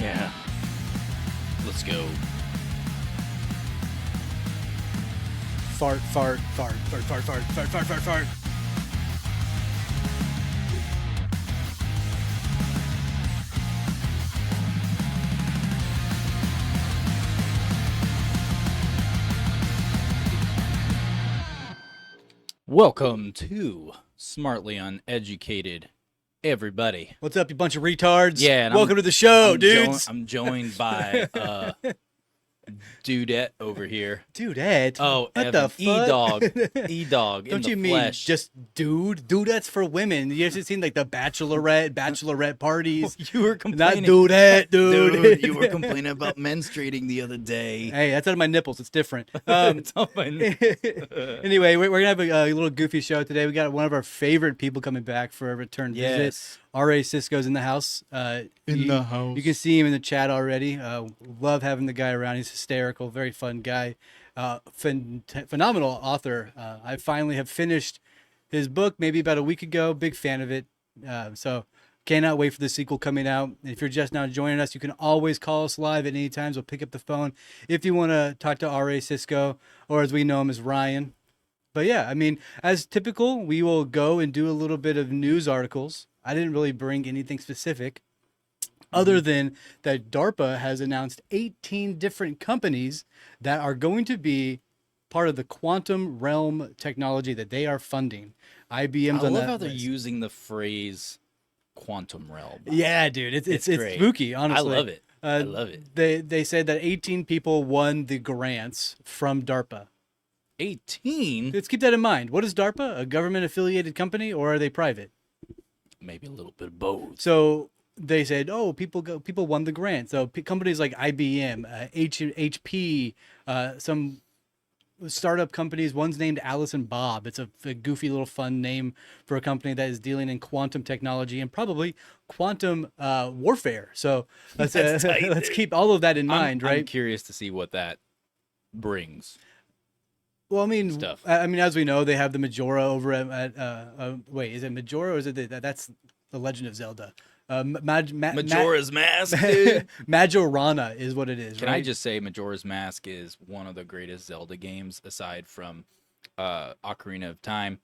Yeah. Let's go. Fart, fart, fart, fart, fart, fart, fart, fart, fart, fart. Welcome to Smartly Uneducated, everybody. What's up, you bunch of retards? Yeah, and welcome to the show, I'm dudes. I'm joined by Dudette over here. Dudette? Oh, what Evan. the fuck? E-Dog in Don't the you flesh. mean just dude? Dudettes for women. You ever seen like the bachelorette parties? You were Not complaining. dudette, dude. Dude, you were complaining about menstruating the other day. Hey, that's out of my nipples. It's different. It's on my Anyway, we're gonna have a little goofy show today. We got one of our favorite people coming back for a return visit. Yes. R.A. SISCO's in the house. the house. You can see him in the chat already. Love having the guy around. He's hysterical. Very fun guy. Phenomenal author. I finally have finished his book maybe about a week ago. Big fan of it. So cannot wait for the sequel coming out. And if you're just now joining us, you can always call us live at any time. We'll pick up the phone if you want to talk to R.A. SISCO, or as we know him as Ryan. But yeah, I mean, as typical, we will go and do a little bit of news articles. I didn't really bring anything specific other than that DARPA has announced 18 different companies that are going to be part of the quantum realm technology that they are funding. IBM's I on love that how they're list. using the phrase quantum realm. Yeah, dude, it's great. spooky, honestly. I love it. I love it. They said that 18 people won the grants from DARPA. 18? Let's keep that in mind. What is DARPA? A government affiliated company, or are they private? Maybe a little bit of both. So they said, "Oh, people won the grant." So companies like IBM, HP, some startup companies. One's named Alice and Bob. It's a goofy little fun name for a company that is dealing in quantum technology and probably quantum warfare. So let's tight, let's dude. keep all of that in mind, right? I'm curious to see what that brings. Well, I mean, Stuff. as we know, they have the Majora over at wait, is it Majora or is it that's the Legend of Zelda? Majora's Mask, dude. Majorana is what it is. Can right? I just say Majora's Mask is one of the greatest Zelda games aside from Ocarina of Time.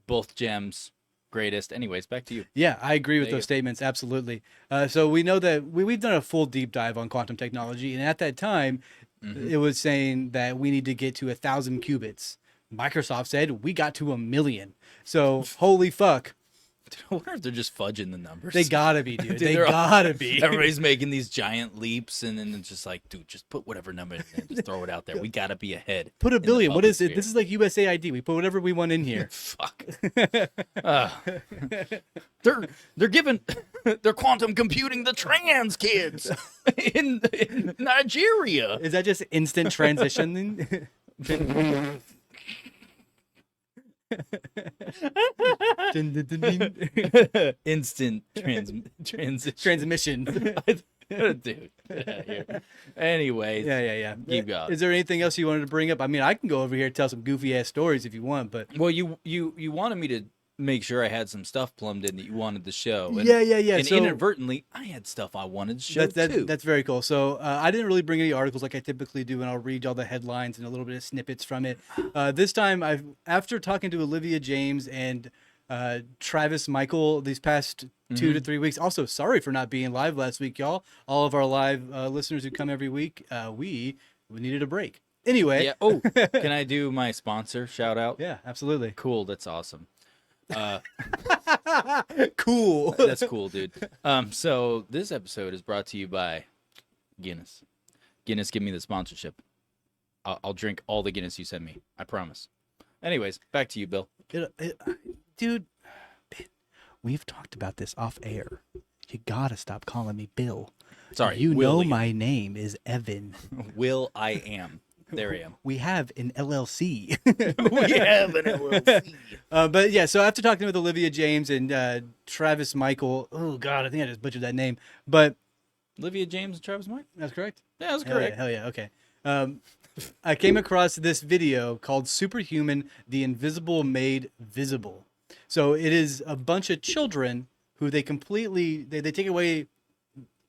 Both gems, greatest. Anyways, back to you. Yeah, I agree with There you those statements. Absolutely. So we know that we've done a full deep dive on quantum technology. And at that time, it was saying that we need to get to 1,000 qubits. Microsoft said we got to 1,000,000. So holy fuck. I wonder if they're just fudging the numbers. They gotta be, dude. They they're all- gotta be. Everybody's making these giant leaps, and then it's just like, dude, just put whatever number in there, just throw it out there. We gotta be ahead. Put a in the billion. What public is it? sphere. This is like USAID. We put whatever we want in here. Fuck. They're giving they're quantum computing the trans kids in Nigeria. Is that just instant transitioning? Instant transition. Transmission. Dude. Anyways. Yeah. Keep going. Is there anything else you wanted to bring up? I mean, I can go over here and tell some goofy ass stories if you want, but Well, you wanted me to make sure I had some stuff plumbed in that you wanted to show. And, yeah. And So inadvertently, I had stuff I wanted to show too. that's very cool. So I didn't really bring any articles like I typically do, and I'll read all the headlines and a little bit of snippets from it. This time, after talking to Olivia James and Travis Michael these past 2 to 3 weeks. Also, sorry for not being live last week, y'all. All of our live listeners who come every week, we needed a break. Anyway. Yeah. Oh, can I do my sponsor shout out? Yeah, absolutely. Cool. That's awesome. Cool. That's cool, dude. So this episode is brought to you by Guinness. Guinness, give me the sponsorship. I'll drink all the Guinness you send me. I promise. Anyways, back to you, Bill. Dude, we've talked about this off air. You gotta stop calling me Bill. Sorry. You Will know you? my name is Evan. Will I am. There I am. We have an LLC. We have an LLC. But yeah, so after talking with Olivia James and Travis Michael, oh God, I think I just butchered that name. But Olivia James and Travis Mike? that's correct. Yeah, that's Hell yeah, correct. hell yeah, okay. I came across this video called Superhuman, the Invisible Made Visible. So it is a bunch of children who they completely, they take away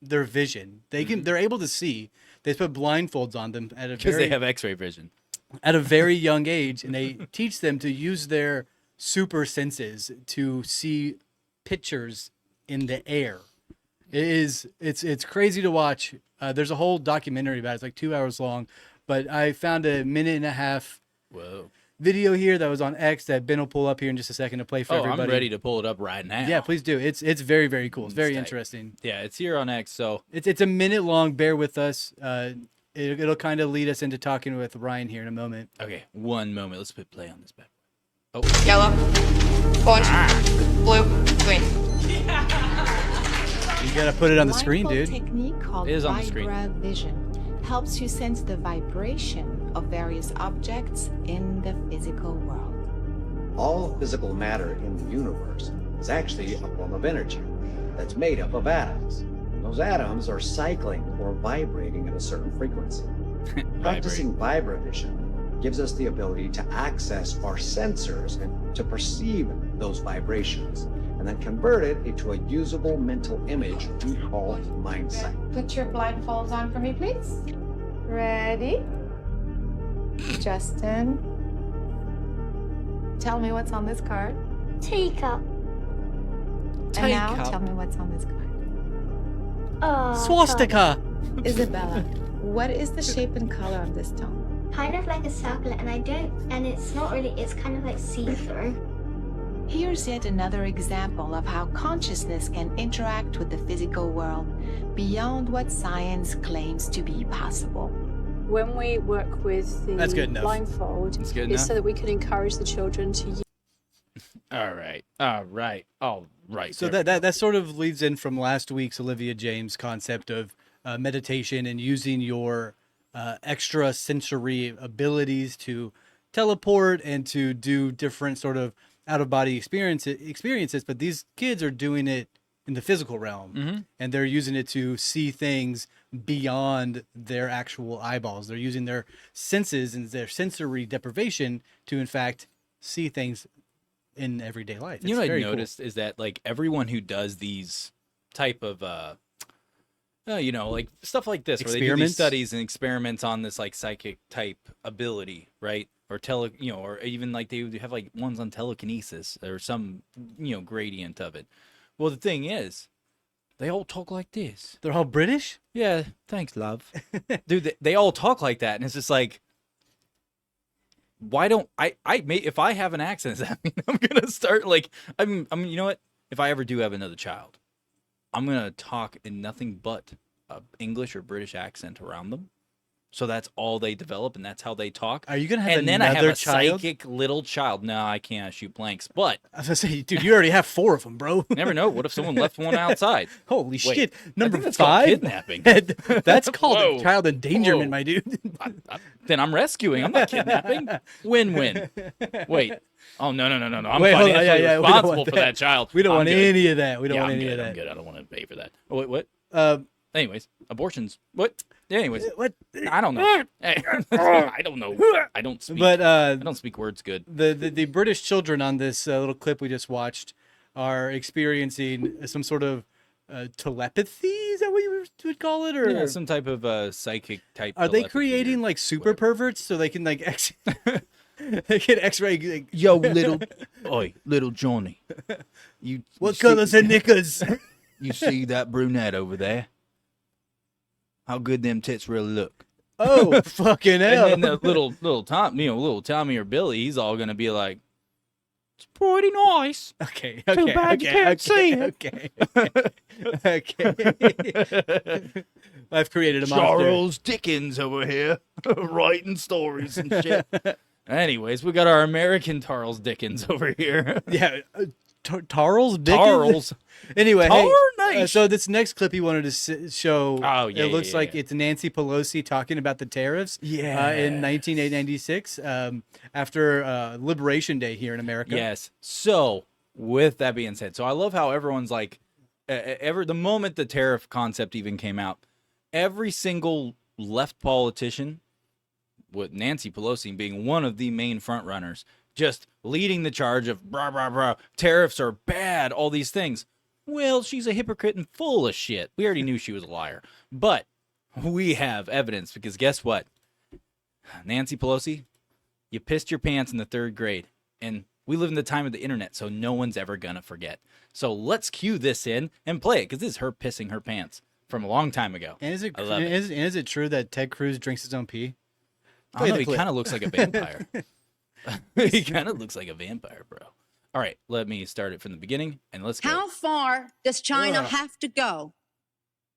their vision. They're able to see. They put blindfolds on them at a Because very they have X-ray vision. at a very young age, and they teach them to use their super senses to see pictures in the air. It's crazy to watch. There's a whole documentary about it. It's like 2 hours long, but I found a minute and a half Whoa. video here that was on X that Ben will pull up here in just a second to play for everybody. I'm ready to pull it up right now. Yeah, please do. It's very, very cool. It's very tight. interesting. Yeah, it's here on X, so It's a minute long. Bear with us. It'll kind of lead us into talking with Ryan here in a moment. okay, one moment. Let's put play on this bad. Yellow, orange, blue, green. You gotta put it on the screen, Blindfold dude. Technique called It is on the screen. Vision helps you sense the vibration of various objects in the physical world. All physical matter in the universe is actually a form of energy that's made up of atoms. Those atoms are cycling or vibrating at a certain frequency. Practicing vibrovision gives us the ability to access our sensors and to perceive those vibrations, and then convert it into a usable mental image we call mind sight. Put your blindfolds on for me, please. Ready? Justin. Tell me what's on this card. Teacup. And now Teacup. tell me what's on this card. Swastika. Isabella, what is the shape and color of this stone? Kind of like a circle, and it's not really, it's kind of like see-through. Here's yet another example of how consciousness can interact with the physical world beyond what science claims to be possible. When we work with That's the good enough. blindfold, That's good it's enough. so that we can encourage the children to use All right. So that sort of leads in from last week's Olivia James concept of meditation and using your extra sensory abilities to teleport and to do different sort of out of body experiences. But these kids are doing it in the physical realm, and they're using it to see things beyond their actual eyeballs. They're using their senses and their sensory deprivation to, in fact, see things in everyday life. You know It's what I very cool. noticed is that like everyone who does these type of like stuff like this, where they do Experiments? these studies and experiments on this like psychic type ability, right? Or or even like they have like ones on telekinesis or some gradient of it. Well, the thing is, they all talk like this. They're all British? Yeah, thanks, love. Dude, they all talk like that, and it's just like, why don't if I have an accent, does that mean I'm gonna start like I'm you know what? If I ever do have another child, I'm gonna talk in nothing but English or British accent around them. So that's all they develop, and that's how they talk. Are you gonna have and then I have another a child? psychic little child. No, I can't shoot blanks, but I was gonna say, dude, you already have 4 of them, bro. never know. What if someone left one outside? Holy Wait, shit! I Number think that's called 5, kidnapping. That's called Whoa. child endangerment, Whoa. my dude. Then I'm rescuing. I'm not kidnapping. Win-win. Wait. Oh no. I'm Wait, hold on. financially Yeah, we don't responsible want for that. that child. We don't I'm want good. any of that. We don't Yeah, want I'm any good. of I'm that. good. I don't want to pay for that. Oh, wait, what? Uh, Anyways, abortions. What? Anyways, what? I don't know. I don't know. I don't speak. But I don't speak words good. the British children on this little clip we just watched are experiencing some sort of telepathy. Is that what you would call it? Or Yeah, some type of psychic type. are they telepathy creating or like super whatever. perverts so they can like they can X-ray? Like, Yo, little Johnny. You. what colors are knickers? You see that brunette over there? How good them tits really look. Oh, fucking hell! And then the little Tommy or Billy, he's all gonna be like, "It's pretty nice." Okay. Too bad you can't see it. Okay. I've created a monster. Charles Dickens over here, writing stories and shit. Anyways, we got our American Charles Dickens over here. Yeah. Tarls Dickens? Charles. Anyway, hey, Tarnation. so this next clip he wanted to show, Oh, yeah, it looks yeah, like yeah. it's Nancy Pelosi talking about the tariffs in 1996 after Liberation Day here in America. Yes. So, with that being said, so I love how everyone's like, the moment the tariff concept even came out, every single left politician, with Nancy Pelosi being one of the main front runners, just leading the charge of brah, brah, brah, tariffs are bad, all these things. Well, she's a hypocrite and full of shit. We already knew she was a liar. But we have evidence because guess what? Nancy Pelosi, you pissed your pants in the 3rd grade. And we live in the time of the internet, so no one's ever going to forget. So let's cue this in and play it because this is her pissing her pants from a long time ago. And I love it. is it true that Ted Cruz drinks his own pee? I don't know, he kind of looks like a vampire. He kind of looks like a vampire, bro. All right, let me start it from the beginning, and let's go. How far does China have to go?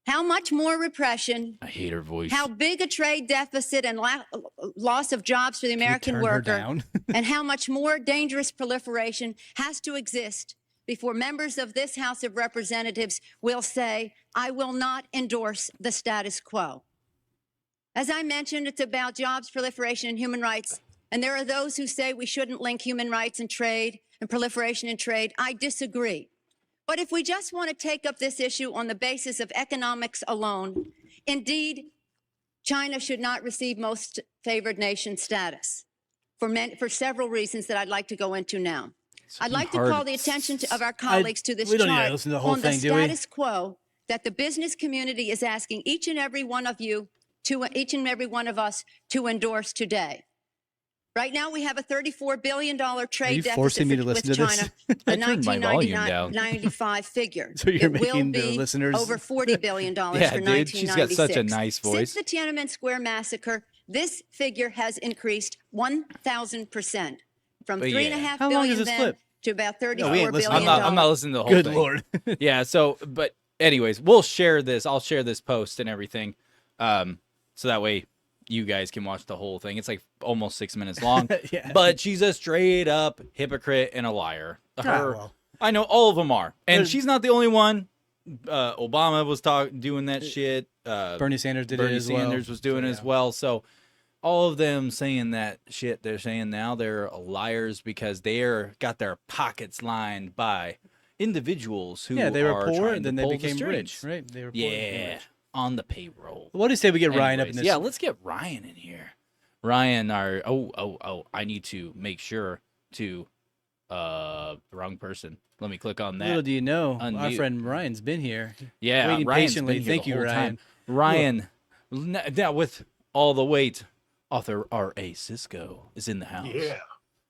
How much more repression? I hate her voice. How big a trade deficit and loss of jobs for the American turn her worker? down? And how much more dangerous proliferation has to exist before members of this House of Representatives will say, I will not endorse the status quo? As I mentioned, it's about jobs, proliferation, and human rights. And there are those who say we shouldn't link human rights and trade and proliferation and trade. I disagree. But if we just want to take up this issue on the basis of economics alone, indeed, China should not receive most favored nation status for several reasons that I'd like to go into now. I'd like to call the attention of our colleagues to this we don't need to chart listen to the whole on the thing, do we? status quo that the business community is asking each and every one of us to endorse today. Right now, we have a $34 billion trade deficit forcing me to with listen to this? China, the I turned my volume down. 1995 figure. So you're It will making the be listeners- over $40 billion Yeah, for dude, she's got 1996. such a nice voice. Since the Tiananmen Square massacre, this figure has increased 1,000% from But three and a yeah. half How long billion is this then clip? to about $34 No, we ain't billion. listening. I'm not listening to the whole Good thing. Lord. Yeah, so, but anyways, we'll share this. I'll share this post and everything. So that way you guys can watch the whole thing. It's like almost 6 minutes long. Yeah. But she's a straight up hypocrite and a liar. Her, well. I know all of them are. And There's- she's not the only one. Obama was doing that shit. Bernie Sanders did Bernie it as well. Sanders was doing it as well. So all of them saying that shit they're saying now, they're liars because they're got their pockets lined by individuals who Yeah, they were are poor trying and then to they pull the became rich, strings. right? They were poor and became Yeah, rich. on the payroll. What do you say we get Ryan up in Anyways, this? yeah, let's get Ryan in here. Ryan, I need to make sure to the wrong person. Let me click on that. Little do you know, our Unmute. friend Ryan's been here. Yeah, waiting Ryan's patiently. been here Thank the you, whole Ryan. time. Ryan, now with all the weight, Author R.A. SISCO is in the house.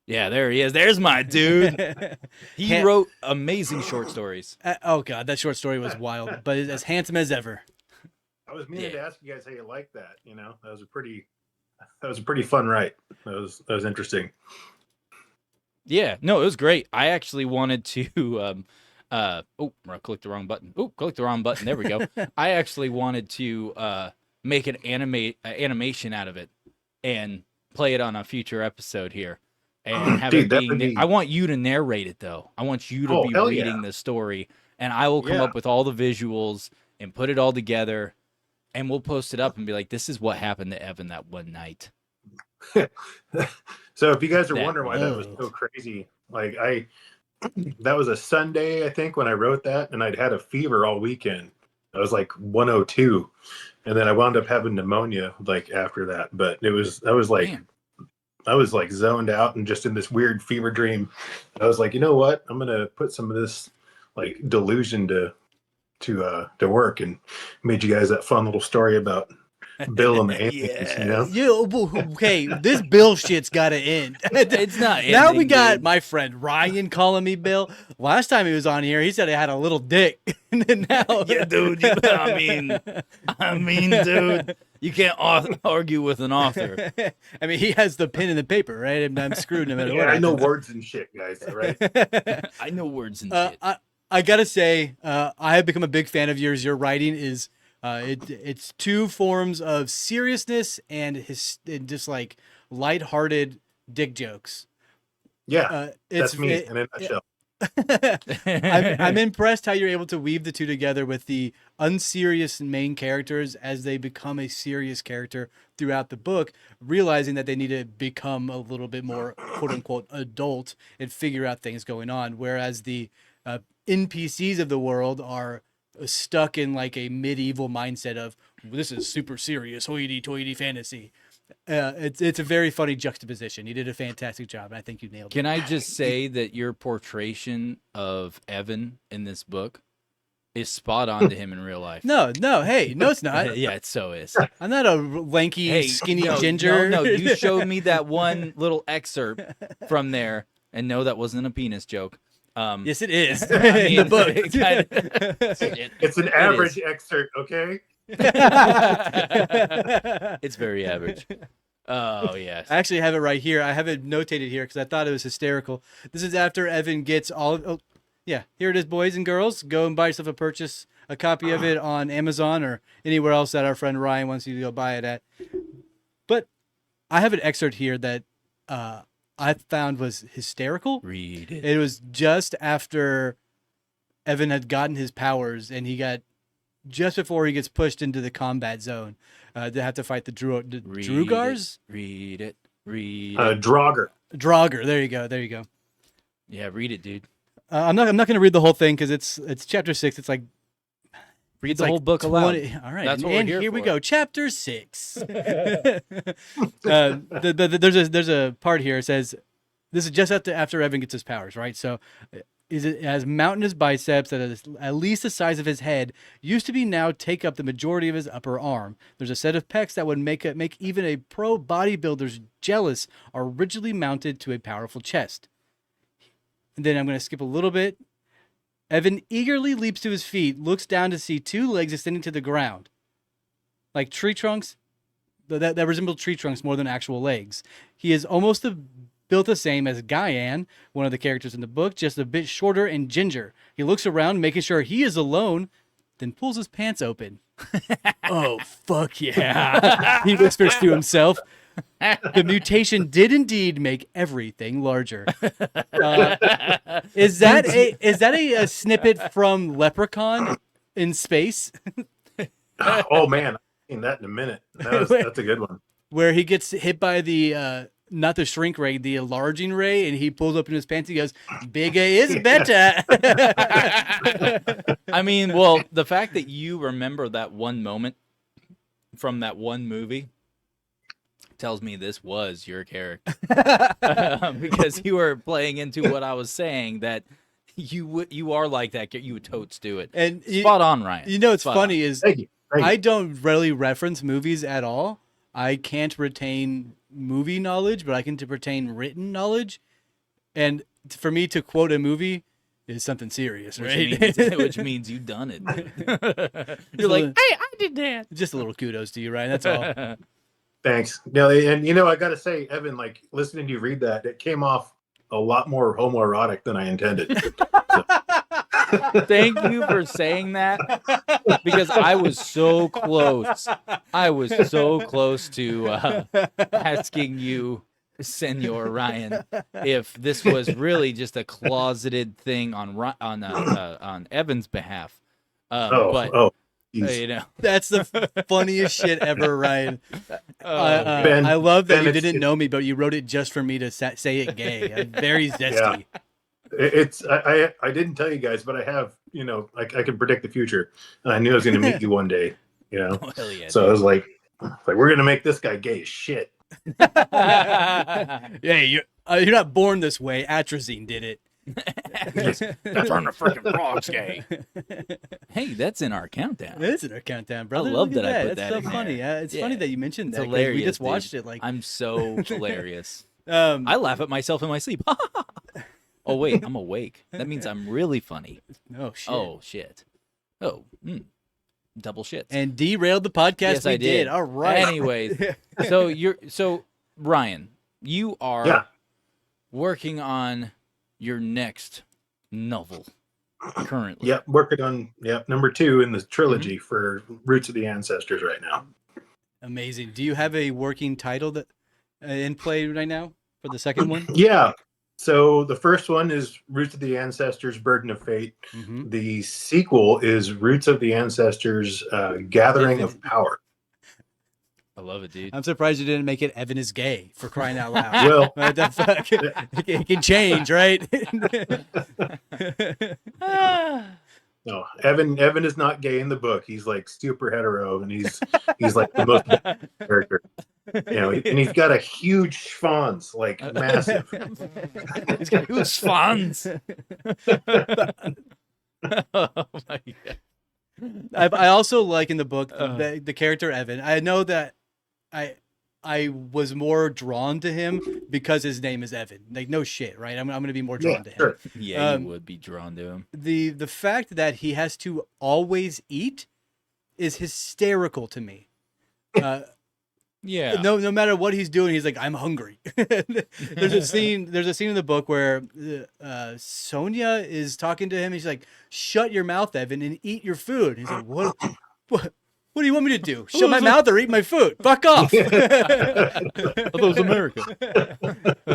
Yeah, there he is. There's my dude. He Han- wrote amazing short stories. Oh god, that short story was wild, but as handsome as ever. I was meaning Yeah. to ask you guys how you like that. You know, that was a pretty fun write. That was interesting. Yeah, no, it was great. I actually wanted to I clicked the wrong button. Clicked the wrong button. There we go. I actually wanted to make an animation out of it and play it on a future episode here. And have Dude, it that being would be- I want you to narrate it though. I want you to Oh, be hell reading yeah. the story and I will come Yeah. up with all the visuals and put it all together and we'll post it up and be like, this is what happened to Evan that one night. So if you guys are That wondering why that was was- so crazy, like that was a Sunday, I think, when I wrote that, and I'd had a fever all weekend. I was like 102, and then I wound up having pneumonia like after that. But I was like zoned out and just in this weird fever dream. I was like, you know what? I'm gonna put some of this like delusion to work, and made you guys that fun little story about Bill and the aliens. You know? Okay, this Bill shit's got to end. It's not Now we ending, got dude. my friend Ryan calling me Bill. Last time he was on here, he said I had a little dick. And then now, Yeah, dude. I mean, dude, you can't argue with an author. I mean, he has the pen and the paper, right? I'm screwed no matter Yeah, what. I know happens. words and shit, guys. Right? I know words and shit. I gotta say, I have become a big fan of yours. Your writing is, it's two forms of seriousness and just like lighthearted dick jokes. Yeah, It's that's me in a nutshell. I'm impressed how you're able to weave the two together with the unserious main characters as they become a serious character throughout the book, realizing that they need to become a little bit more quote unquote adult and figure out things going on. Whereas the NPCs of the world are stuck in like a medieval mindset of this is super serious hoity-toity fantasy. It's a very funny juxtaposition. You did a fantastic job. I think you nailed it. Can I just say that your portrayal of Evan in this book is spot on to him in real life. No, hey, no, it's not. Yeah, it so is. I'm not a lanky, skinny no, ginger. No, you showed me that one little excerpt from there, and no, that wasn't a penis joke. Yes, it is. I mean, in the book. It's an average excerpt, okay? It's very average. Oh, yes. I actually have it right here. I have it notated here because I thought it was hysterical. This is after Evan gets all. Oh, yeah, here it is, boys and girls. Go and buy yourself a copy of it on Amazon or anywhere else that our friend Ryan wants you to go buy it at. But I have an excerpt here that I found was hysterical. Read it. It was just after Evan had gotten his powers and he got just before he gets pushed into the combat zone. They have to fight the Drugars. Read it. Draugr. Draugr. There you go. Yeah, read it, dude. I'm not going to read the whole thing because it's chapter 6. It's like read the whole book aloud. All right, That's what and we're here we for. go. Chapter 6. There's a part here. It says this is just after Evan gets his powers, right? So. It has mountainous biceps that is at least the size of his head, used to be now take up the majority of his upper arm. There's a set of pecs that would make even a pro bodybuilder's jealous, are rigidly mounted to a powerful chest. And then I'm going to skip a little bit. Evan eagerly leaps to his feet, looks down to see 2 legs extending to the ground. Like tree trunks, that resemble tree trunks more than actual legs. He is almost built the same as Guyan, one of the characters in the book, just a bit shorter and ginger. He looks around, making sure he is alone, then pulls his pants open. Oh, fuck yeah. He whispers to himself. The mutation did indeed make everything larger. Is that a snippet from Leprechaun in space? Oh, man. I've seen that in a minute. That's a good one. Where he gets hit by the... not the shrink ray, the enlarging ray, and he pulls up in his pants. He goes, "Bigger is better." I mean, well, the fact that you remember that one moment from that one movie tells me this was your character, because you were playing into what I was saying, that you are like that. You would totes do it. And spot on, Ryan. You know what's Spot funny on. is Thank you. I don't really reference movies at all. I can't retain movie knowledge, but I can retain written knowledge. And for me to quote a movie is something serious, right? Which means you've done it. You're like, hey, I did that. Just a little kudos to you, Ryan. That's all. Thanks. No, and I got to say, Evan, like listening to you read that, it came off a lot more homoerotic than I intended. Thank you for saying that, because I was so close. I was so close to asking you, Senor Ryan, if this was really just a closeted thing on Evan's behalf. You know, that's the funniest shit ever, Ryan. Ben, I love that Ben, you didn't know me, but you wrote it just for me to say it gay. Very zesty. Yeah. I didn't tell you guys, but I have, I can predict the future, and I knew I was going to meet you one day, Oh, hell yeah, so dude. I was like we're going to make this guy gay as shit. Yeah, you're not born this way. Atrazine did it. That's from the freaking frogs gay. Hey, that's in our countdown. It is in our countdown, brother. I love Look at that I put That's that so in funny. there. It's funny that you mentioned It's that. 'cause hilarious. We just dude. watched it. Like I'm so hilarious. I I laugh at myself in my sleep. Oh wait, I'm awake. That means I'm really funny. Oh shit. Oh shit. Oh, double shits. And derailed the podcast. Yes, we I did. All right. Anyways, so Ryan, you are working on your next novel currently. Yep, working on number 2 in the trilogy for Roots of the Ancestors right now. Amazing. Do you have a working title that in play right now for the second one? Yeah. So the first one is Roots of the Ancestors, Burden of Fate. Mm-hmm. The sequel is Roots of the Ancestors, Gathering of Power. I love it, dude. I'm surprised you didn't make it Evan is gay, for crying out loud. Well, What the fuck? It can change, right? no, Evan is not gay in the book. He's like super hetero, and he's like the most character. And he's got a huge schwanz, like massive. He's got huge fans. Oh my god. I also like in the book Uh. the character Evan. I know that I was more drawn to him because his name is Evan. Like no shit, right? I'm gonna be more Yeah, drawn to him. sure. Yeah, you would be drawn to him. The fact that he has to always eat is hysterical to me. Yeah. No matter what he's doing, he's like, I'm hungry. There's a scene in the book where Sonia is talking to him. And she's like, shut your mouth, Evan, and eat your food. He's like, what do you want me to do? Shut my mouth or eat my food? Fuck off. I thought it was America.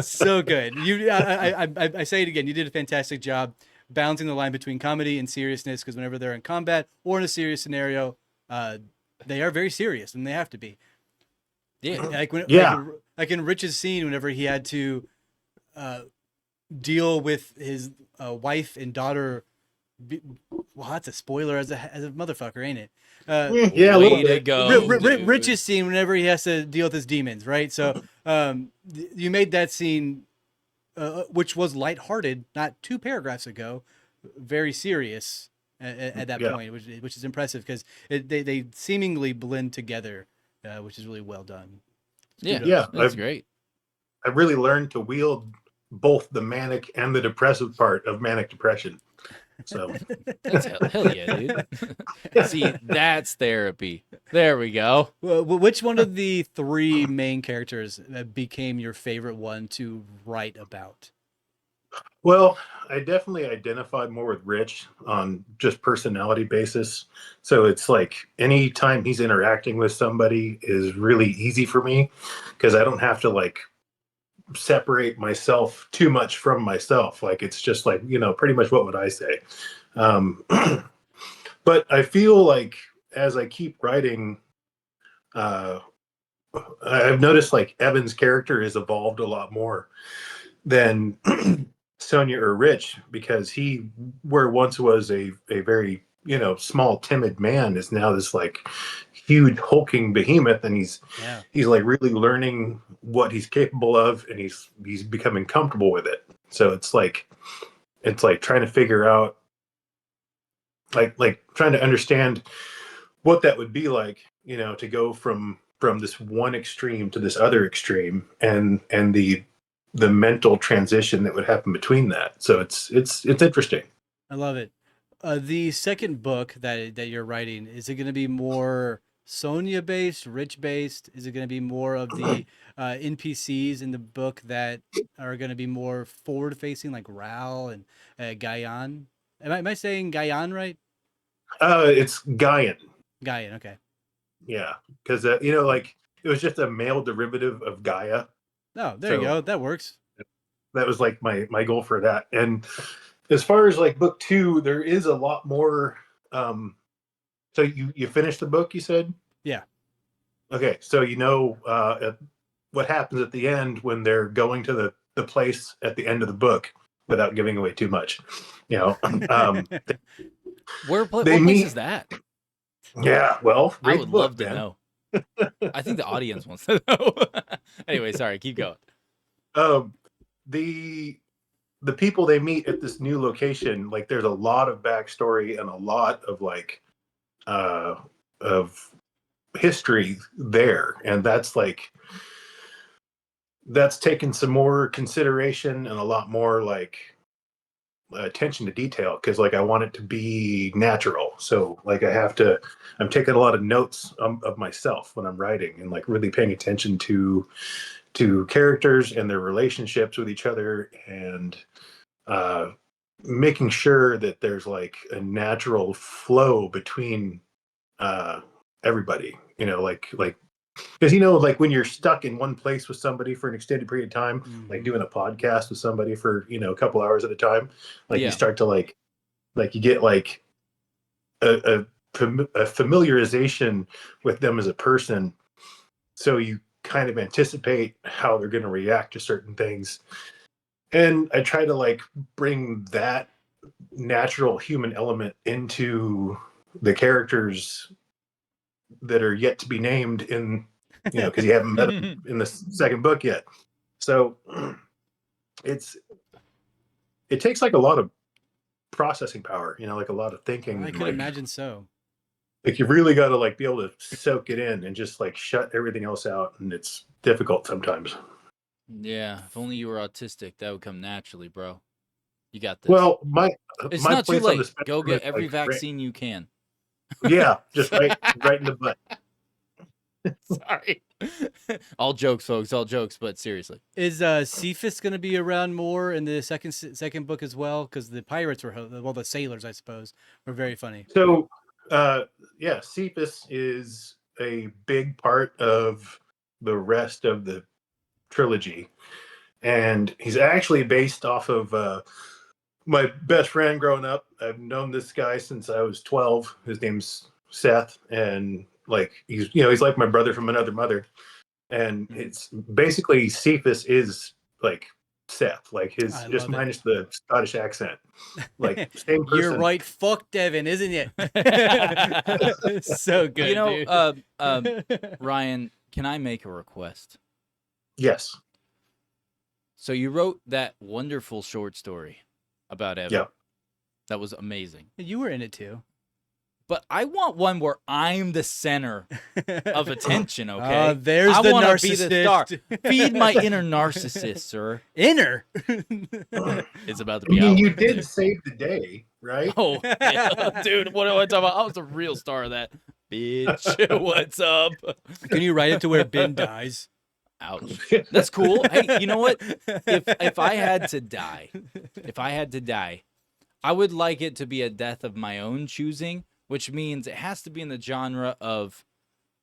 So good. I say it again. You did a fantastic job balancing the line between comedy and seriousness, because whenever they're in combat or in a serious scenario, they are very serious, and they have to be. Yeah. Like in Rich's scene, whenever he had to deal with his wife and daughter. Well, that's a spoiler as a motherfucker, ain't it? Yeah, a little Way to bit. go. Rich's scene, whenever he has to deal with his demons, right? So you made that scene, which was lighthearted, not 2 paragraphs ago, very serious at that point, which is impressive because they seemingly blend together, which is really well done. Yeah, that's great. I really learned to wield both the manic and the depressive part of manic depression. So That's hell yeah, dude. See, that's therapy. There we go. Well, which one of the 3 main characters became your favorite one to write about? Well, I definitely identified more with Rich on just personality basis. So it's like anytime he's interacting with somebody is really easy for me because I don't have to like separate myself too much from myself. Like it's just like, pretty much what would I say? But I feel like as I keep writing, I've noticed like Evan's character has evolved a lot more than Sonia or Rich, because he, where once was a very, small, timid man, is now this like huge hulking behemoth, and he's like really learning what he's capable of, and he's becoming comfortable with it. So it's like trying to figure out like trying to understand what that would be like, to go from this one extreme to this other extreme, and the mental transition that would happen between that. So it's interesting. I love it. The second book that you're writing, is it going to be more Sonia based, Rich based? Is it going to be more of the NPCs in the book that are going to be more forward facing, like Ral and Guyan? Am I saying Guyan right? It's Gaian. Guyan, okay. Yeah, because like it was just a male derivative of Gaia. Oh, there you go. That works. That was like my goal for that. And as far as like book 2, there is a lot more. So you finished the book, you said? Yeah. Okay, so what happens at the end when they're going to the place at the end of the book, without giving away too much, What place is that? Yeah, well, I would love to man. know. I think the audience wants to know. Anyway, sorry, keep going. The people they meet at this new location, like there's a lot of backstory and a lot of like of history there, and that's taken some more consideration and a lot more like attention to detail, because like I want it to be natural. So like I'm taking a lot of notes of myself when I'm writing, and like really paying attention to characters and their relationships with each other, and making sure that there's like a natural flow between everybody, like because like when you're stuck in one place with somebody for an extended period of time, like doing a podcast with somebody for a couple hours at a time, like you start to like you get like a familiarization with them as a person, so you kind of anticipate how they're going to react to certain things. And I try to like bring that natural human element into the characters that are yet to be named in, because you haven't met them in the second book yet. So it takes like a lot of processing power, like a lot of thinking. I and, could like, imagine so. like you really got to like be able to soak it in and just like shut everything else out, and it's difficult sometimes. Yeah, if only you were autistic, that would come naturally, bro. You got this. Well, it's my not too place on the late. Go spectrum get is, every like, vaccine you can. yeah, just right in the butt. Sorry. All jokes, folks. All jokes, but seriously. Is Cephas going to be around more in the second book as well? Because the pirates were, well, the sailors, I suppose, were very funny. So, yeah, Cephas is a big part of the rest of the trilogy, and he's actually based off of my best friend growing up. I've known this guy since I was 12. His name's Seth, and like he's like my brother from another mother. And it's basically Cephas is like Seth, like his just minus the Scottish accent. Like same person. You're right, fuck Devin, isn't it? So good. You know, dude. Ryan, can I make a request? Yes. So you wrote that wonderful short story about Evan. Yeah. That was amazing. You were in it too. But I want one where I'm the center of attention, okay? There's I the wanna narcissist. be the star. Feed my inner narcissist, sir. Inner? It's about to I be mean, out. you did save the day, right? Oh, yeah. Dude, what am I talking about? I was a real star of that. Bitch, what's up? Can you write it to where Ben dies? Ouch. That's cool. Hey, you know what? If I had to die, I would like it to be a death of my own choosing, which means it has to be in the genre of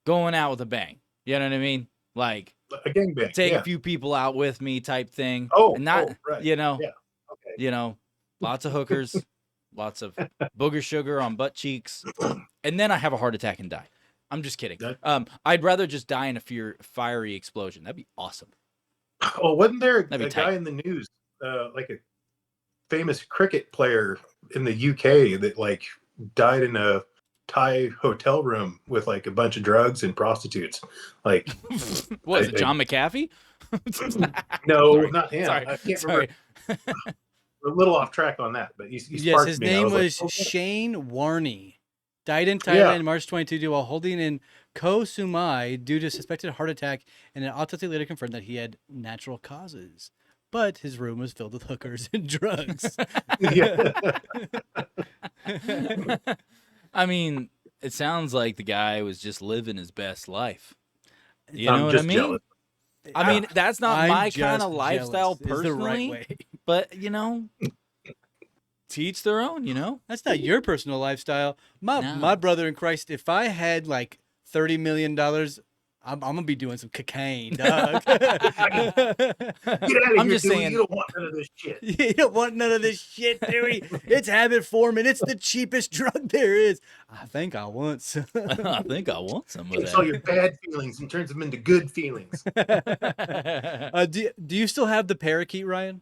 going out with a bang. You know what I mean? Like a gangbang. Take a few people out with me type thing. Oh, and not, right. you know, yeah. Okay. You know, lots of hookers, lots of booger sugar on butt cheeks, and then I have a heart attack and die. I'm just kidding. I'd rather just die in a fiery explosion. That'd be awesome. Oh, wasn't there a guy in the news, like a famous cricket player in the UK that like died in a Thai hotel room with like a bunch of drugs and prostitutes? Like, what is it, John McAfee? No, Sorry. not him. Sorry. I can't remember. We're a little off track on that, but yes, his name was Shane Warney. Died in Thailand March 22 while holding in Koh Sumai due to suspected heart attack, and an autopsy later confirmed that he had natural causes. But his room was filled with hookers and drugs. I mean, it sounds like the guy was just living his best life. You know what I mean? Jealous. I mean, that's not my kind of just lifestyle jealous is personally, the right way. but you know, to each their own, you know? That's not your personal lifestyle. My brother in Christ, if I had like $30 million, I'm gonna be doing some cocaine, dog. Get out of I'm here, just Dewey. saying. You don't want none of this shit. You don't want none of this shit, Dewey. It's habit forming. It's the cheapest drug there is. I think I want some. I think I want some of Takes all that. your bad feelings and turns them into good feelings. Do you still have the parakeet, Ryan?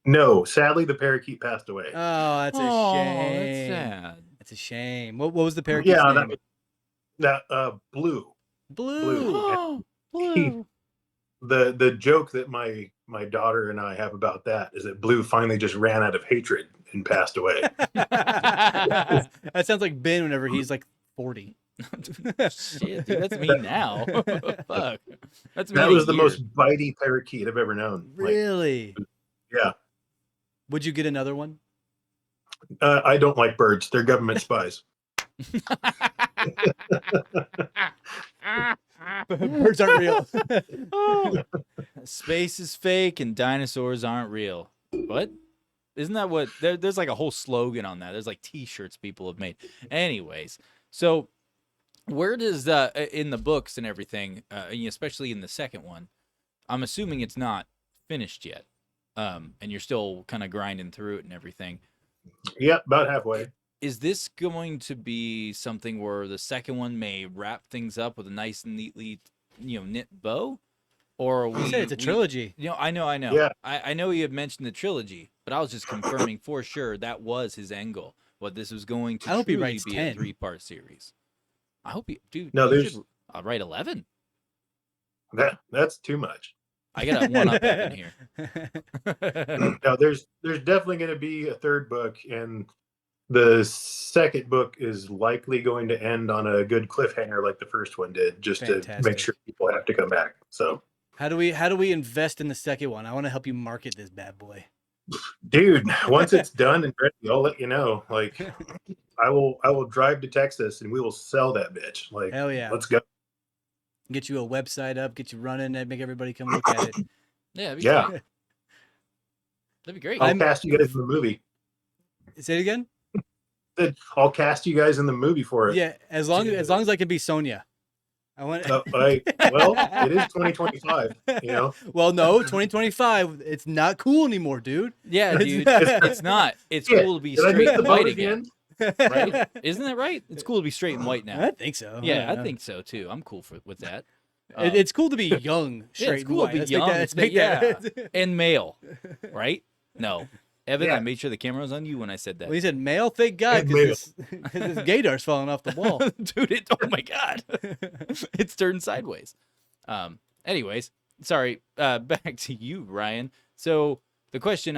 No, sadly, the parakeet passed away. Oh, that's a shame. That's sad. That's a shame. What was the parakeet's Yeah, name? Blue. Blue. Blue. The joke that my daughter and I have about that is that Blue finally just ran out of hatred and passed away. That sounds like Ben whenever he's like 40. Shit, dude, that's me now. Fuck. That's me. That in a was the year. most bitey parakeet I've ever known. Really? Yeah. Would you get another one? I don't like birds. They're government spies. Birds aren't real. Space is fake and dinosaurs aren't real. What? Isn't that what? There's like a whole slogan on that. There's like T-shirts people have made. Anyways, so where does in the books and everything, especially in the second one, I'm assuming it's not finished yet, and you're still kind of grinding through it and everything. Yeah, about halfway. Is this going to be something where the second one may wrap things up with a nice and neatly, knit bow? Or You said it's a trilogy. I know. Yeah. I know you had mentioned the trilogy, but I was just confirming for sure that was his angle. What this was going to I hope he truly writes be 10. a 3-part series. I hope dude. No, you there's- should, write 11. That's too much. I got a one up in here. No, there's definitely going to be a third book, and The second book is likely going to end on a good cliffhanger like the first one did, just to make Fantastic. sure people have to come back. So, How do we invest in the second one? I want to help you market this bad boy. dude, once it's done and ready, I'll let you know. Like, I will drive to Texas and we will sell that bitch. Like, Hell yeah. let's go. Get you a website up, get you running, and make everybody come look at it. Yeah, that'd be Yeah. tight. That'd be great. I'll cast you guys in the movie. Say it again. I'll cast you guys in the movie for it. Yeah, as long as I can be Sonya. I want. Well, it is 2025. You know. Well, no, 2025. It's not cool anymore, dude. Yeah, dude. It's not. It's cool to be Did I straight miss the and white boat again. Right? Isn't that right? It's cool to be straight and white now. I think so. Yeah, I don't think so too. I'm cool with that. know. It's cool to be young, straight Yeah, it's cool and white. to be young. Let's make that. And male, right? No, Evan, Yeah. I made sure the camera was on you when I said that. Well, he said male. Thank God, And male. because his gaydar's falling off the wall. Dude, oh my god, it's turned sideways. Anyways, sorry. Back to you, Ryan. So the question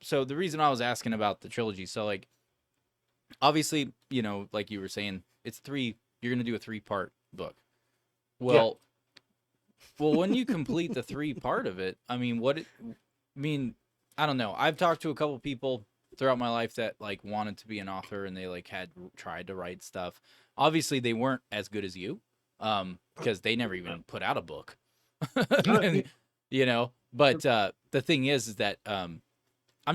so the reason I was asking about the trilogy, so like, obviously, you know, like you were saying, it's you're gonna do a 3-part book. Well, when you complete the 3-part of it, I mean, I don't know. I've talked to a couple people throughout my life that like wanted to be an author and they like had tried to write stuff. Obviously, they weren't as good as you, because they never even put out a book. You know, but the thing is that I'm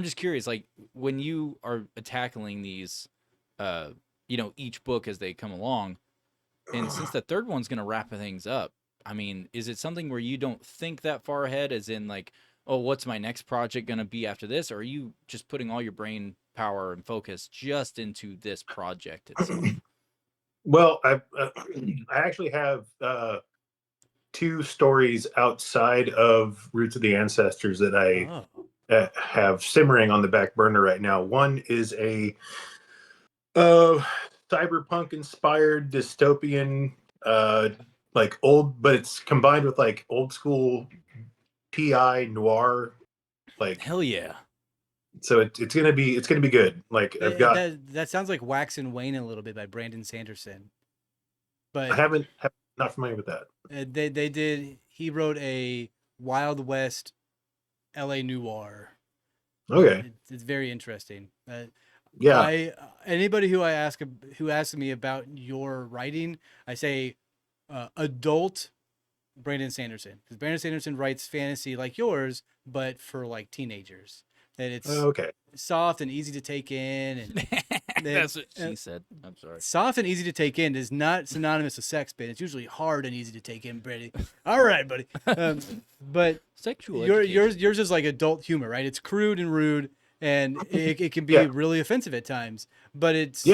just curious, like when you are tackling these, you know, each book as they come along, and since the third one's gonna wrap things up, I mean, is it something where you don't think that far ahead, as in like, oh, what's my next project gonna be after this, or are you just putting all your brain power and focus just into this project itself? Well, I actually have 2 stories outside of Roots of the Ancestors that I have simmering on the back burner right now. One is a cyberpunk inspired dystopian, like old, but it's combined with like old school PI noir, like Hell yeah. So it's gonna be good. Like I've got that sounds like Wax and Wayne a little bit by Brandon Sanderson. But I not familiar with that. they did. He wrote a Wild West, L.A. noir. Okay. It's very interesting. Yeah. Anybody who asks me about your writing, I say adult Brandon Sanderson, because Brandon Sanderson writes fantasy like yours, but for like teenagers. And it's okay. Soft and easy to take in, and That's what she said. I'm sorry. Soft and easy to take in is not synonymous with sex, but it's usually hard and easy to take in, Brady. All right, buddy. But sexual yours is like adult humor, right? It's crude and rude, and it can be really offensive at times. But it's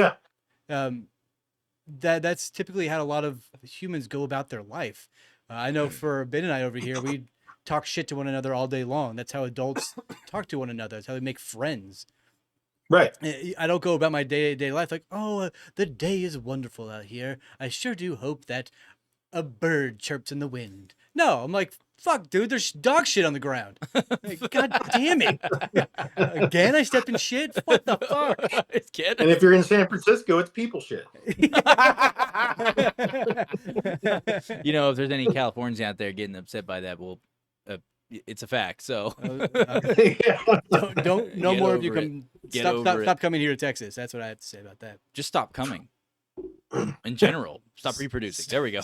that's typically how a lot of humans go about their life. I know for Ben and I over here, we talk shit to one another all day long. That's how adults talk to one another. That's how they make friends. Right. I don't go about my day-to-day life like, oh, the day is wonderful out here. I sure do hope that a bird chirps in the wind. No, I'm like, fuck, dude, there's dog shit on the ground. Like, God damn it. Again, I stepped in shit? What the fuck? And if you're in San Francisco, it's people shit. You know, if there's any Californians out there getting upset by that, well, it's a fact. So don't no more of you come. Stop coming here to Texas. That's what I have to say about that. Just stop coming. In general, stop reproducing. There we go.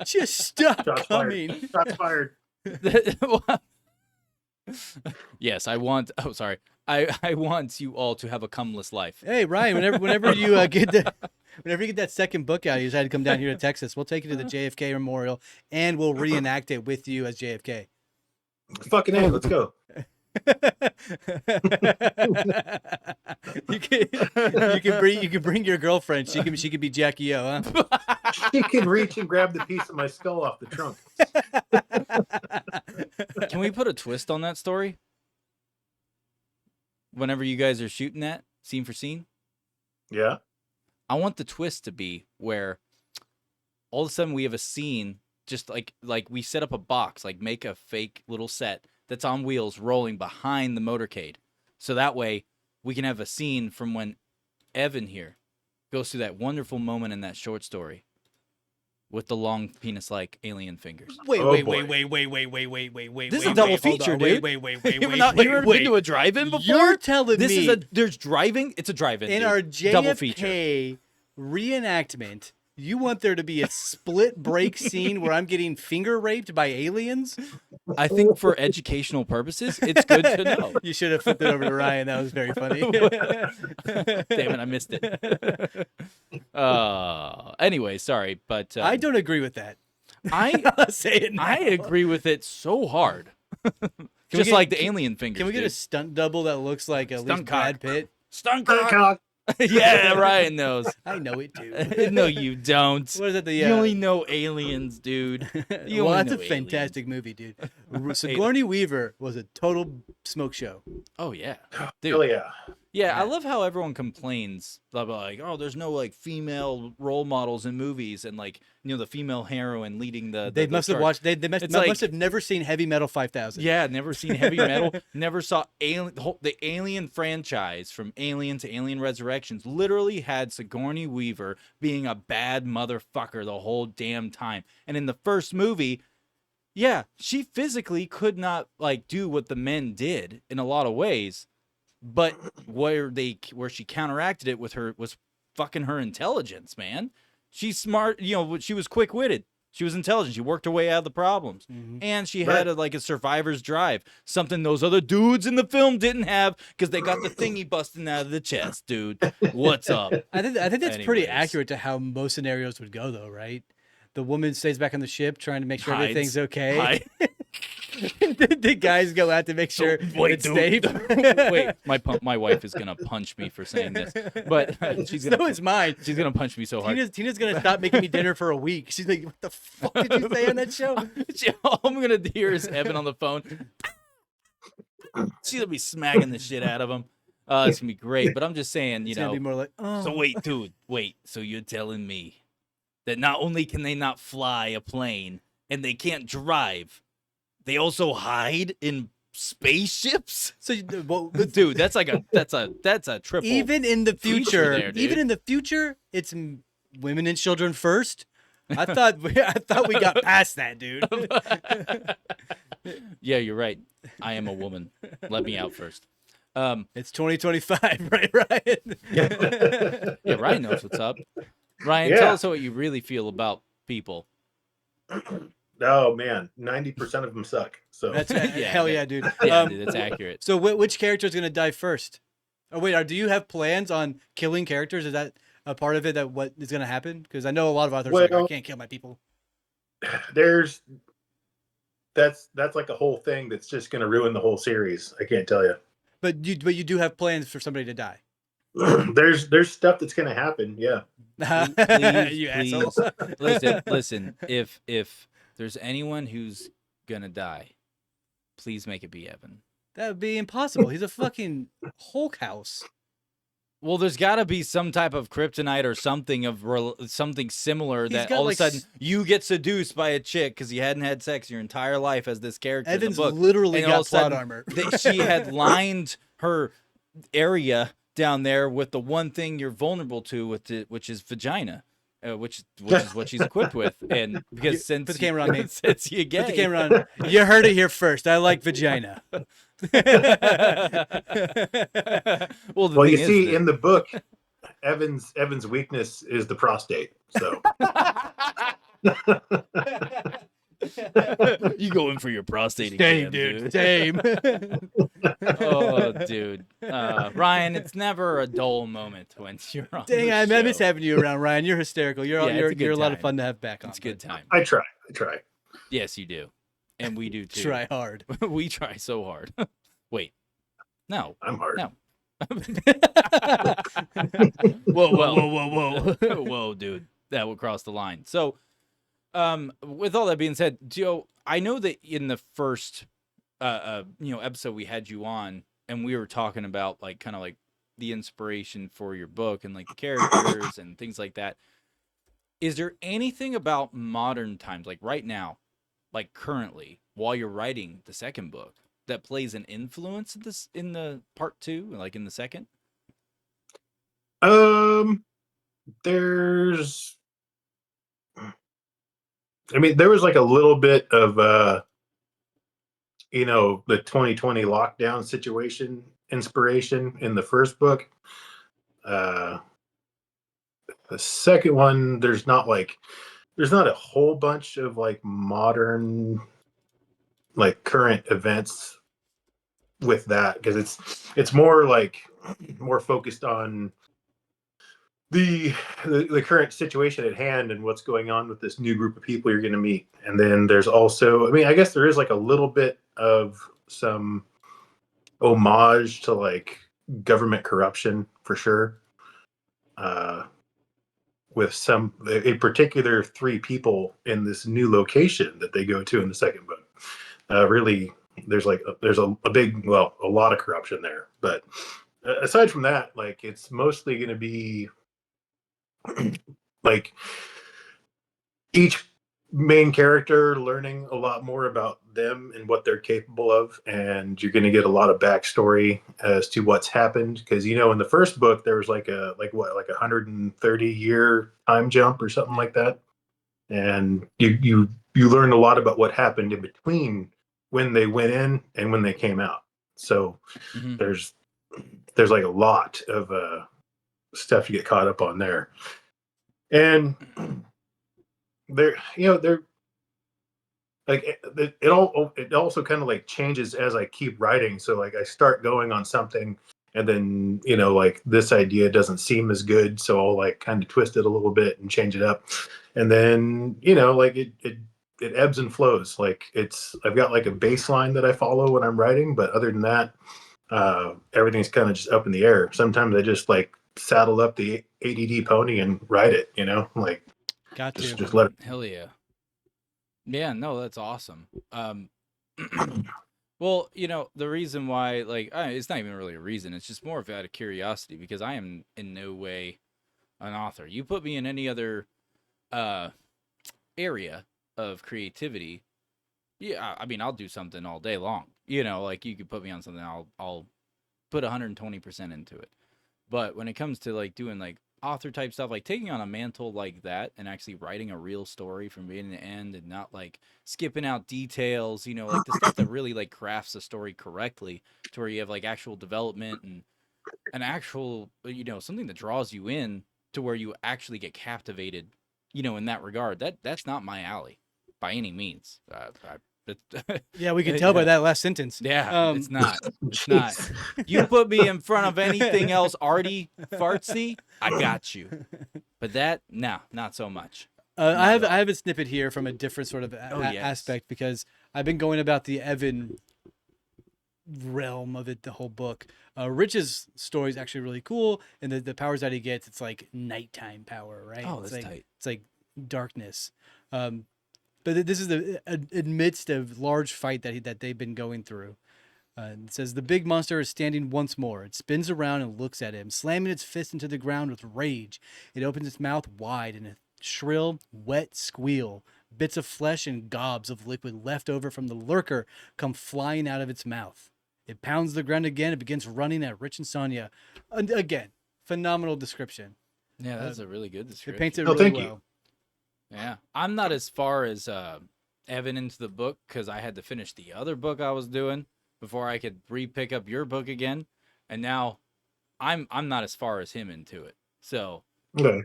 Just stop coming. Shots fired. Yes, I want. Oh, sorry. I want you all to have a cumless life. Hey, Ryan. Whenever you get that second book out, you decide to come down here to Texas. We'll take you to the JFK Memorial, and we'll reenact it with you as JFK. Fucking A, let's go. You can bring your girlfriend. She can be Jackie O, huh? She can reach and grab the piece of my skull off the trunk. Can we put a twist on that story? Whenever you guys are shooting that scene for scene? Yeah. I want the twist to be where all of a sudden we have a scene, just like we set up a box, like make a fake little set that's on wheels rolling behind the motorcade. So that way we can have a scene from when Evan here goes through that wonderful moment in that short story with the long penis-like alien fingers. Wait. This is a double feature, dude. Wait. You ever been to a drive-in before? You're telling this me is there's driving. It's a drive-in. in dude. our double feature. JFK reenactment, you want there to be a split break scene where I'm getting finger raped by aliens? I think for educational purposes, it's good to know. You should have flipped it over to Ryan. That was very funny. Damn it, I missed it. Anyway, sorry, but I don't agree with that. I say it now. I agree with it so hard. Just like the alien fingers. Can we get a dude. stunt double that looks like at least Stunt Brad cock. Pitt? stunt cock? Yeah, Ryan knows. I know it too. No, you don't. What is it? You only know aliens, dude. You Well, only that's a know fantastic movie, dude. Sigourney Weaver was a total smoke show. Oh yeah, dude. Hell yeah. Yeah, I love how everyone complains about like, oh, there's no like female role models in movies, and like the female heroine leading the. They must have watched. They It's must have never seen Heavy Metal 5000. Yeah, never seen Heavy Metal. Never saw the Alien franchise from Alien to Alien Resurrections. Literally had Sigourney Weaver being a bad motherfucker the whole damn time. And in the first movie, yeah, she physically could not like do what the men did in a lot of ways. But where she counteracted it with her was fucking her intelligence, man. She's smart, she was quick-witted. She was intelligent. She worked her way out of the problems. Mm-hmm. And she had a survivor's drive, something those other dudes in the film didn't have because they got the thingy busting out of the chest, dude. What's up? I think that's pretty accurate to how most scenarios would go, though, right? The woman stays back on the ship trying to make sure everything's okay. The guys go out to make sure it's safe. Wait, my wife is gonna punch me for saying this, but she's gonna. So is mine. She's gonna punch me so hard. Tina's gonna stop making me dinner for a week. She's like, "What the fuck did you say on that show?" All I'm gonna hear is Evan on the phone. She's gonna be smacking the shit out of him. It's gonna be great. But I'm just saying, It's gonna be more like, oh. So wait, dude, wait. So you're telling me that not only can they not fly a plane and they can't drive, they also hide in spaceships? So, dude, that's a triple. Even in the future, there, even in the future, it's women and children first. I thought we got past that, dude. Yeah, you're right. I am a woman. Let me out first. It's 2025, right, Ryan? Yeah, Ryan knows what's up. Ryan, tell us what you really feel about people. Oh man, 90% of them suck. So that's hell yeah, dude. Yeah, dude, that's accurate. So which character is gonna die first? Oh wait, do you have plans on killing characters? Is that a part of it? That what is gonna happen? Because I know a lot of authors are like, I can't kill my people. That's like a whole thing that's just gonna ruin the whole series. I can't tell you. But you do have plans for somebody to die. There's stuff that's gonna happen. Yeah. Please, You assholes. Listen. If there's anyone who's gonna die, please make it be Evan. That would be impossible. He's a fucking Hulk house. Well, there's got to be some type of kryptonite or something something similar that all of a sudden you get seduced by a chick because you hadn't had sex your entire life as this character. Evan's in the book. literally and all got of a sudden, plot armor. She had lined her area down there with the one thing you're vulnerable to, which is vagina. Which is what she's equipped with, and because since put the camera on me, since you get put the camera on. You heard it here first. I like vagina. Well, you see in the book, Evan's weakness is the prostate. So you go in for your prostate Same, exam, dude. Same. Oh, dude. Ryan, it's never a dull moment when you're on. Dang, I miss having you around, Ryan. You're hysterical. You're a lot of time. fun to have back on. It's a good time. I try. Yes, you do, and we do too. Try hard. We try so hard. Wait, no, I'm hard. No. Whoa. Whoa, dude, that would cross the line. So, with all that being said, Joe, I know that in the first, episode we had you on, and we were talking about kind of the inspiration for your book and like the characters and things like that. Is there anything about modern times, like right now, like currently, while you're writing the second book, that plays an influence in the part 2, like in the second? There's, I mean, there was like a little bit of the 2020 lockdown situation inspiration in the first book. Uh, the second one, there's not a whole bunch of like modern, like current events with that, because it's more like more focused on the, the current situation at hand and what's going on with this new group of people you're going to meet. And then there's also, I mean, I guess there is like a little bit of some homage to like government corruption for sure, with some a particular 3 people in this new location that they go to in the second book. Really, there's a big, well, a lot of corruption there. But aside from that, like it's mostly going to be like each main character learning a lot more about them and what they're capable of, and you're going to get a lot of backstory as to what's happened, because in the first book there was like a 130-year time jump or something like that, and you learn a lot about what happened in between when they went in and when they came out. So Mm-hmm. there's like a lot of stuff you get caught up on there. And they're like it also kind of like changes as I keep writing. So like I start going on something, and then like this idea doesn't seem as good, so I'll like kind of twist it a little bit and change it up. And then like it ebbs and flows. Like I've got like a baseline that I follow when I'm writing, but other than that, everything's kind of just up in the air. Sometimes I just like saddle up the ADD pony and ride it, like Got to. just let it. Hell yeah. Yeah, no, that's awesome. Well, the reason why, like, it's not even really a reason. It's just more of out of curiosity, because I am in no way an author. You put me in any other area of creativity, yeah, I mean, I'll do something all day long. Like you could put me on something, I'll put 120% into it. But when it comes to like doing like author type stuff, like taking on a mantle like that and actually writing a real story from beginning to end, and not like skipping out details, like the stuff that really like crafts a story correctly to where you have like actual development and an actual, something that draws you in to where you actually get captivated, in that regard. That's not my alley by any means. Yeah, we can tell by that last sentence. Yeah, it's not. It's not. You put me in front of anything else arty fartsy, I got you. But that, no, not so much. I have a snippet here from a different sort of yes. aspect, because I've been going about the Evan realm of it the whole book. Rich's story is actually really cool, and the powers that he gets, it's like nighttime power, right? Oh, it's that's like, tight. It's like darkness. But this is the amidst of large fight that they've been going through. It says the big monster is standing once more. It spins around and looks at him, slamming its fist into the ground with rage. It opens its mouth wide in a shrill, wet squeal. Bits of flesh and gobs of liquid left over from the lurker come flying out of its mouth. It pounds the ground again and begins running at Rich and Sonia. And again, phenomenal description. Yeah, that's a really good description. It paints it really well. Yeah, I'm not as far as Evan into the book, because I had to finish the other book I was doing before I could re-pick up your book again, and now I'm not as far as him into it. So, Okay.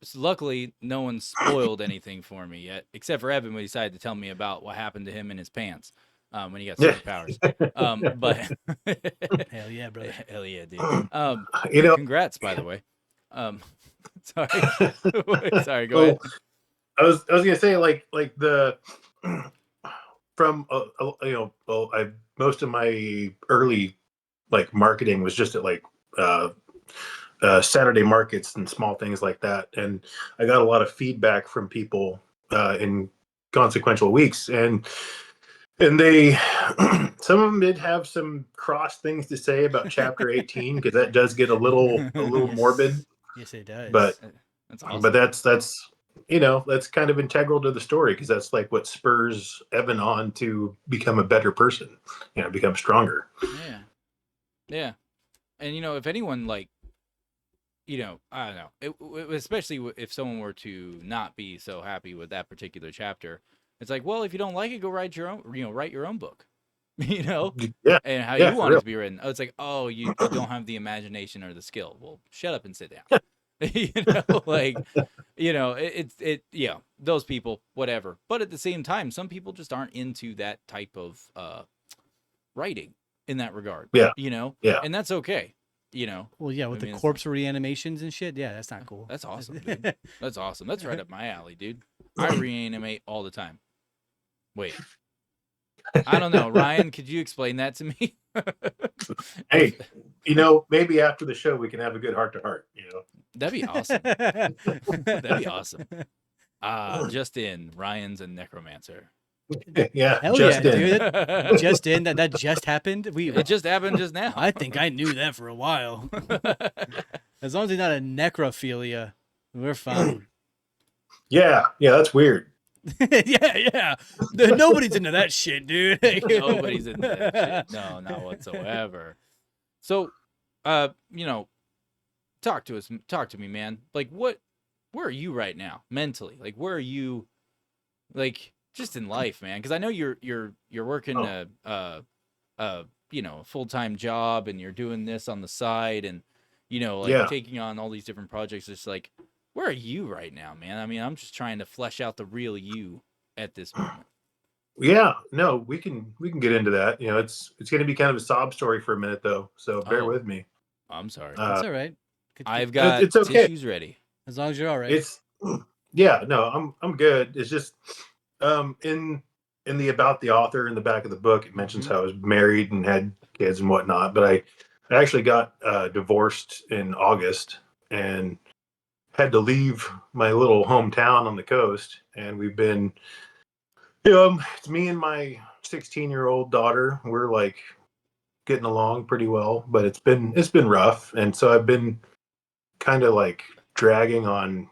So luckily, no one spoiled anything for me yet, except for Evan when he decided to tell me about what happened to him in his pants when he got superpowers. But hell yeah, brother! Hell yeah, dude. Congrats, by the way. Sorry, sorry. Go ahead. I was gonna say like the from most of my early like marketing was just at like Saturday markets and small things like that, and I got a lot of feedback from people in consequential weeks, and they some of them did have some cross things to say about chapter 18, because that does get a little Yes. morbid. Yes, it does. But That's awesome. but that's that's kind of integral to the story because that's like what spurs Evan on to become a better person, become stronger. Yeah. Yeah. And if anyone like, I don't know, especially if someone were to not be so happy with that particular chapter, it's like, well, if you don't like it, go write your own, write your own book, Yeah, and how yeah, you for want it real. to be written. Oh, it's like, oh, you don't have the imagination or the skill. Well, shut up and sit down. Like, those people, whatever. But at the same time, some people just aren't into that type of writing in that regard. Yeah, yeah. And that's okay. Well, yeah, with I the mean, it's corpse reanimations and shit. Yeah, that's not cool. That's awesome, dude. That's awesome. That's right up my alley, dude. I reanimate all the time. Wait, I don't know, Ryan. Could you explain that to me? Hey, maybe after the show we can have a good heart to heart. That'd be awesome. That'd be awesome. Just in, Ryan's a necromancer. Yeah, Hell just yeah, in. dude. Just in that just happened. It just happened just now. I think I knew that for a while. As long as it's not a necrophilia, we're fine. Yeah, that's weird. yeah. Nobody's into that shit, dude. Nobody's into that shit. No, not whatsoever. So, talk to me, man. Like, where are you right now mentally? Like, where are you, like, just in life, man? Because I know you're working a full-time job, and you're doing this on the side, and taking on all these different projects. It's like, where are you right now, man? I mean, I'm just trying to flesh out the real you at this moment. Yeah, no, we can get into that. It's going to be kind of a sob story for a minute though, so bear with me. I'm sorry. That's all right. I've got it's okay. tissues ready. As long as you're all right. I'm good. It's just in the about the author in the back of the book, it mentions how I was married and had kids and whatnot, but I actually got divorced in August and had to leave my little hometown on the coast, and we've been it's me and my 16-year-old daughter. We're like getting along pretty well, but it's been rough, and so I've been kind of like dragging on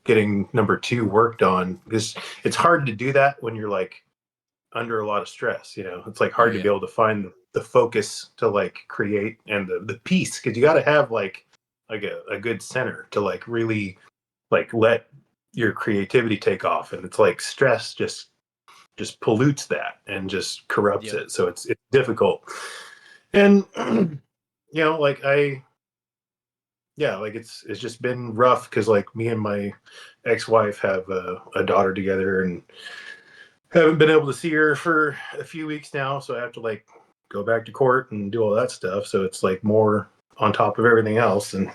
getting number 2 worked on, because it's hard to do that when you're like under a lot of stress. It's like hard to be able to find the focus to like create, and the peace, because you got to have like a good center to like really like let your creativity take off, and it's like stress just pollutes that and just corrupts it, so it's difficult. And like it's just been rough, because like me and my ex-wife have a daughter together, and haven't been able to see her for a few weeks now, so I have to like go back to court and do all that stuff, so it's like more on top of everything else, and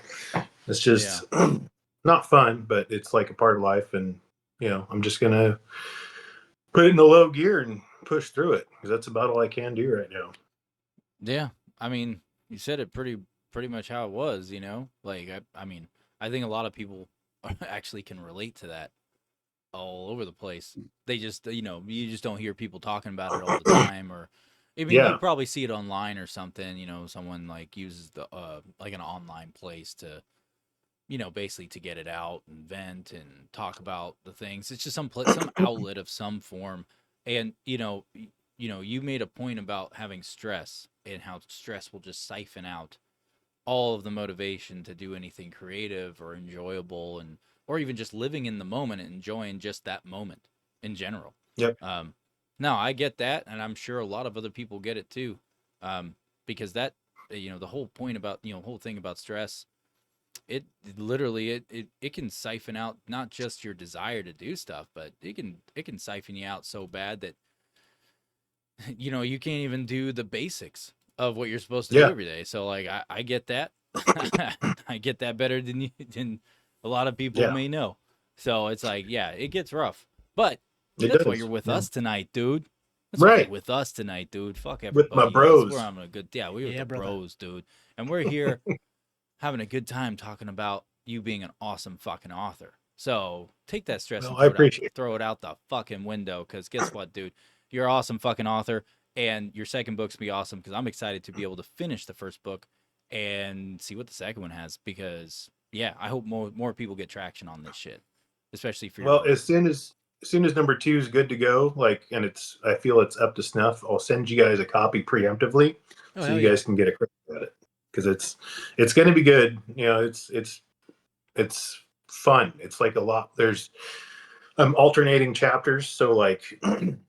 it's just not fun, but it's like a part of life, and I'm just gonna put it in the low gear and push through it, because that's about all I can do right now. Yeah, I mean, you said it pretty much how it was. Like I mean, I think a lot of people actually can relate to that all over the place. They just you just don't hear people talking about it all the time, or I mean, you probably see it online or something. Someone like uses the like an online place to basically to get it out and vent and talk about the things. It's just some outlet of some form. And you made a point about having stress, and how stress will just siphon out all of the motivation to do anything creative or enjoyable, and or even just living in the moment and enjoying just that moment in general. Yep. No, I get that, and I'm sure a lot of other people get it too, because that the whole point about whole thing about stress, it literally it can siphon out not just your desire to do stuff, but it can siphon you out so bad that you can't even do the basics of what you're supposed to do every day. So like I get that. I get that better than a lot of people may know. So it's like, it gets rough, but that's why you're with us tonight, dude. That's why you're with us tonight, dude. Fuck everybody. With my bros. We're having a good, we were the bros, dude, and we're here having a good time talking about you being an awesome fucking author. So take that stress and throw it out the fucking window, because guess what, dude? You're an awesome fucking author, and your second book's gonna be awesome, because I'm excited to be able to finish the first book and see what the second one has, because Yeah, I hope more people get traction on this shit, especially for your Well, book. as soon as number 2 is good to go, like, and I feel it's up to snuff, I'll send you guys a copy preemptively, Oh, so hell you yeah. guys can get a crack at it, because it's going to be good. You know, it's fun. It's like a lot. There's alternating chapters, so like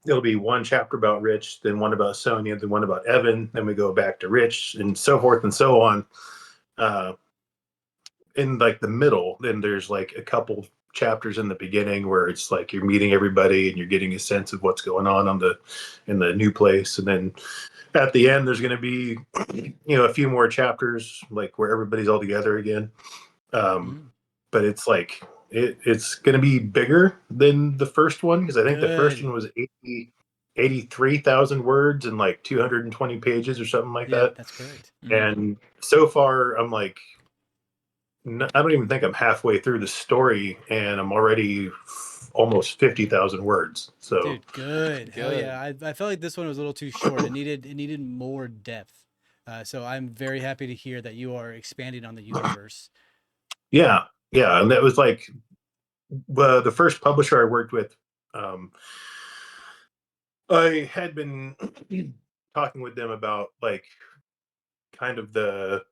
it'll be one chapter about Rich, then one about Sonia, then one about Evan, then we go back to Rich, and so forth and so on. Uh, in like the middle, then there's like a couple chapters in the beginning where it's like you're meeting everybody and you're getting a sense of what's going on in the new place, and then at the end there's going to be a few more chapters like where everybody's all together again. um but it's like it's going to be bigger than the first one, because I think the first Good. one was 83,000 words and like 220 pages or something like Yeah, that. that's correct. And so far I'm like, I don't even think I'm halfway through the story, and I'm already almost 50,000 words. So Dude, good. Hell Good. yeah. I felt like this one was a little too short. It needed more depth. So I'm very happy to hear that you are expanding on the universe. yeah, yeah, and that was like the first publisher I worked with. Um, I had been talking with them about like kind of the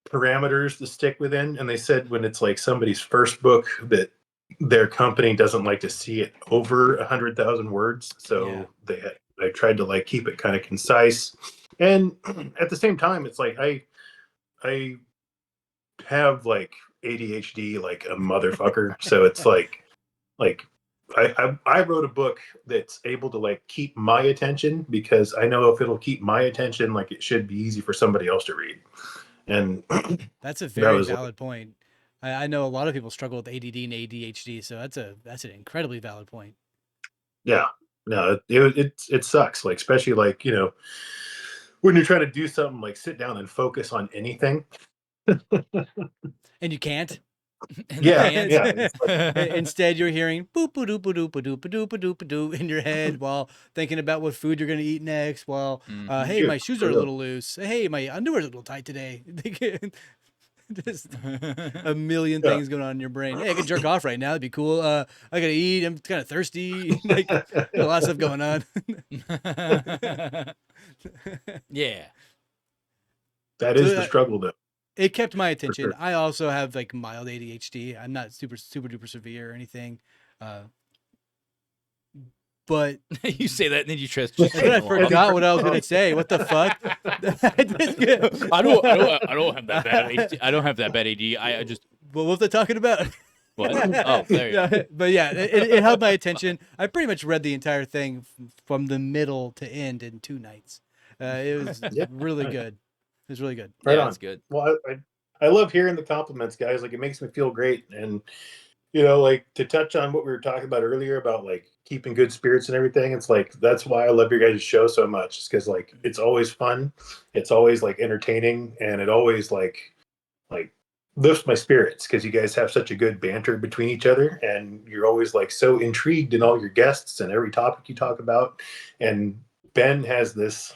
parameters to stick within, and they said when it's like somebody's first book that their company doesn't like to see it over 100,000 words. Yeah. So I tried to like keep it kind of concise, and at the same time, it's like I have like ADHD like a motherfucker, so it's like I wrote a book that's able to like keep my attention, because I know if it'll keep my attention, like it should be easy for somebody else to read. And That's a that very was like, valid point. I know a lot of people struggle with ADD and ADHD, so that's an incredibly valid point. yeah, no, it sucks. Like, especially like, when you're trying to do something like sit down and focus on anything. And you can't. And you Yeah, can't. yeah, it's like, Instead, you're hearing boop boop doop doop doop doop doop doop in your head while thinking about what food you're gonna eat next. While, Mhm. hey, dude, my shoes for are a real. little loose. Hey, my underwear's a little tight today. Just a million Yeah. things going on in your brain. Hey, I could jerk off right now. That'd be cool. I gotta eat. I'm kind of thirsty. Like, there's a lot of stuff going on. Yeah. That So is the struggle though, it kept my for attention. sure. I also have like mild ADHD. I'm not super duper severe or anything. Uh, but You say that and then you just and then string I along. forgot what I was gonna say. What the fuck? I don't have that bad ADD. I don't have that bad AD. I just What was I talking about? what? Oh, there you go. Yeah, but yeah, it held my attention. I pretty much read the entire thing from the middle to end in 2 nights. It was Yeah, really nice. good. It was really good. Right Yeah, on. it's good. Well, I love hearing the compliments, guys. Like, it makes me feel great. And like, to touch on what we were talking about earlier about like keeping good spirits and everything, it's like that's why I love your guys' show so much. It's because like it's always fun, it's always like entertaining, and it always like lifts my spirits, because you guys have such a good banter between each other, and you're always like so intrigued in all your guests and every topic you talk about. And Ben has this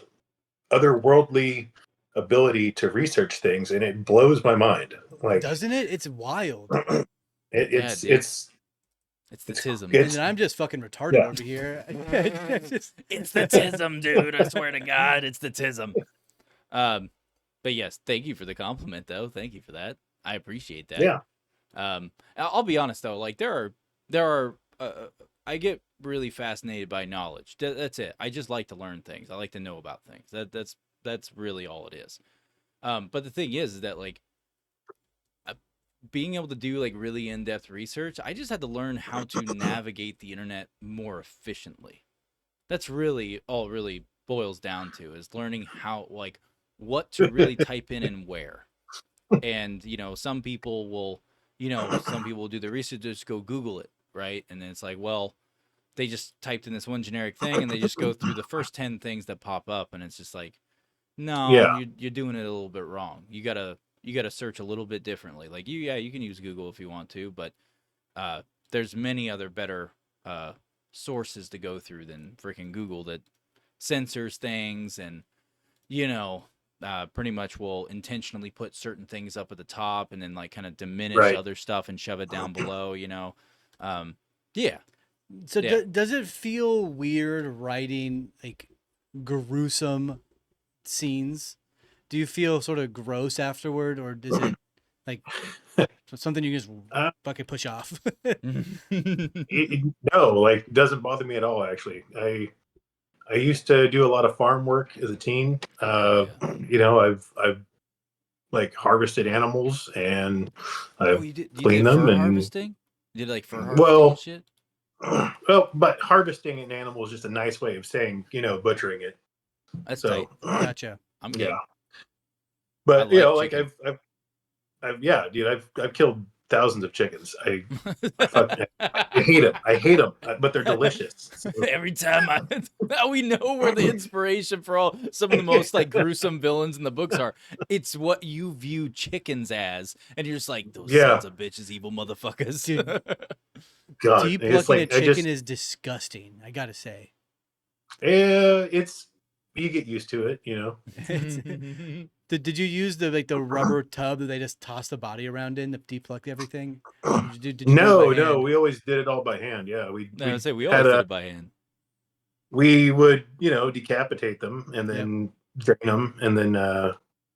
otherworldly ability to research things, and it blows my mind. Like, Doesn't it? It's wild. Yeah, it's dude. it's It's the it's tism. And it's then I'm just fucking retarded yeah. over here. It's the tism, dude. I swear to God, it's the tism. But yes, thank you for the compliment, though. Thank you for that. I appreciate that. Yeah. I'll be honest though. Like there are. I get really fascinated by knowledge. That's it. I just like to learn things. I like to know about things. That's really all it is. But the thing is that like being able to do like really in-depth research, I just had to learn how to navigate the internet more efficiently. That's really all it really boils down to, is learning how, like, what to really type in and where. And some people will do the research, just go Google it, right? And then it's like, well, they just typed in this one generic thing and they just go through the first 10 things that pop up, and it's just like, no, Yeah. you're doing it a little bit wrong. You gotta search a little bit differently. Like, you can use Google if you want to, but there's many other better sources to go through than freaking Google that censors things and pretty much will intentionally put certain things up at the top and then like kind of diminish Right. other stuff and shove it down below, yeah. So Yeah. does it feel weird writing like gruesome scenes? Do you feel sort of gross afterward, or is it like something you just Uh, fucking push off? no, like doesn't bother me at all. Actually, I used to do a lot of farm work as a teen. I've like harvested animals and Oh, I've you cleaned did them fur and harvesting? You did like fur harvesting and well, shit? but harvesting an animal is just a nice way of saying butchering it. That's So tight. Gotcha. I'm good. yeah, I but like like chicken. I've yeah, dude, I've killed thousands of chickens. I hate them. I hate them, but they're delicious. So, Every time now we know where the inspiration for all some of the most like gruesome villains in the books are. It's what you view chickens as, and you're just like those yeah, sons of bitches, evil motherfuckers. Dude, God, it's Depulucking a like I chicken just is disgusting. I gotta say. it's you get used to it, It's- did you use the rubber tub that they just toss the body around in to depuluck everything? Or did you do it No, by no, hand? we always did it all by hand. Yeah, No, I say we had always did it by hand. we would decapitate them and Yep. then drain them, and then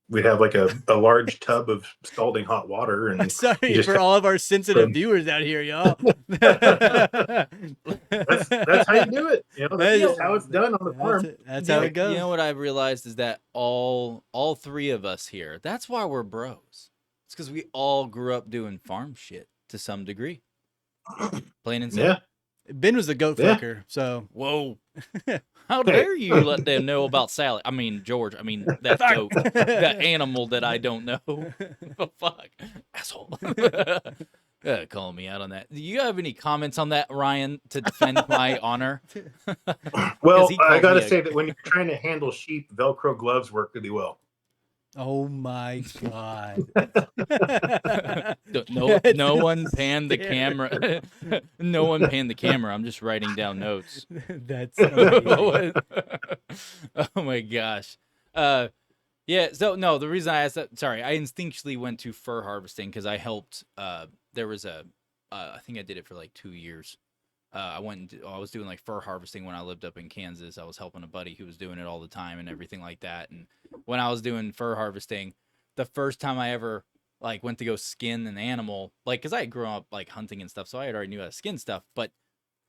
we'd have like a large tub of scalding hot water, and Sorry you just for all of our sensitive from- viewers out here, y'all. that's how you do it. That's just how it's done on the farm. That's how it goes. You know what I've realized is that all three of us here, that's why we're bros. It's because we all grew up doing farm shit to some degree. Plain and simple. Yeah. Ben was the goat Yeah. fucker, so Whoa. How dare you let them know about Sally? I mean, George. I mean, that goat. That animal that I don't know. Oh, fuck. Asshole. Calling me out on that. Do you have any comments on that, Ryan, to defend my honor? Well, he I called gotta me a- say that when you're trying to handle sheep, Velcro gloves work really well. oh my god. No one panned the camera. No one panned the camera. I'm just writing down notes. That's amazing. Oh my gosh. Yeah, so no, the reason I asked that, sorry, I instinctually went to fur harvesting because I helped. There was I think I did it for like 2 years. I was doing like fur harvesting when I lived up in Kansas. I was helping a buddy who was doing it all the time and everything like that. And when I was doing fur harvesting, the first time I ever like went to go skin an animal, like, because I had grown up like hunting and stuff, so I already knew how to skin stuff, but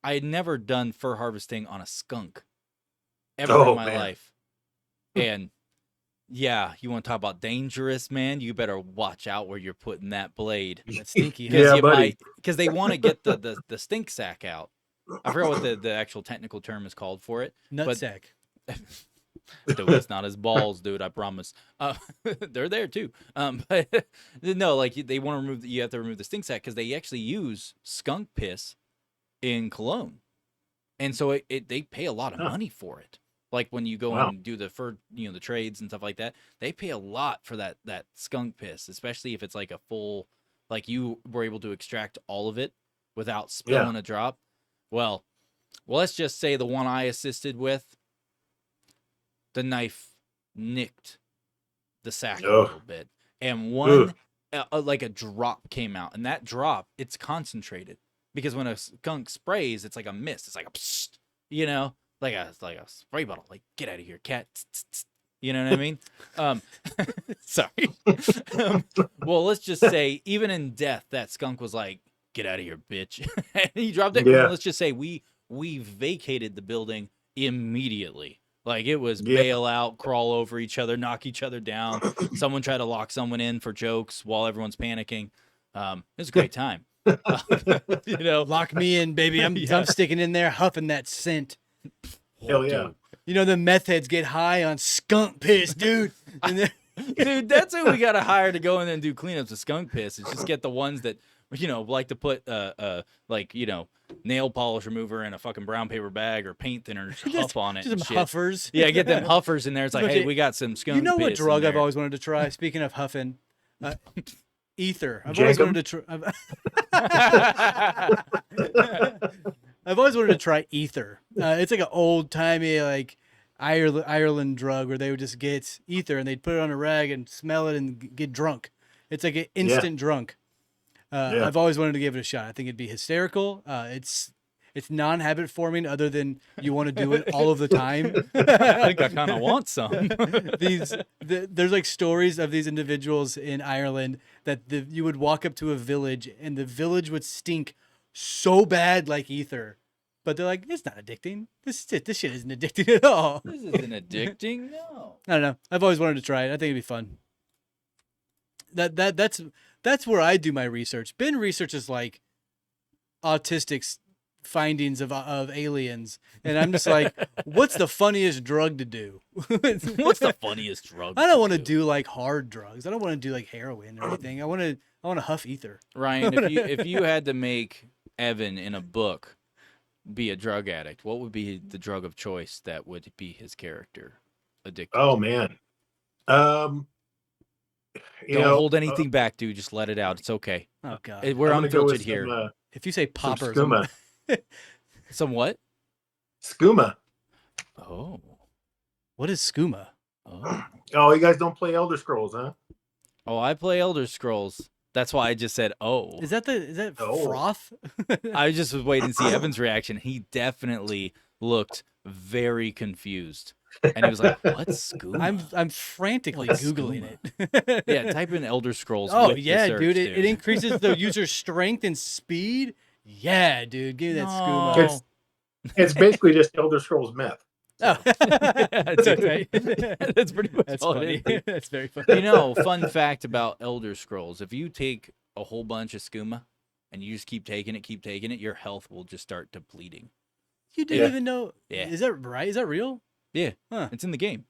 I had never done fur harvesting on a skunk ever in my life. And yeah, you want to talk about dangerous, man? You better watch out where you're putting that blade. That's stinky. Yeah, buddy. Because they want to get the stink sack out. I forgot what the actual technical term is called for it. Nutsack. Dude, it's not his balls, dude. I promise. They're there too. But no, like they want to remove. You have to remove the stink sack because they actually use skunk piss in cologne, and so they pay a lot of money for it. Like when you go and do the fur, the trades and stuff like that, they pay a lot for that skunk piss, especially if it's like a full, like you were able to extract all of it without spilling a drop. Well, let's just say the one I assisted with, the knife nicked the sack a little bit, and one like a drop came out, and that drop, it's concentrated because when a skunk sprays, it's like a mist. It's like a psst, like a spray bottle. Like, get out of here, cat. You know what I mean? Sorry. Well, let's just say, even in death, that skunk was like, get out of here, bitch. And he dropped it. Yeah. Let's just say we vacated the building immediately. Like, it was bail out, crawl over each other, knock each other down. Someone tried to lock someone in for jokes while everyone's panicking. It was a great time. Lock me in, baby. I'm sticking in there, huffing that scent. Hell yeah. The meth heads get high on skunk piss, dude. Dude, that's who we gotta hire to go in there and do cleanups of skunk piss. Is just get the ones that like to put nail polish remover in a fucking brown paper bag or paint thinner, just huff on it. Just and some shit. huffers. Yeah, get them huffers in there. It's like, hey, we got some skunk. You know what piss drug in I've there. always wanted to try? Speaking of huffing, ether. I've always wanted to try. I've always wanted to try ether. It's like an old timey, like, Ireland drug where they would just get ether and they'd put it on a rag and smell it and get drunk. It's like an instant drunk. Yeah. I've always wanted to give it a shot. I think it'd be hysterical. It's non-habit forming, other than you want to do it all of the time. I think I kind of want some. There's like stories of these individuals in Ireland that you would walk up to a village and the village would stink so bad like ether, but they're like, it's not addicting. This shit isn't addicting at all. This isn't addicting. No. I don't know. I've always wanted to try it. I think it'd be fun. That's where I do my research. Ben researches like autistics findings of aliens, and I'm just like, what's the funniest drug to do? What's the funniest drug? I don't want to do like hard drugs. I don't want to do like heroin or anything. I want to huff ether. Ryan, if you had to make Evan in a book be a drug addict, what would be the drug of choice that would be his character addicted? Oh to? man. Don't hold anything back, dude. Just let it out. It's okay. Oh god. We're I'm gonna go unfiltered with here. some, If you say some poppers, skooma. Some what? Skooma. Oh. what is skooma? Oh. Oh, you guys don't play Elder Scrolls, huh? Oh, I play Elder Scrolls. That's why I just said, oh. Is that Oh. froth? I just was waiting to see Evan's reaction. He definitely looked very confused. And he was like, what's skooma? I'm frantically What's googling skooma? it. Yeah, type in Elder Scrolls. Oh with the yeah, search, dude. It increases the user's strength and speed. Yeah, dude. Give me that skooma. No. It's basically just Elder Scrolls meth. Oh. That's okay. That's pretty much That's all funny. it is. That's very funny. You know, fun fact about Elder Scrolls: if you take a whole bunch of skooma and you just keep taking it, your health will just start depleting. You didn't even know. Yeah. Is that right? Is that real? Yeah, Huh. it's in the game.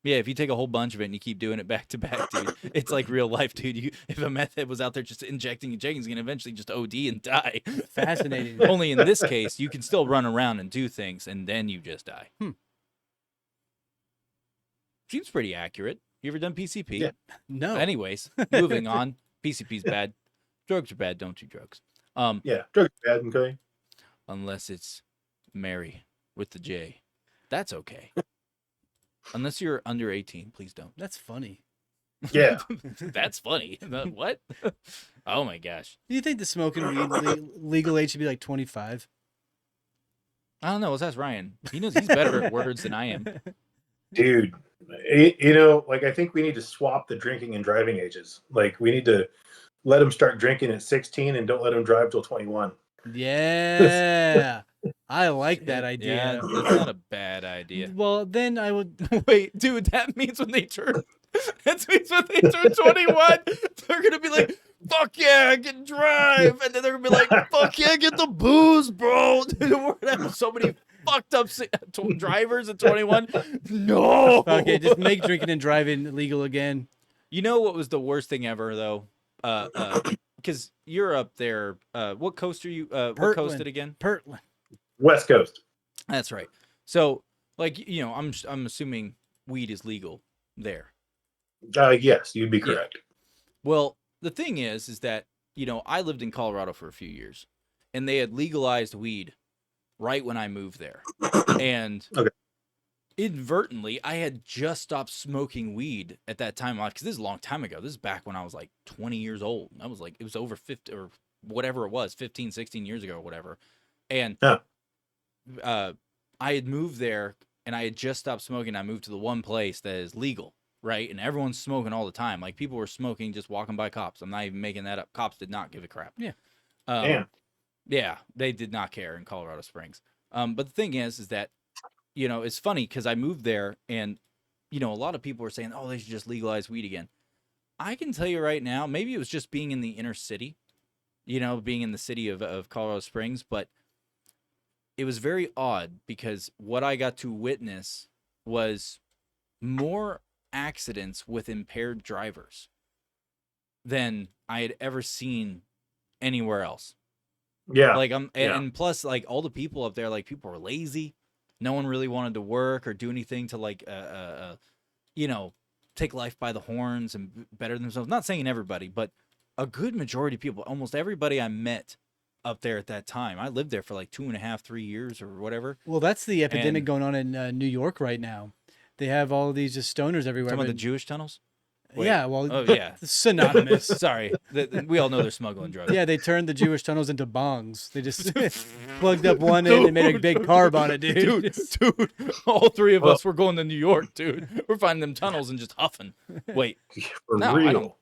Yeah, if you take a whole bunch of it and you keep doing it back to back, dude, it's like real life, dude. If a meth head was out there just injecting and he's gonna eventually just OD and die. Fascinating. Only in this case, you can still run around and do things, and then you just die. Seems pretty accurate. You ever done PCP? Yeah. No. Anyways, moving on. PCP's bad. Drugs are bad. Don't do drugs. Yeah, drugs are bad, okay? Unless it's Mary with the J. That's okay. Unless you're under 18, please don't. That's funny. Yeah. That's funny. What? Oh my gosh. Do you think the smoking weed legal age should be like 25? I don't know. Let's ask Ryan. He knows he's better at words than I am. Dude, I think we need to swap the drinking and driving ages. Like, we need to let them start drinking at 16 and don't let them drive till 21. Yeah. I like that idea. Yeah, that's not a bad idea. Well, then I would. Wait, dude, that means when they turn 21, they're gonna be like, fuck yeah, I can drive. And then they're gonna be like, fuck yeah, get the booze, bro. Dude, we're gonna have so many fucked up drivers at 21. No. Okay, just make drinking and driving legal again. You know what was the worst thing ever, though? Because you're up there. What coast are you? What coasted again? Portland. West Coast. That's right. So, like, you know, I'm assuming weed is legal there. Yes, you'd be correct. Well, the thing is that, you know, I lived in Colorado for a few years, and they had legalized weed right when I moved there. And inadvertently, I had just stopped smoking weed at that time. Because this is a long time ago. This is back when I was like 20 years old. I was like, it was over 50 or whatever it was, 15, 16 years ago or whatever. And I had moved there, and I had just stopped smoking. I moved to the one place that is legal, right? And everyone's smoking all the time. Like, people were smoking just walking by cops. I'm not even making that up. Cops did not give a crap. Yeah. Damn. Yeah, they did not care in Colorado Springs. But the thing is that, you know, it's funny because I moved there, and, you know, a lot of people were saying, oh, they should just legalize weed again. I can tell you right now, maybe it was just being in the inner city, you know, being in the city of Colorado Springs, but it was very odd because what I got to witness was more accidents with impaired drivers than I had ever seen anywhere else. Yeah. Like, and plus, like, all the people up there, like, people were lazy. No one really wanted to work or do anything to, like, you know, take life by the horns and better themselves. Not saying everybody, but a good majority of people, almost everybody I met up there at that time. I lived there for like 2.5, 3 years or whatever. Well, that's the epidemic And- going on in New York right now. They have all these just stoners everywhere. Some of the but- Jewish tunnels. Wait. Yeah, well, Oh yeah. synonymous. Sorry, we all know they're smuggling drugs. Yeah, they turned the Jewish tunnels into bongs. They just plugged up one end and made a big carb on it, dude. Dude, all three of us were going to New York, dude. We're finding them tunnels and just huffing. Wait, For no, real. I don't.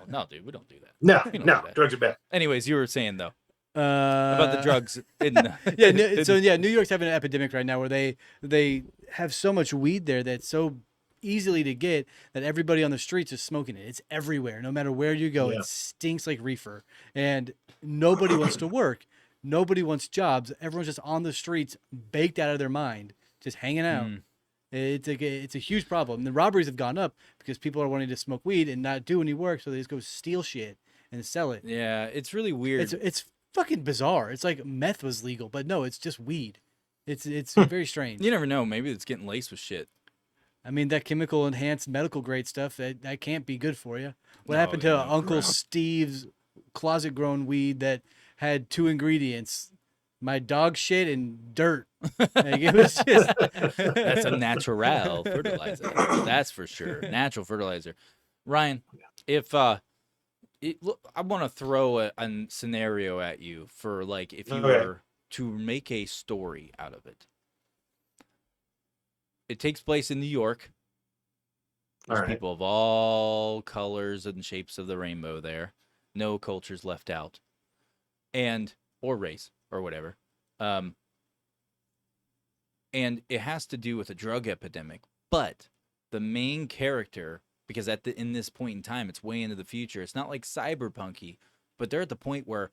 No, dude, we don't do that. No, We don't no, do that. drugs are bad. Anyways, you were saying though about the drugs. New York's having an epidemic right now where they have so much weed there that's so easily to get that everybody on the streets is smoking it. It's everywhere. No matter where you go, Yeah. it stinks like reefer. And nobody wants to work. Nobody wants jobs. Everyone's just on the streets, baked out of their mind, just hanging out. It's a huge problem. The robberies have gone up because people are wanting to smoke weed and not do any work, so they just go steal shit and sell it. Yeah, it's really weird. It's fucking bizarre. It's like meth was legal, but no, it's just weed. It's very strange. You never know. Maybe it's getting laced with shit. I mean, that chemical enhanced medical grade stuff that can't be good for you. What No, happened to yeah, Uncle Steve's closet grown weed that had 2 ingredients? My dog shit and dirt. Like, it was just That's a natural fertilizer. That's for sure. Natural fertilizer. Ryan, if look, I want to throw a scenario at you for like if you Okay. were to make a story out of it. It takes place in New York. There's All right. people of all colors and shapes of the rainbow there. No cultures left out. Or race or whatever. And it has to do with a drug epidemic. But the main character, because in this point in time, it's way into the future. It's not like cyberpunky, but they're at the point where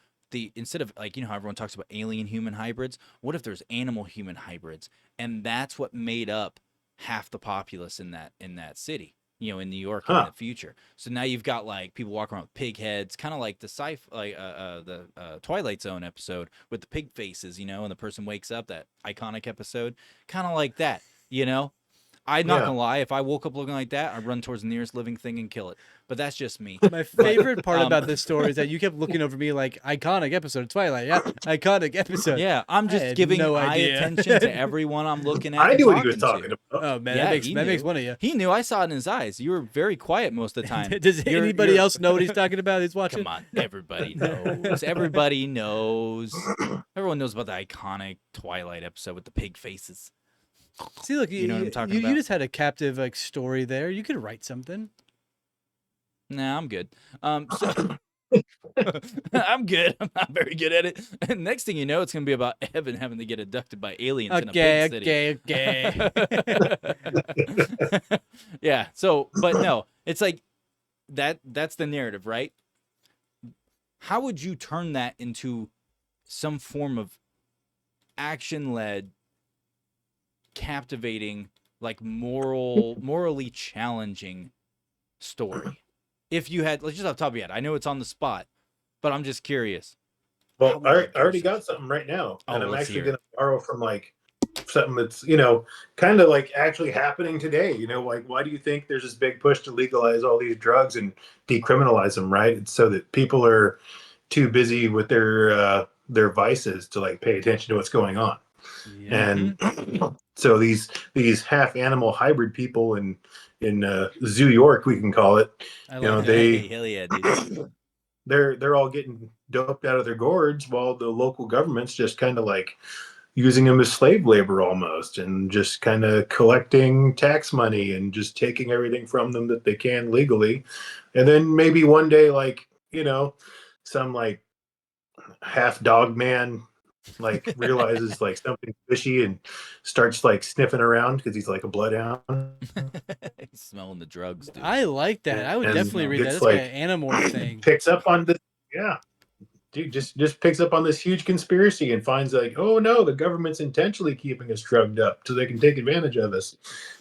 instead of like, how everyone talks about alien human hybrids, what if there's animal human hybrids? And that's what made up half the populace in that city, in New York in the future. So now you've got like people walking around with pig heads, kind of like the the Twilight Zone episode with the pig faces, and the person wakes up, that iconic episode, kind of like that, I'm not gonna lie, if I woke up looking like that, I'd run towards the nearest living thing and kill it. But that's just me. my favorite part about this story is that you kept looking over me like iconic episode of Twilight. Yeah, iconic episode. Yeah, I'm I just had giving no eye idea. attention to everyone I'm looking at. I and knew what he was talking to. about. Oh man, Yeah, that he makes knew. one of you. He knew. I saw it in his eyes. You were very quiet most of the time. Does You're- anybody you're- else know what he's talking about? He's watching. Come on, everybody knows. Everybody knows. Everyone knows about the iconic Twilight episode with the pig faces. See, look, You know what I'm talking you about? just had a captive like story there. You could write something. Nah, I'm good. So I'm good. I'm not very good at it. And next thing you know, it's gonna be about Evan having to get abducted by aliens in a Okay, pig city. okay. Yeah. So, but no, it's like that's the narrative, right? How would you turn that into some form of action-led, captivating, like morally challenging story? If you had, like, just off the top of your head, I know it's on the spot, but I'm just curious. How Well, would I you already do got something right now, Oh, and I'm let's actually hear it. going to borrow from like something that's kind of like actually happening today. Like why do you think there's this big push to legalize all these drugs and decriminalize them? Right, it's so that people are too busy with their vices to like pay attention to what's going on. And so these half animal hybrid people in Zoo York, we can call it. I You know, like they- Hey, hell yeah, dude. They're all getting doped out of their gourds while the local government's just kind of like using them as slave labor almost, and just kind of collecting tax money and just taking everything from them that they can legally. And then maybe one day, like, some like half dog man like realizes like something fishy and starts like sniffing around because he's like a bloodhound. He's smelling the drugs, dude. I like that. I would And definitely read that. it's That's like like- an Animorph thing. Picks up on this, yeah. Dude just picks up on this huge conspiracy and finds like, oh no, the government's intentionally keeping us drugged up so they can take advantage of us.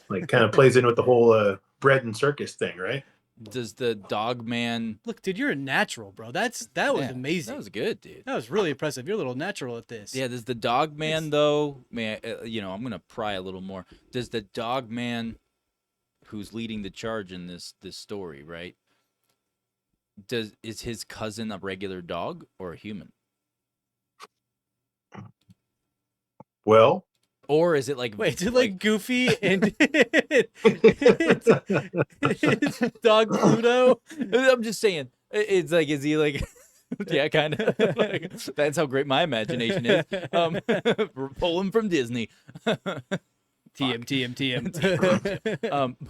Like, kind of plays in with the whole bread and circus thing, right? Does the dog man? Look, dude, you're a natural, bro. That was Yeah, amazing. That was good, dude. That was really impressive. You're a little natural at this. Yeah, does the dog man though? Man, I'm gonna pry a little more. Does the dog man, who's leading the charge in this story, right? Is his cousin a regular dog or a human? Well, Or is it like Wait, is it like Goofy and it's dog Pluto? I'm just saying. It's like, is he like? Yeah, kind of. Like, that's how great my imagination is. Pull him from Disney. TM.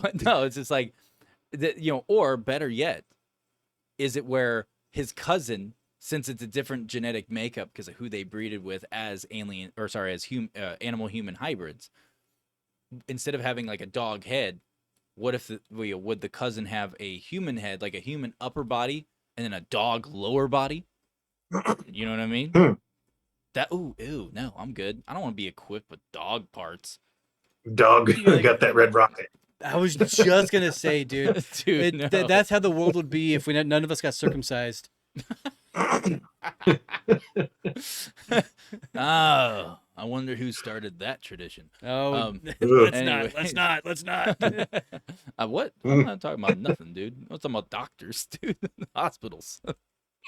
But no, it's just like, or better yet, is it where his cousin, since it's a different genetic makeup because of who they breeded with as animal human hybrids, instead of having like a dog head, what if would the cousin have a human head, like a human upper body, and then a dog lower body? You know what I mean? Ew, no, I'm good. I don't want to be equipped with dog parts. Dog got that red rocket. I was just gonna say, dude, Dude, no. that's how the world would be if none of us got circumcised. Oh, I wonder who started that tradition. Oh, anyways. let's not. What? I'm not talking about nothing, dude. I'm talking about doctors, dude. Hospitals.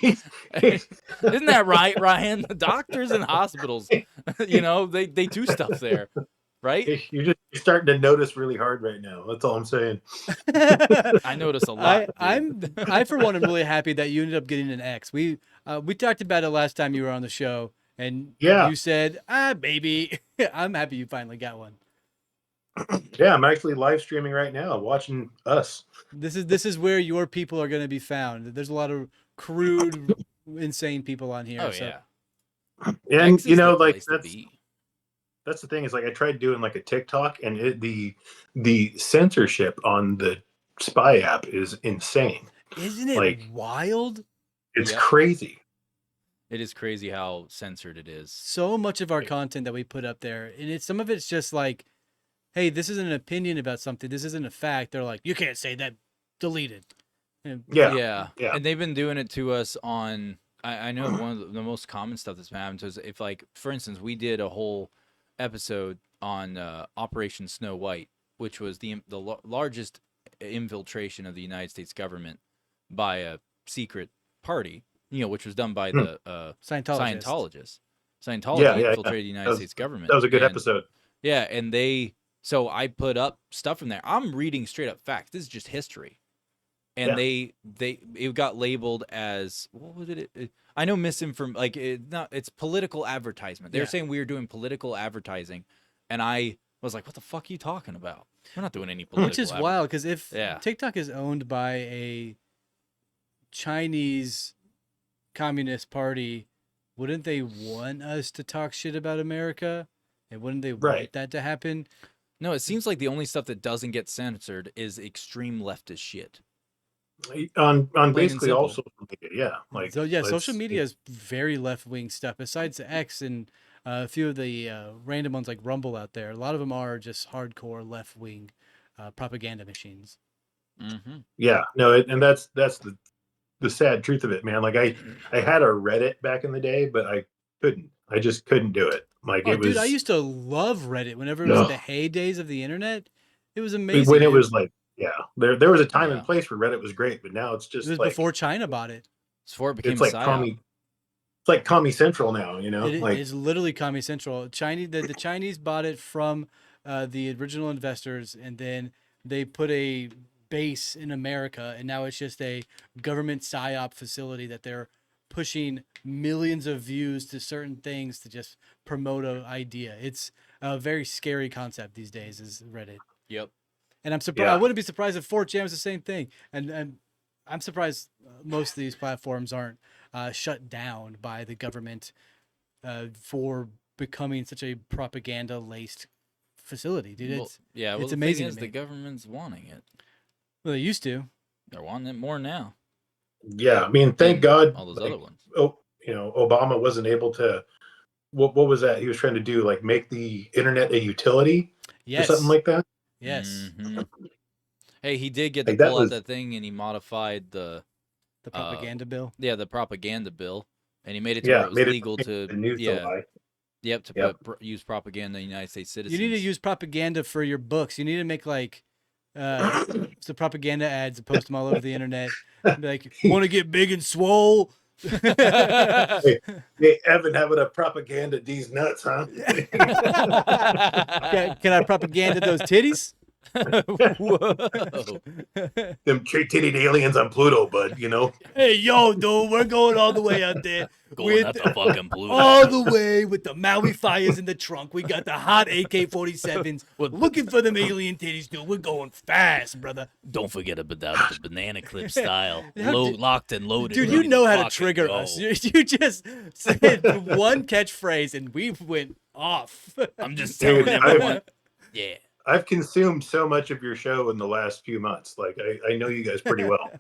Isn't that right, Ryan? Doctors and hospitals, they do stuff there, right? You're starting to notice really hard right now. That's all I'm saying. I notice a lot. I for one am really happy that you ended up getting an X. We talked about it last time you were on the show, and you said, baby. I'm happy you finally got one. Yeah, I'm actually live streaming right now, watching us. This is where your people are going to be found. There's a lot of crude, insane people on here. Oh so. yeah, and X is the like place to be. that's the thing is like I tried doing like a TikTok, and the censorship on the Spy app is insane. Isn't it like wild? It's crazy. It is crazy how censored it is. So much of our content that we put up there, and some of it's just like, hey, this isn't an opinion about something. This isn't a fact. They're like, you can't say that. Deleted. Yeah. And they've been doing it to us on. I know one of the most common stuff that's been happening to us. If, like, for instance, we did a whole episode on Operation Snow White, which was the largest infiltration of the United States government by a secret party, which was done by the Scientologists. Scientology infiltrated the United States government. That was a good episode. Yeah, and so I put up stuff from there. I'm reading straight up facts. This is just history. And it got labeled as, what was it? I know misinformation, like it's political advertisement. They were saying we were doing political advertising, and I was like, what the fuck are you talking about? We're not doing any political. Which is wild, because if Yeah. TikTok is owned by a Chinese Communist Party, wouldn't they want us to talk shit about America? And wouldn't they want that to happen? No, it seems like the only stuff that doesn't get censored is extreme leftist shit. On and basically simple. all social media, social media is very left wing stuff. Besides X and a few of the random ones like Rumble out there, a lot of them are just hardcore left wing propaganda machines. Mm-hmm. Yeah, no, and that's the sad truth of it, man. Like I had a Reddit back in the day, but I just couldn't do it. Like it was. Dude, I used to love Reddit whenever it was the heydays of the internet. It was amazing. When it was like. Yeah, there was a time and place where Reddit was great, but now it's just before China bought it. It's before it became it's like Commie Central now, It is literally Commie Central. The Chinese bought it from the original investors, and then they put a base in America, and now it's just a government psyop facility that they're pushing millions of views to certain things to just promote an idea. It's a very scary concept these days, is Reddit. Yep. And I'm surprised. I wouldn't be surprised if 4chan is the same thing. And I'm surprised most of these platforms aren't shut down by the government for becoming such a propaganda-laced facility, dude. It's amazing. The government's wanting it. Well, they used to. They're wanting it more now. Yeah, I mean, thank God. All those other ones. Oh, Obama wasn't able to. What was that he was trying to do? Like make the internet a utility, or something like that. Yes. Mm-hmm. Hey, he did get to pull out that thing, and he modified the propaganda bill. Yeah, the propaganda bill, and he made it to where it was legal to use propaganda in the United States citizens. You need to use propaganda for your books. You need to make like the propaganda ads and post them all over the internet. Be like, want to get big and swole? Hey, hey, Evan, having a propaganda these nuts, huh? Can I propaganda those titties? Whoa. Them titted aliens on Pluto, bud, you know? Hey, yo, dude, we're going all the way out there. Going out the fucking Pluto. All the way with the Maui fires in the trunk. We got the hot AK-47s. We're looking for them alien titties, dude. We're going fast, brother. Don't forget about the banana clip style. How did- Locked and loaded. Dude, ready you know how to fucking trigger go. us. You just said one catchphrase and we went off. I'm just telling Dude, everyone. Yeah. I've consumed so much of your show in the last few months. Like, I know you guys pretty well.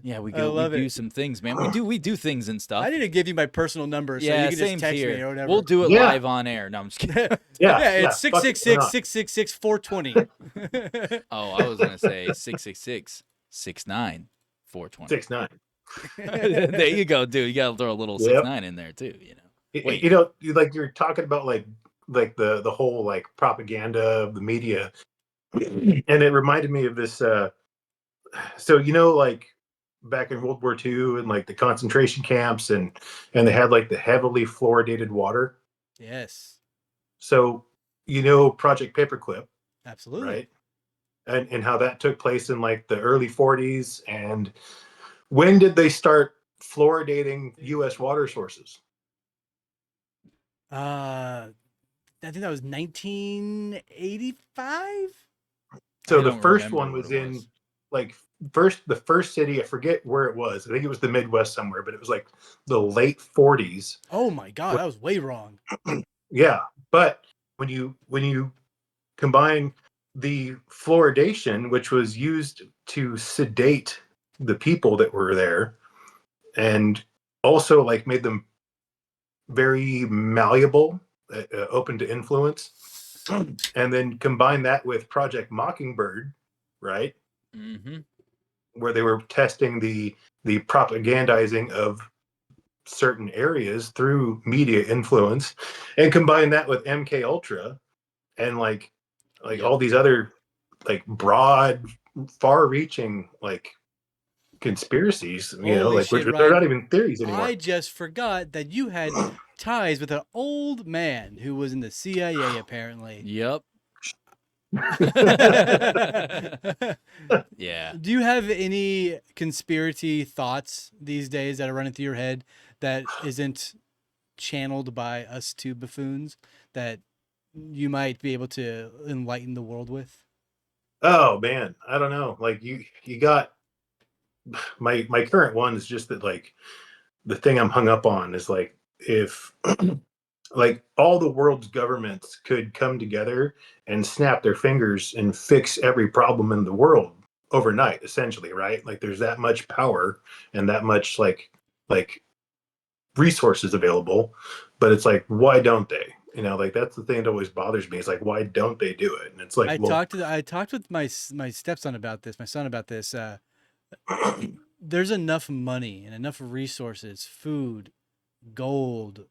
Yeah, we I go. love We do it. some things, man. We do things and stuff. I need to give you my personal number so yeah, you can same just text here. me or whatever. We'll do it Yeah. live on air. No, I'm just kidding. Yeah, it's fuck it, why not? 666-666-420. Oh, I was gonna say 666 69 420. 6'9". There you go, dude. You gotta throw a little Yep. 6'9" in there too. You know. Wait. You know, like you're talking about like the whole like propaganda of the media, and it reminded me of this. So you know, like back in World War II and like the concentration camps, and they had like the heavily fluoridated water. Yes, So you know, Project Paperclip, absolutely. right? And how that took place in like the early 40s. And when did they start fluoridating U.S. water sources? I think that was 1985. So I the don't first remember one what was it in was. like the first city, I forget where it was. I think it was the Midwest somewhere, but it was like the late 40s. Oh my god, I was way wrong. Yeah. But when you combine the fluoridation, which was used to sedate the people that were there, and also like made them very malleable, open to influence, and then combine that with Project Mockingbird, right? Mm-hmm. Where they were testing the propagandizing of certain areas through media influence, and combine that with MK Ultra and like Yep. all these other like broad, far-reaching like conspiracies, you know, Holy like shit, they're Ryan. not even theories anymore. I just forgot that you had ties with an old man who was in the CIA apparently. Yep. Yeah. Do you have any conspiracy thoughts these days that are running through your head that isn't channeled by us two buffoons that you might be able to enlighten the world with? Oh man, I don't know. Like you got my current one is just that like the thing I'm hung up on is like if like all the world's governments could come together and snap their fingers and fix every problem in the world overnight, essentially, right? Like there's that much power and that much like resources available, but it's like, why don't they? You know, like that's the thing that always bothers me. It's like, why don't they do it? And it's like, I well, talked with my stepson about this, my son about this. There's enough money and enough resources, food, gold,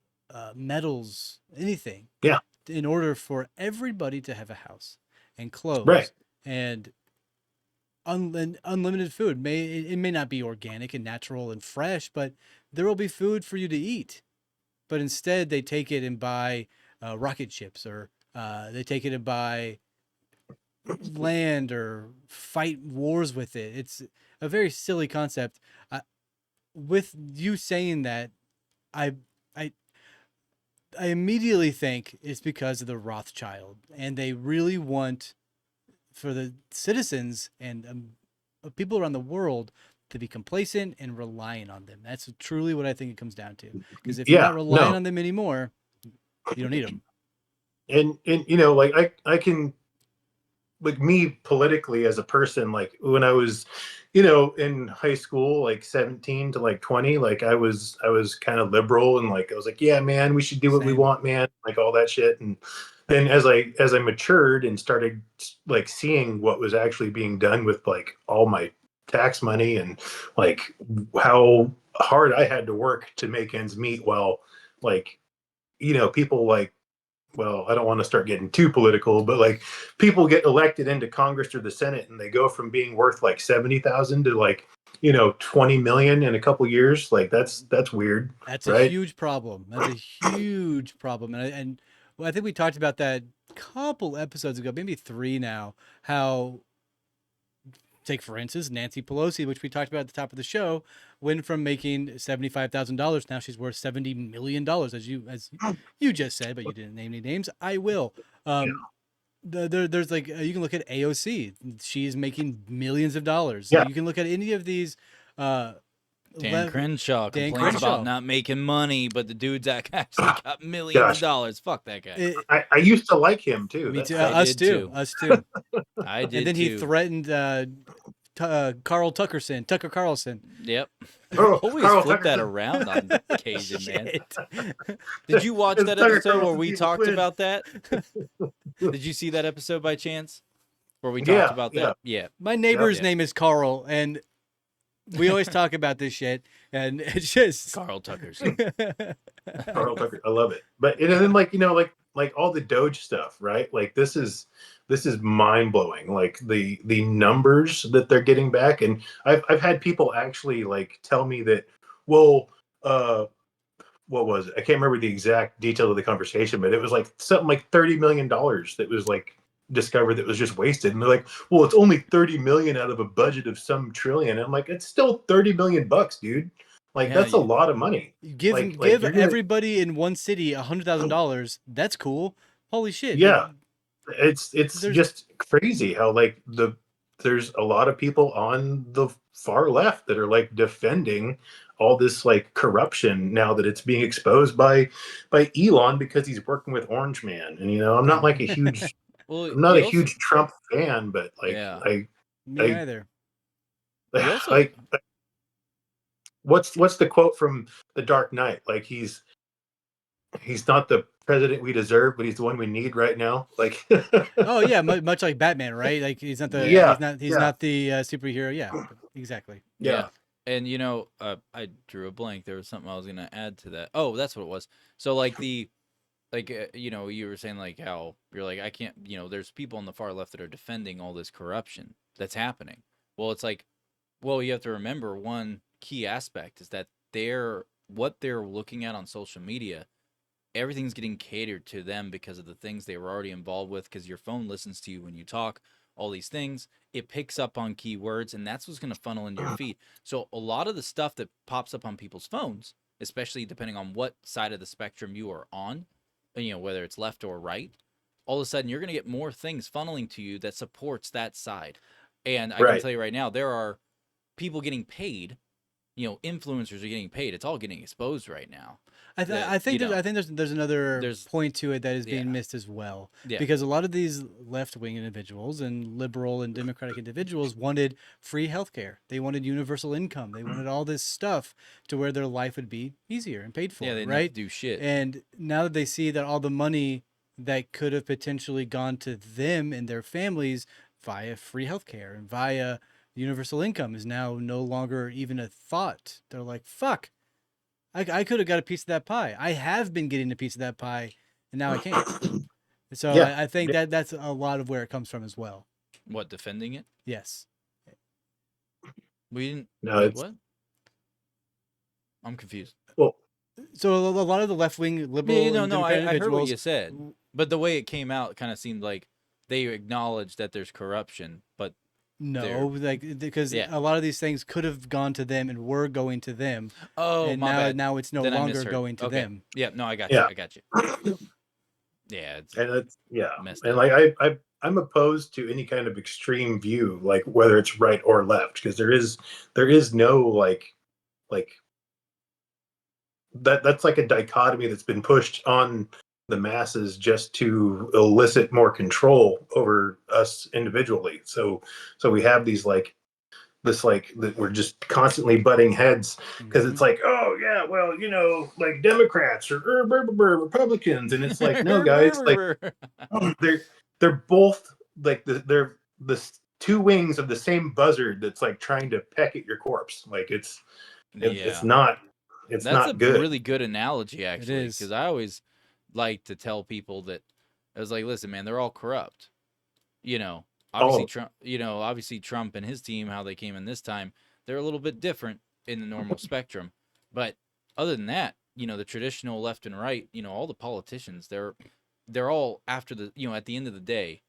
metals, anything. Yeah. In order for everybody to have a house and clothes, right. and unlimited food. It may not be organic and natural and fresh, but there will be food for you to eat. But instead, they take it and buy rocket ships, or they take it and buy land or fight wars with it. It's a very silly concept. With you saying that, I immediately think it's because of the Rothschild, and they really want for the citizens and people around the world to be complacent and relying on them. That's truly what I think it comes down to. Because if you're not relying on them anymore, you don't need them. And you know, like I can, like me politically as a person, like when I was, you know, in high school, like 17 to like 20, like I was kind of liberal, and like I was like, yeah, man, we should do what we want, man, like all that shit. And then as I matured and started like seeing what was actually being done with like all my tax money, and like how hard I had to work to make ends meet, while like, you know, people like, well, I don't want to start getting too political, but like people get elected into Congress or the Senate, and they go from being worth like 70,000 to like, 20 million in a couple years. Like that's weird, That's a right? huge problem. That's a huge problem. And well, I think we talked about that a couple episodes ago, maybe 3 now, how take for instance Nancy Pelosi, which we talked about at the top of the show, went from making $75,000, now she's worth $70 million, as you just said, but you didn't name any names. I will. There's like you can look at AOC. She's making millions of dollars. Yeah. You can look at any of these. Dan Crenshaw Dan complains Crenshaw. about not making money, but the dude's actually got millions of dollars. Fuck that guy. I used to like him too. Me too. I Us did too. too. Us too. I did And then too. he threatened Tucker Carlson. Yep. Oh, Always Carl flip that Tuckerson. around on occasion, man. Shit. Did you watch It's that Tucker episode where Carlson's we evil talked twin. about that? Did you see that episode by chance? Where we Yeah, talked about that? Yeah. My neighbor's Yeah. name is Carl, and we always talk about this shit, and it's just Carl Tucker's. Carl Tucker. I love it. But and then like all the Doge stuff, right? Like this is mind blowing. Like the numbers that they're getting back, and I've had people actually like tell me that, well, what was it? I can't remember the exact detail of the conversation, but it was like something like $30 million that was like discovered that was just wasted. And they're like, well, it's only 30 million out of a budget of some trillion. And I'm like, it's still 30 million bucks, dude. Like Yeah, that's a lot of money. give Like give you're gonna- everybody in one city $100,000. That's cool. Holy shit. Yeah. It's There's- just crazy how like there's a lot of people on the far left that are like defending all this like corruption now that it's being exposed by Elon because he's working with Orange Man. And I'm not like a huge Well, I'm not he a also- huge Trump fan, but like Yeah. Me I- either. He also- like what's the quote from The Dark Knight? Like he's not the president we deserve, but he's the one we need right now. Like Oh yeah, much like Batman, right? Like he's not the Yeah, he's yeah. not the superhero. Yeah, exactly. Yeah. And I drew a blank. There was something I was gonna add to that. Oh, that's what it was. So like you were saying like how you're like I can't. There's people on the far left that are defending all this corruption that's happening. Well, it's like, well, you have to remember one key aspect is that what they're looking at on social media. Everything's getting catered to them because of the things they were already involved with. Because your phone listens to you when you talk. All these things, it picks up on keywords, and that's what's going to funnel into your feed. So a lot of the stuff that pops up on people's phones, especially depending on what side of the spectrum you are on, whether it's left or right, all of a sudden you're going to get more things funneling to you that supports that side. And I can tell you right now, there are people getting paid. Influencers are getting paid. It's all getting exposed right now. I think there's another point to it that is being missed as well. Yeah. Because a lot of these left-wing individuals and liberal and democratic individuals wanted free healthcare. They wanted universal income. They wanted all this stuff to where their life would be easier and paid for. Yeah, they didn't right? have to do shit. And now that they see that all the money that could have potentially gone to them and their families via free healthcare and via universal income is now no longer even a thought. They're like, fuck, I could have got a piece of that pie. I have been getting a piece of that pie, and now I can't. So Yeah. I think that's a lot of where it comes from as well. What, defending it? Yes. We didn't. No, wait, it's- what? I'm confused. well, So a lot of the left-wing liberal Yeah, and no, Democratic I heard what individuals, you said, but the way it came out, it kind of seemed like they acknowledged that there's corruption, but no, like because a lot of these things could have gone to them and were going to them. And my bad. now it's no Then I longer misheard. going to Okay. them. Yeah, no, I got Yeah. you. I got you. Yeah, it's and it's messed and up. like I'm opposed to any kind of extreme view, like whether it's right or left, because there is no like that's like a dichotomy that's been pushed on the masses just to elicit more control over us individually. So we have these that we're just constantly butting heads because it's like, oh yeah, well, like Democrats or Republicans, and it's like, no, guys, like they're both like they're the two wings of the same buzzard that's like trying to peck at your corpse. Like it's not That's not a good. really good analogy, actually, is. because I always like to tell people that I was like, listen, man, they're all corrupt. Obviously Trump. Obviously Trump and his team, how they came in this time, they're a little bit different in the normal spectrum. But other than that, the traditional left and right, all the politicians, they're all after the, at the end of the day,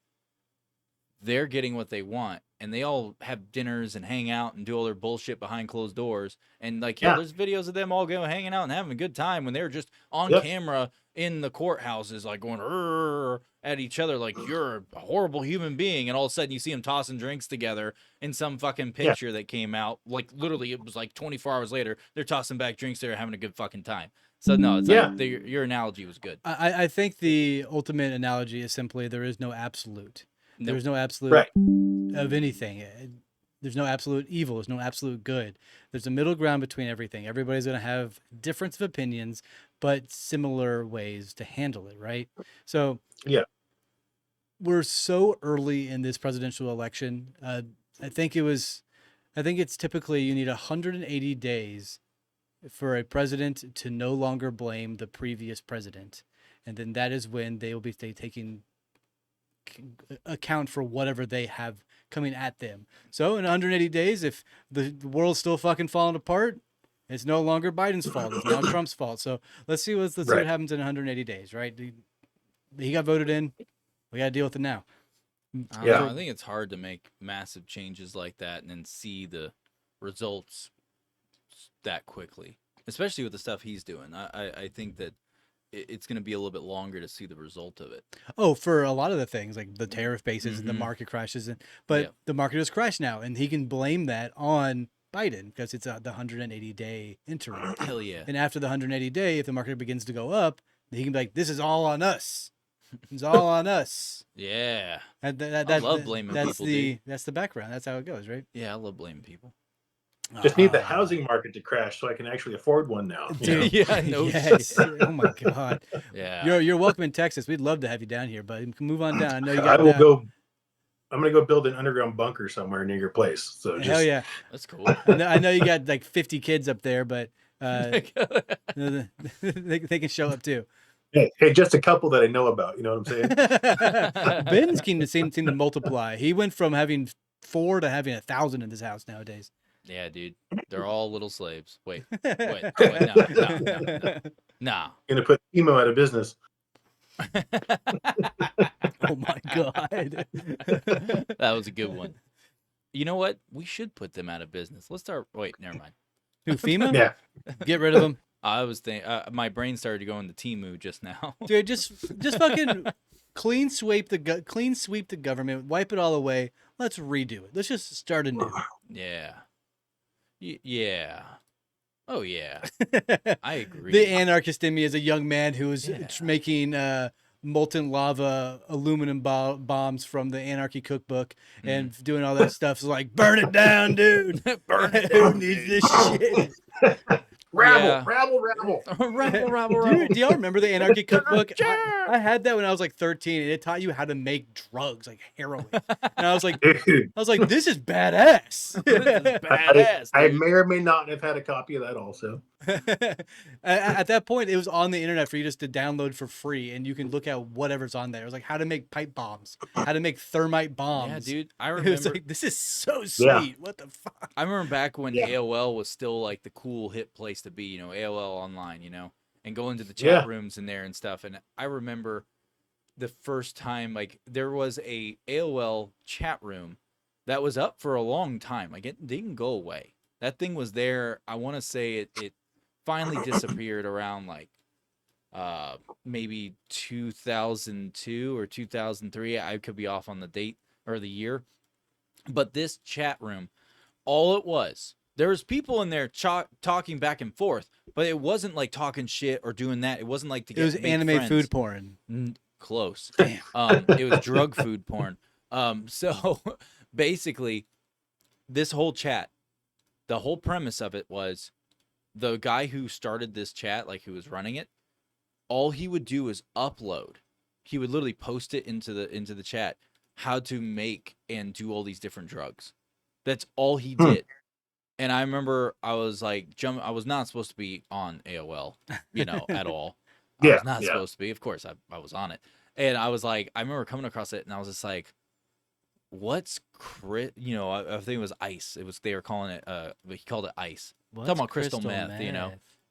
they're getting what they want, and they all have dinners and hang out and do all their bullshit behind closed doors. And like, there's videos of them all going hanging out and having a good time when they're just on camera in the courthouses, like going at each other, like you're a horrible human being. And all of a sudden you see them tossing drinks together in some fucking picture that came out. Like literally, it was like 24 hours later, they're tossing back drinks. They're having a good fucking time. So no, it's like your analogy was good. I think the ultimate analogy is simply there is no absolute. Nope. There's no absolute of anything. There's no absolute evil. There's no absolute good. There's a middle ground between everything. Everybody's going to have difference of opinions, but similar ways to handle it, right? So we're so early in this presidential election. I think it's typically you need 180 days for a president to no longer blame the previous president. And then that is when they will be taking account for whatever they have coming at them. So in 180 days, if the world's still fucking falling apart, it's no longer Biden's fault. It's now Trump's fault. So let's see what happens in 180 days, right? He got voted in. We got to deal with it now. I think it's hard to make massive changes like that and then see the results that quickly, especially with the stuff he's doing. I think that it's going to be a little bit longer to see the result of it. Oh, for a lot of the things like the tariff bases and the market crashes, but the market has crashed now, and he can blame that on Biden because it's the 180-day interim. Hell yeah! And after the 180-day, if the market begins to go up, he can be like, "This is all on us. It's all on us." Yeah, I love blaming people. That's the background. That's how it goes, right? Yeah, I love blaming people. Just need the housing market to crash so I can actually afford one now. Dude, yes. Oh my God. Yeah. You're welcome in Texas. We'd love to have you down here, but you can move on down. I know you I got. will go. I'm gonna go build an underground bunker somewhere near your place. So hell yeah, that's cool. I know you got like 50 kids up there, but they can show up too. Hey, just a couple that I know about. You know what I'm saying? Ben's kingdom seemed to multiply. He went from having 4 to having 1,000 in this house nowadays. Yeah, dude. They're all little slaves. Wait. No. Gonna put emo out of business. Oh my God. That was a good one. You know what? We should put them out of business. Let's start. Wait, never mind. Who, FEMA? Yeah. Get rid of them. I was thinking. My brain started to go into Temu just now. Dude, just fucking clean sweep the government, wipe it all away. Let's redo it. Let's just start anew. Yeah. Yeah. Oh yeah. I agree. The anarchist in me is a young man who was making molten lava aluminum bombs from the Anarchy Cookbook and doing all that stuff. So like, burn it down, dude. Burn it Who down. needs this shit? Rabble. Dude, do y'all remember the Anarchy Cookbook? I had that when I was like 13, and it taught you how to make drugs, like heroin. And I was like, this is badass. Badass. I may or may not have had a copy of that also. At that point, it was on the internet for you just to download for free, and you can look at whatever's on there. It was like how to make pipe bombs, how to make thermite bombs. Yeah, dude. I It was remember. like, this is so sweet. Yeah. What the fuck? I remember back when AOL was still like the cool hip place to be. AOL online. And go into the chat rooms in there and stuff. And I remember the first time, like, there was a AOL chat room that was up for a long time. Like, it didn't go away. That thing was there. I want to say it finally disappeared around, like, maybe 2002 or 2003. I could be off on the date or the year. But this chat room, all it was, there was people in there talking back and forth, but it wasn't like talking shit or doing that. It wasn't like to get. It was anime friends. food porn. Close. Damn. It was drug food porn. So basically, this whole chat, the whole premise of it was the guy who started this chat, like who was running it, all he would do is upload. He would literally post it into the chat how to make and do all these different drugs. That's all he did. And I remember I was like, I was not supposed to be on AOL, at all. I was not supposed to be. Of course, I was on it. And I was like, I remember coming across it and I was just like, I think it was ice. They were calling it he called it ice. What's Talking about crystal meth,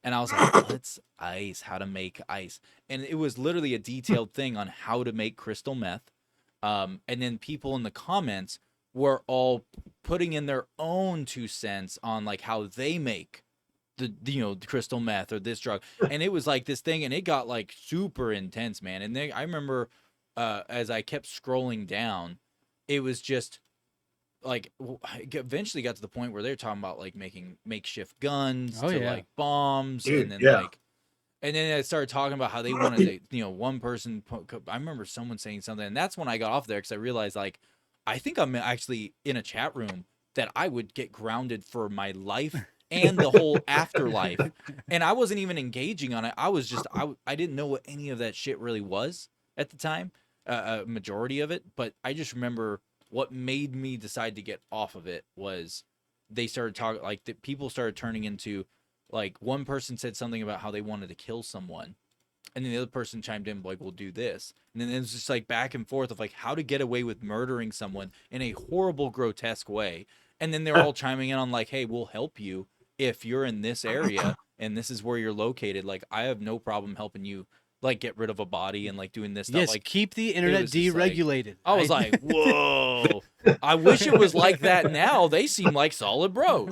And I was like, what's ice? How to make ice? And it was literally a detailed thing on how to make crystal meth. And then people in the comments were all putting in their own 2 cents on like how they make the crystal meth or this drug. And it was like this thing, and it got like super intense, man. And then I remember as I kept scrolling down, it was just like I eventually got to the point where they're talking about like making makeshift guns like bombs. Dude, And then yeah. and then I started talking about how they wanted to, one person, I remember someone saying something, and that's when I got off there because I realized, like, I think I'm actually in a chat room that I would get grounded for my life and the whole afterlife. And I wasn't even engaging on it. I was just, I didn't know what any of that shit really was at the time, a majority of it. But I just remember what made me decide to get off of it was they started talking, like, people started turning into, like, one person said something about how they wanted to kill someone, and then the other person chimed in like, we'll do this. And then it was just like back and forth of like how to get away with murdering someone in a horrible, grotesque way. And then they're all chiming in on like, hey, we'll help you if you're in this area and this is where you're located. Like, I have no problem helping you like get rid of a body and like doing this stuff. Yes, Like, keep the internet deregulated. I was like, whoa. I wish it was like that now. They seem like solid bros.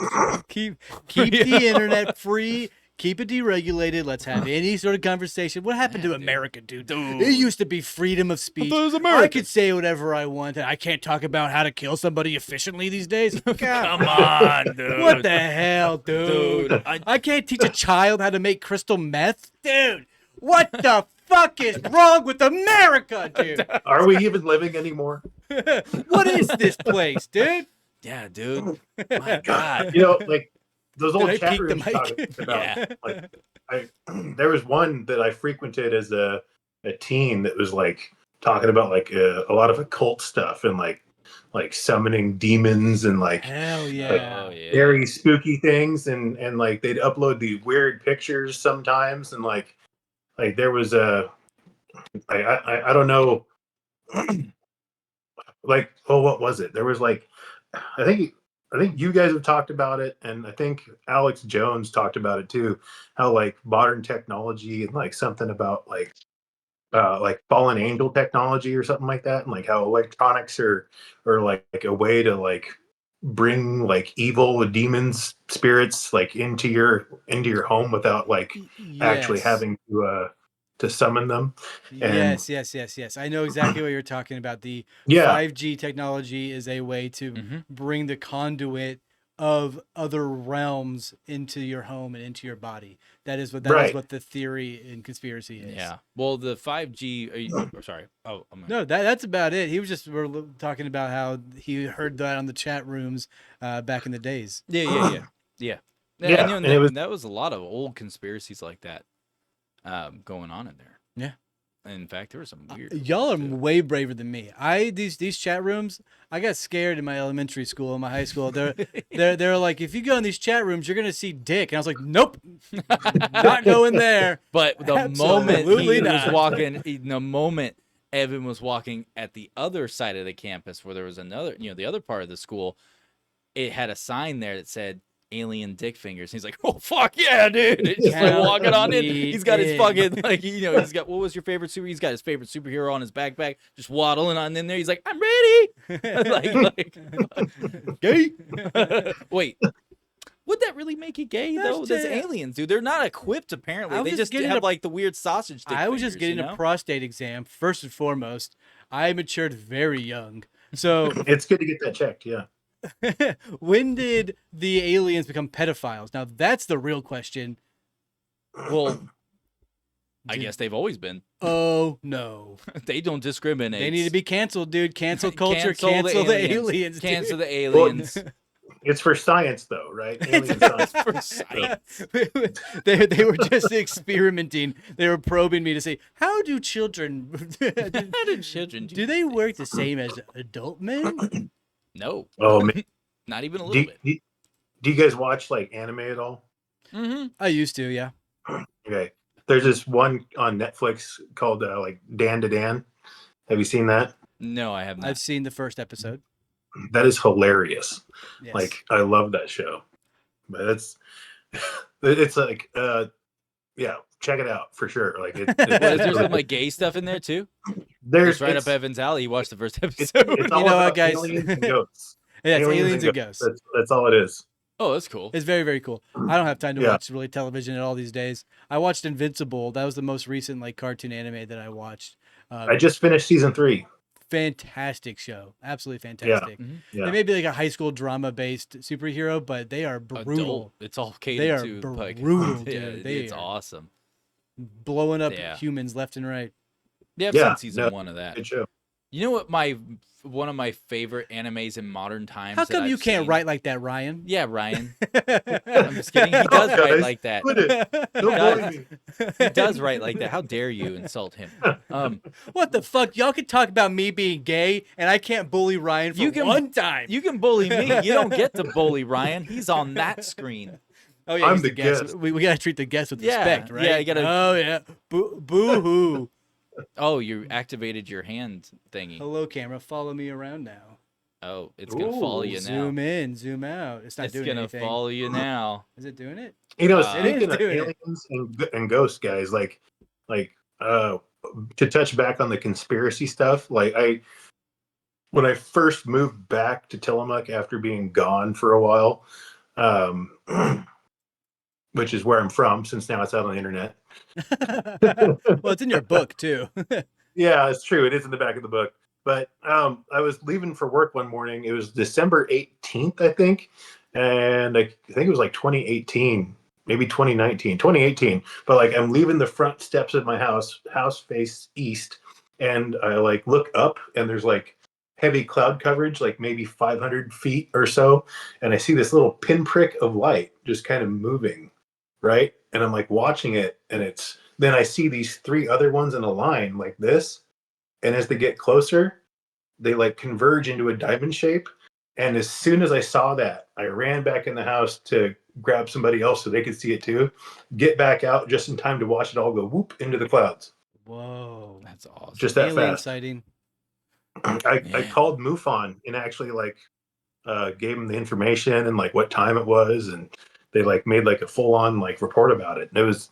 keep the internet free. Keep it deregulated. Let's have any sort of conversation. What happened to America, dude? It used to be freedom of speech. I could say whatever I want. I can't talk about how to kill somebody efficiently these days. Come on, dude. What the hell, dude? I can't teach a child how to make crystal meth? Dude, what the fuck is wrong with America, dude? Are we even living anymore? What is this place, dude? Yeah, dude. My God. You know, like, those old Did I chat peek the rooms mic? about, like, there was one that I frequented as a teen that was like talking about like a lot of occult stuff and like summoning demons and like Hell yeah. like, very spooky things, and like they'd upload these weird pictures sometimes, and like there was I don't know, like, oh, what was it? There was like, I think you guys have talked about it, and I think Alex Jones talked about it too. How like modern technology and like something about like fallen angel technology or something like that, and like how electronics are like a way to like bring like evil demons, spirits like into your home without like actually having to summon them. And Yes. I know exactly what you're talking about. The 5G technology is a way to bring the conduit of other realms into your home and into your body. That is what the theory in conspiracy is. Yeah. Well, the 5G. Sorry. Oh, no. That's about it. He was just talking about how he heard that on the chat rooms back in the days. Yeah. And that was a lot of old conspiracies like that going on in there. Yeah. In fact, there were some weird. Y'all are way braver than me. These chat rooms, I got scared in my elementary school, in my high school. They're like, if you go in these chat rooms, you're gonna see dick, and I was like, nope, not going there. But the moment the moment Evan was walking at the other side of the campus, where there was another, the other part of the school, it had a sign there that said alien dick fingers. He's like, oh fuck yeah, dude. He's just like walking on in. He's got his fucking he's got, what was your favorite super? He's got his favorite superhero on his backpack, just waddling on in there. He's like, I'm ready. like gay. Wait. Would that really make you gay though? Those aliens, dude. They're not equipped apparently. They just have like the weird sausage dick. I was just getting a prostate exam first and foremost. I matured very young. So it's good to get that checked, yeah. When did the aliens become pedophiles? Now that's the real question. Well, I guess they've always been. Oh no, they don't discriminate. They need to be canceled, dude. Cancel culture. Cancel the aliens. Cancel the aliens. Well, it's for science, though, right? It's for science. They were just experimenting. They were probing me to say, how do children? Do they work the same as adult men? No. Oh, not even a little bit. Do you guys watch like anime at all? Mm-hmm. I used to, yeah. Okay. There's this one on Netflix called like Dan to Dan. Have you seen that? No, I have not. I've seen the first episode. that is hilarious. Yes. Like I love that show. But it's like yeah, check it out for sure. Like Well, is there really some good. like gay stuff in there too? There's It's right up Evan's alley. You watched the first it's episode. all You know what, about guys? aliens and ghosts. Yeah, it's Aliens aliens and ghosts. That's all it is. Oh, that's cool. It's very, very cool. I don't have time to Yeah. watch really television at all these days. I watched Invincible. That was the most recent like cartoon anime that I watched. I just finished season 3. Fantastic show. Absolutely Yeah. fantastic. Yeah. They may be like a high school drama based superhero, but they are Adult. brutal. It's all catered They are to like brutal, yeah, dude. They it's are awesome. blowing up Yeah. humans left and right. Yeah, I've Yeah, seen season no, 1 of that. Good show. You know what one of my favorite animes in modern times. How that come you I've can't seen- write like that, Ryan? Yeah, Ryan. I'm just kidding. He does write like that. Quit it. Don't does. bully me. He does write like that. How dare you insult him? What the fuck? Y'all can talk about me being gay, and I can't bully Ryan for You can- one time. You can bully me. You don't get to bully Ryan. He's on that screen. Oh yeah, I'm he's the guest. guest. We gotta treat the guest with Yeah, respect, right? yeah, you gotta- Oh yeah, boo hoo. Oh, you activated your hand thingy. Hello, camera. Follow me around now. Oh, it's gonna follow you now. Zoom in, zoom out. It's not It's doing gonna anything. follow you now. Is it doing it? You know, It speaking is of doing it. aliens and ghosts, guys, like to touch back on the conspiracy stuff, like when I first moved back to Tillamook after being gone for a while, which is where I'm from, since now it's out on the internet. Well, it's in your book too. Yeah, it's true. It is in the back of the book. But I was leaving for work one morning. It was December 18th, I think. And I think it was like 2018, maybe 2018. But like I'm leaving the front steps of my house face east. And I like look up and there's like heavy cloud coverage, like maybe 500 feet or so. And I see this little pinprick of light just kind of moving. Right. And I'm like watching it. And then I see these 3 other ones in a line like this. And as they get closer, they like converge into a diamond shape. And as soon as I saw that, I ran back in the house to grab somebody else so they could see it too. Get back out just in time to watch it all go whoop into the clouds. Whoa. That's awesome. Just that Alien fast. sighting. I called MUFON and actually like gave them the information and like what time it was, and they like made like a full on like report about it. And it was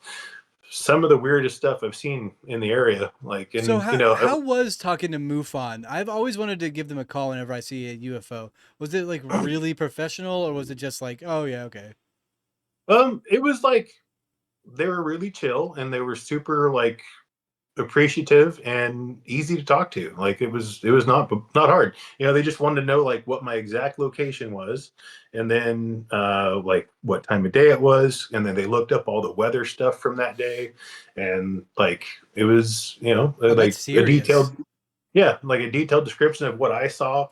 some of the weirdest stuff I've seen in the area. Like, and So how, you know, how was talking to MUFON? I've always wanted to give them a call whenever I see a UFO. Was it like really professional, or was it just like, oh yeah, okay? it was like they were really chill and they were super like appreciative and easy to talk to. Like it was not hard. You know, they just wanted to know like what my exact location was, and then like what time of day it was, and then they looked up all the weather stuff from that day, and like it was, you know, Oh, like that's a serious. detailed, yeah, like a detailed description of what I saw.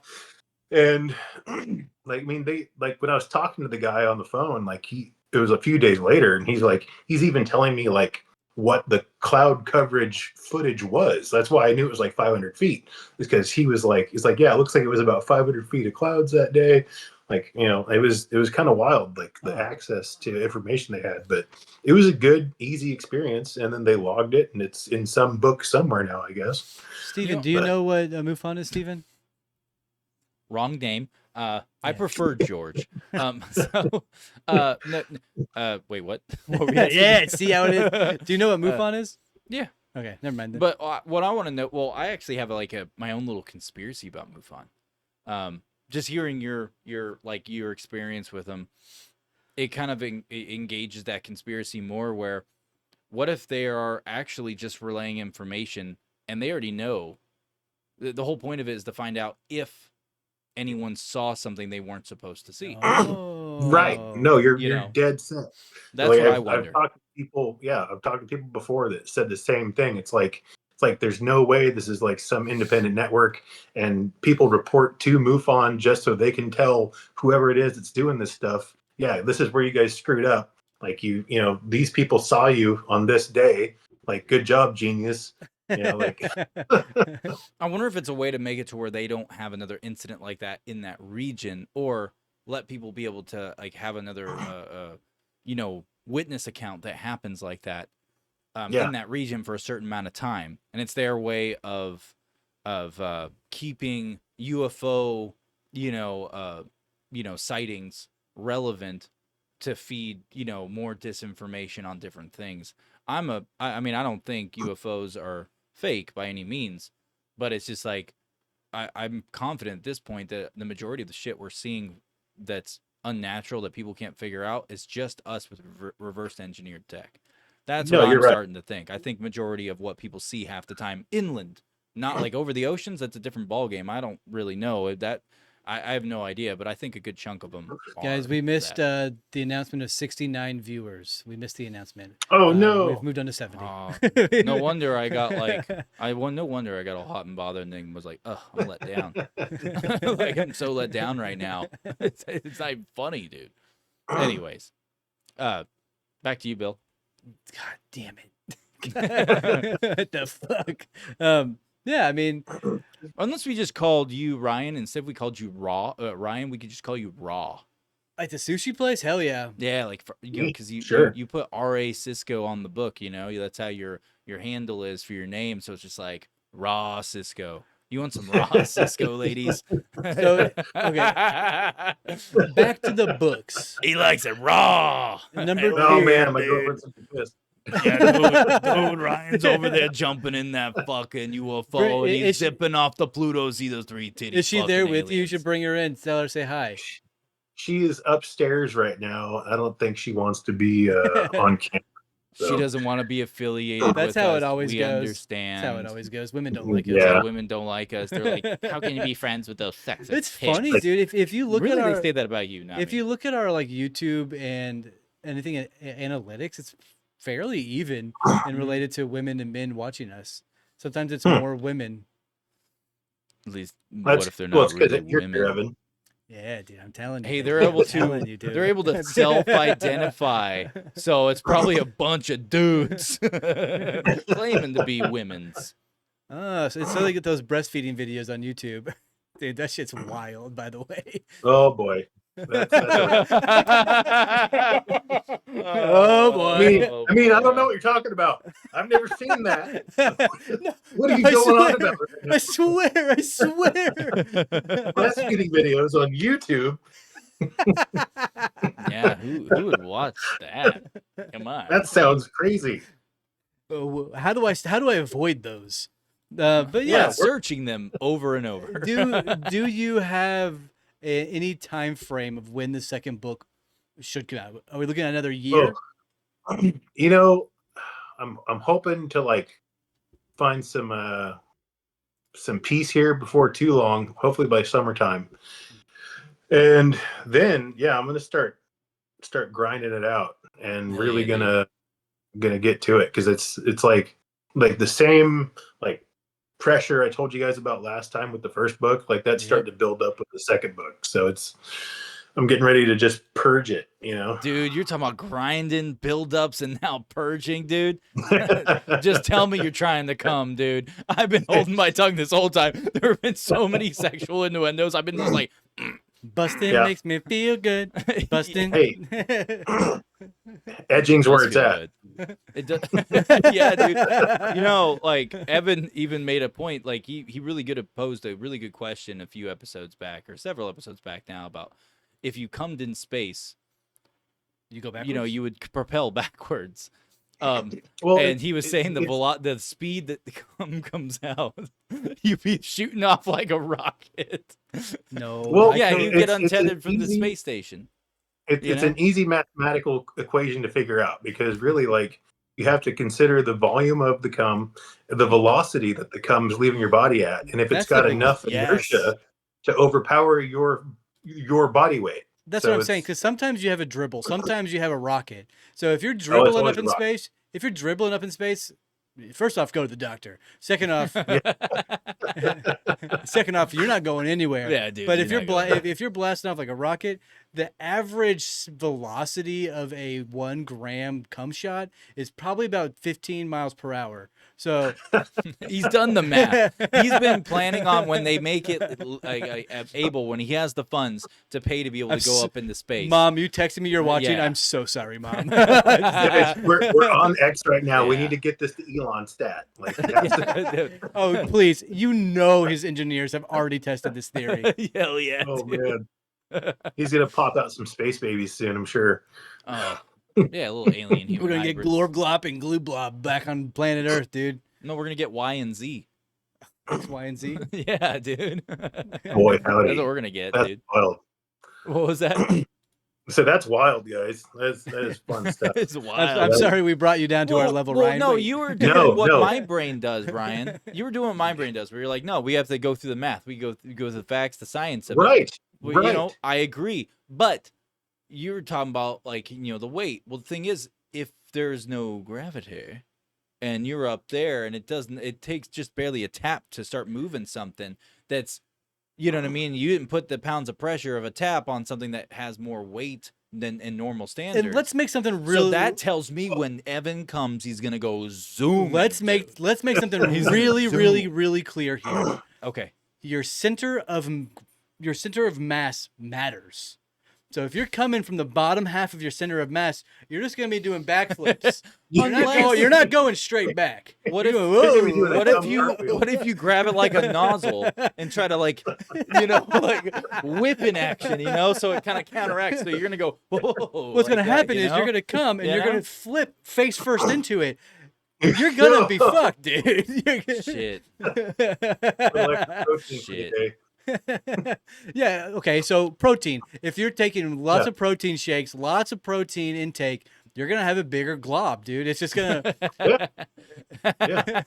And like I mean, they like when I was talking to the guy on the phone, like it was a few days later, and he's even telling me like what the cloud coverage footage was. That's why I knew it was like 500 feet, because he's like, yeah, it looks like it was about 500 feet of clouds that day. Like, you know, it was kind of wild, like the access to information they had, but it was a good, easy experience. And then they logged it, and it's in some book somewhere now, I guess. Steven, do you know what a MUFON is, Steven? Wrong name. I prefer George. So, wait, what? What were we asking? Yeah, see how it is. Do you know what MUFON is? Yeah. Okay, never mind then. But what I want to know, well, I actually have like my own little conspiracy about MUFON. Just hearing your experience with them, it kind of engages that conspiracy more. Where, what if they are actually just relaying information and they already know? The whole point of it is to find out if anyone saw something they weren't supposed to see. Right. No, you're know, dead set. That's Like, what I I've wonder. talked to people. Yeah, I've talked to people before that said the same thing. It's like there's no way this is like some independent network, and people report to MUFON just so they can tell whoever it is that's doing this stuff, yeah, this is where you guys screwed up. Like you know, these people saw you on this day. Like, good job, genius. You know, like I wonder if it's a way to make it to where they don't have another incident like that in that region, or let people be able to like have another, witness account that happens like that in that region for a certain amount of time, and it's their way of keeping UFO sightings relevant to feed, more disinformation on different things. I mean, I don't think UFOs are fake by any means, but it's just like, I'm confident at this point that the majority of the shit we're seeing that's unnatural that people can't figure out is just us with reverse engineered tech. That's No, what you're I'm right. starting to think. I think majority of what people see half the time inland, not like over the oceans. That's a different ballgame. I don't really know that. I have no idea, but I think a good chunk of them. Guys, are we missed that. the announcement of 69 viewers. We missed the announcement. Oh We've no. moved on to 70. No wonder I got no wonder I got all hot and bothered and then was like, ugh, I'm let down. Like I'm so let down right now. It's not even funny, dude. Anyways, back to you, Bill. God damn it. What the fuck? Yeah, I mean, Unless we just called you Ryan, instead we called you Ryan, we could just call you Raw. like the sushi place, hell yeah. Yeah, like because Sure. you put R.A. SISCO on the book, that's how your handle is for your name, so it's just like Raw Cisco. You want some Raw Cisco, ladies? So, okay. Back to the books. He likes it raw. Number Oh two. man, my girlfriend's pissed. Yeah, dude, Ryan's over there jumping in that fucking UFO, and he's zipping off the Pluto. See those three titties. Is she there with you? You aliens. should bring her in. Tell her, say hi. She is upstairs right now. I don't think she wants to be on camera. She doesn't want to be affiliated. That's with how us. it always we goes. understand. That's how it always goes. Women don't like us. Yeah. Women don't like us. They're like, how can you be friends with those sexist? It's pigs?" funny, dude. If you look really, at our, they say that about you. Not if me. you look at our like YouTube and anything analytics, it's fairly even and related to women and men watching us. Sometimes it's more women. At least, That's, what if they're well, not it's 'cause really you're women? here, Evan. Yeah, dude, I'm telling you. Hey, dude. they're able I'm telling to you, dude. they're able to self-identify, so it's probably a bunch of dudes claiming to be women's. Oh, so it's so they get those breastfeeding videos on YouTube. Dude, that shit's wild, by the way. Oh boy. That's Oh boy. I mean, I don't know what you're talking about. I've never seen that. No, What are you I going swear, on about? Right now? I swear, I swear. Breastfeeding videos on YouTube. Yeah, who would watch that? Come on. That sounds crazy. How do I avoid those? But Yeah, yeah, searching them over and over. do you have any time frame of when the second book should come out? Are we looking at another year? Oh. You know, I'm hoping to like find some peace here before too long. Hopefully by summertime, and then I'm gonna start grinding it out and Hell really yeah, gonna get to it because it's like the same like pressure I told you guys about last time with the first book. Like that's starting to build up with the second book. So I'm getting ready to just purge it, Dude, you're talking about grinding, build-ups, and now purging, dude. Just tell me you're trying to come, dude. I've been holding my tongue this whole time. There have been so many sexual innuendos. I've been just like, Busting Yeah. makes me feel good. Busting. Hey. Edging's where it's at. It does. Yeah, dude. Like Evan even made a point. Like he really posed a really good question a few episodes back, or several episodes back now, about if you cummed in space, You go back. you would propel backwards. Well, and he was saying the speed that the cum comes out, you'd be shooting off like a rocket. No. Well, Yeah, you get it's an untethered from the easy- space station. It's an easy mathematical equation to figure out because really, like, you have to consider the volume of the cum, the velocity that the cum's leaving your body at, and if That's it's got the big- enough inertia to overpower your body weight. That's So what I'm saying. it's- Because sometimes you have a dribble, sometimes you have a rocket. So if you're it's dribbling always up a in rocket. space, first off, go to the doctor. Second off, second off, you're not going anywhere. Yeah, dude. But if you're you're not going- if you're blasting off like a rocket, the average velocity of a 1 gram cum shot is probably about 15 miles per hour. So He's done the math. He's been planning on when they make it able, when he has the funds to pay to be able to go up into space. Mom, you texted me you're watching. Yeah. I'm so sorry, Mom. We're on X right now. We Yeah. need to get this to Elon stat. Like, Oh, please. You know his engineers have already tested this theory. Hell yeah. oh dude. man, he's gonna pop out some space babies soon, I'm sure. Oh. Yeah, a little alien human We're going to get hybrid. Glorb Glop and Glue Blob back on planet Earth, dude. No, we're gonna get Y and Z. X, Y, and Z. Yeah, dude. Boy, howdy. That's what we're gonna get, That's dude. wild. What was that? So that's wild, guys. That is fun stuff. It's wild. I'm sorry we brought you down to our level, Ryan. No, Wait. you were doing No, what no. my brain does, Ryan. You were doing what my brain does. Where you're like, no, we have to go through the math. We go through the facts, the science of it. Right. Well, right. You know, I agree. But you were talking about like, you know, the weight. Well, the thing is, if there's no gravity and you're up there and it takes just barely a tap to start moving something that's, you know what I mean? You didn't put the pounds of pressure of a tap on something that has more weight than in normal standards. And let's make something really. So that tells me when Evan comes, he's gonna go zoom. Let's make something really clear here. Okay. Your center of mass matters. So if you're coming from the bottom half of your center of mass, you're just gonna be doing backflips. You're not going straight back. What You're if going, "Whoa." what if you grab it like a nozzle and try to like, you know, like whip in action, you know, so it kind of counteracts. So you're gonna go. Whoa, What's gonna like that, happen you is know? you're gonna come and You you're know? gonna flip face first into it. You're gonna be fucked, dude. Shit. Shit. Yeah, okay, so protein. If you're taking lots of protein shakes, lots of protein intake, you're going to have a bigger glob, dude. It's just going to... Yeah.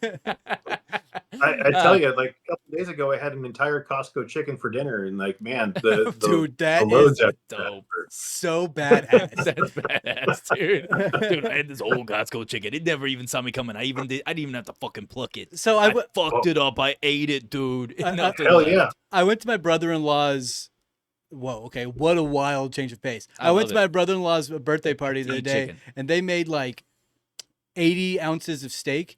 I tell you, like a couple days ago, I had an entire Costco chicken for dinner, and like, man, the Dude, that the loads is after dope. that so badass. That's badass, dude. Dude, I had this old Costco chicken. It never even saw me coming. I didn't even have to fucking pluck it. So I fucked it up. I ate it, dude. Nothing Hell left. yeah. I went to my brother-in-law's... Whoa, okay, what a wild change of pace. I went love to it. my brother-in-law's birthday party the other Eat day, chicken. and they made like 80 ounces of steak.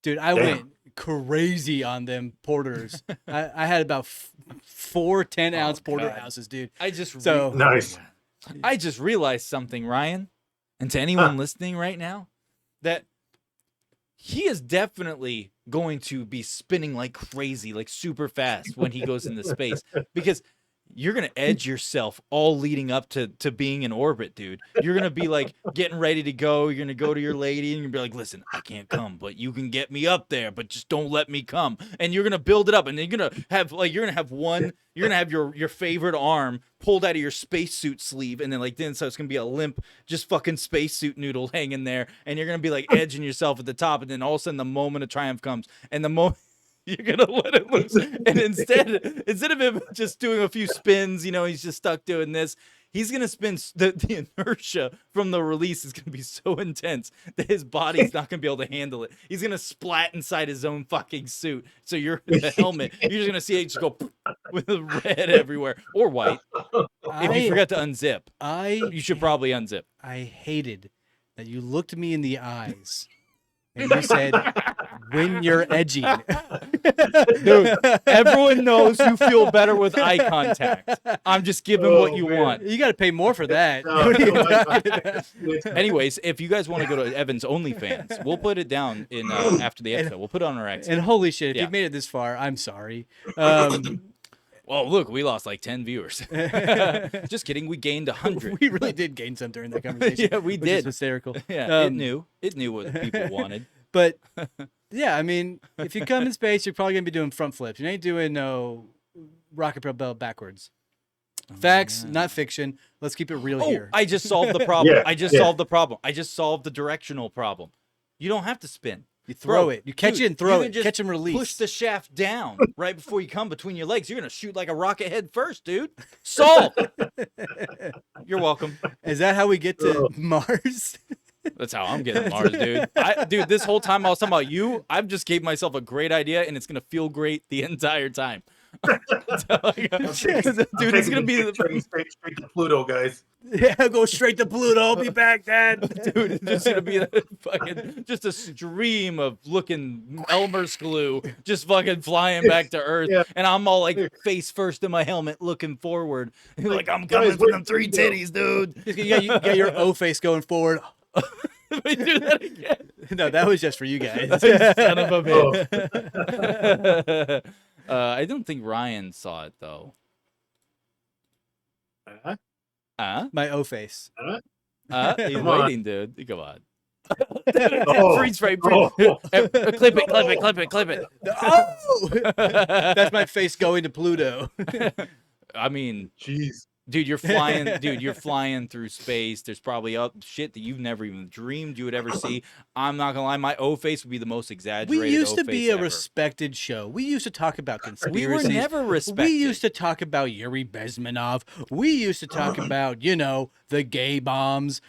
Dude, I Damn. went crazy on them porters. I had about 4 10-ounce porter God. houses, dude. I just So- Nice. I just realized something, Ryan, and to anyone listening right now, that he is definitely going to be spinning like crazy, like super fast when he goes into space, because you're gonna edge yourself all leading up to being in orbit, dude. You're gonna be like getting ready to go. You're gonna go to your lady and you're gonna be like, listen, I can't come, but you can get me up there, but just don't let me come. And you're gonna build it up, and then you're gonna have your favorite arm pulled out of your spacesuit sleeve, and then so it's gonna be a limp, just fucking spacesuit noodle hanging there, and you're gonna be like edging yourself at the top, and then all of a sudden the moment of triumph comes, and the moment you're gonna let it loose, and instead of him just doing a few spins, you know, he's just stuck doing this. He's gonna spin. The inertia from the release is gonna be so intense that his body's not gonna be able to handle it. He's gonna splat inside his own fucking suit. So you're the helmet. You're just gonna see it just go with the red everywhere or white. If you forgot to unzip, you should probably unzip. I hated that you looked me in the eyes and you said, when you're edging. Dude, everyone knows you feel better with eye contact. I'm just giving what you want. You got to pay more for that. Anyways, if you guys want to go to Evan's OnlyFans, we'll put it down in after the episode. We'll put it on our exit. And holy shit, if Yeah. you've made it this far, I'm sorry. Well, look, we lost like 10 viewers. Just kidding. We gained 100. We really did gain some during that conversation. Yeah, we which is did. hysterical. Yeah, it knew what people wanted. But yeah, I mean, if you come in space, you're probably gonna be doing front flips. You ain't doing no rocket propel backwards. Facts, not fiction. Let's keep it real here. I just solved the problem. Yeah, I just yeah. solved the problem. I just solved the directional problem. You don't have to spin. You throw Bro, it. You catch dude, it and throw you it. can just Catch and release. Push the shaft down right before you come between your legs. You're gonna shoot like a rocket head first, dude. Solved. You're welcome. Is that how we get to Mars? That's how I'm getting Mars, dude. Dude, this whole time I was talking about you, I've just gave myself a great idea, and it's gonna feel great the entire time. Dude, it's gonna be straight to Pluto, guys. Yeah, go straight to Pluto. I'll be back, Dad. Dude, it's just gonna be just a stream of looking Elmer's glue just fucking flying back to Earth, Yeah. and I'm all like face first in my helmet, looking forward, like I'm Guys, coming for where'd them 3 you go? titties, dude. You got your O face going forward. We do that again. No, that was just for you guys. Son of a Oh. bitch. I don't think Ryan saw it though. My O face. He's Come on. waiting, dude. Come on. Oh. Freeze frame. Oh. Clip it. Oh, that's my face going to Pluto. I mean, Jeez. dude, you're flying through space. There's probably shit that you've never even dreamed you would ever see. I'm not gonna lie, my O face would be the most exaggerated. We used to be a ever. respected show. We used to talk about We conspiracies. were never respected. We used to talk about Yuri Bezmenov. We used to talk about, the gay bombs.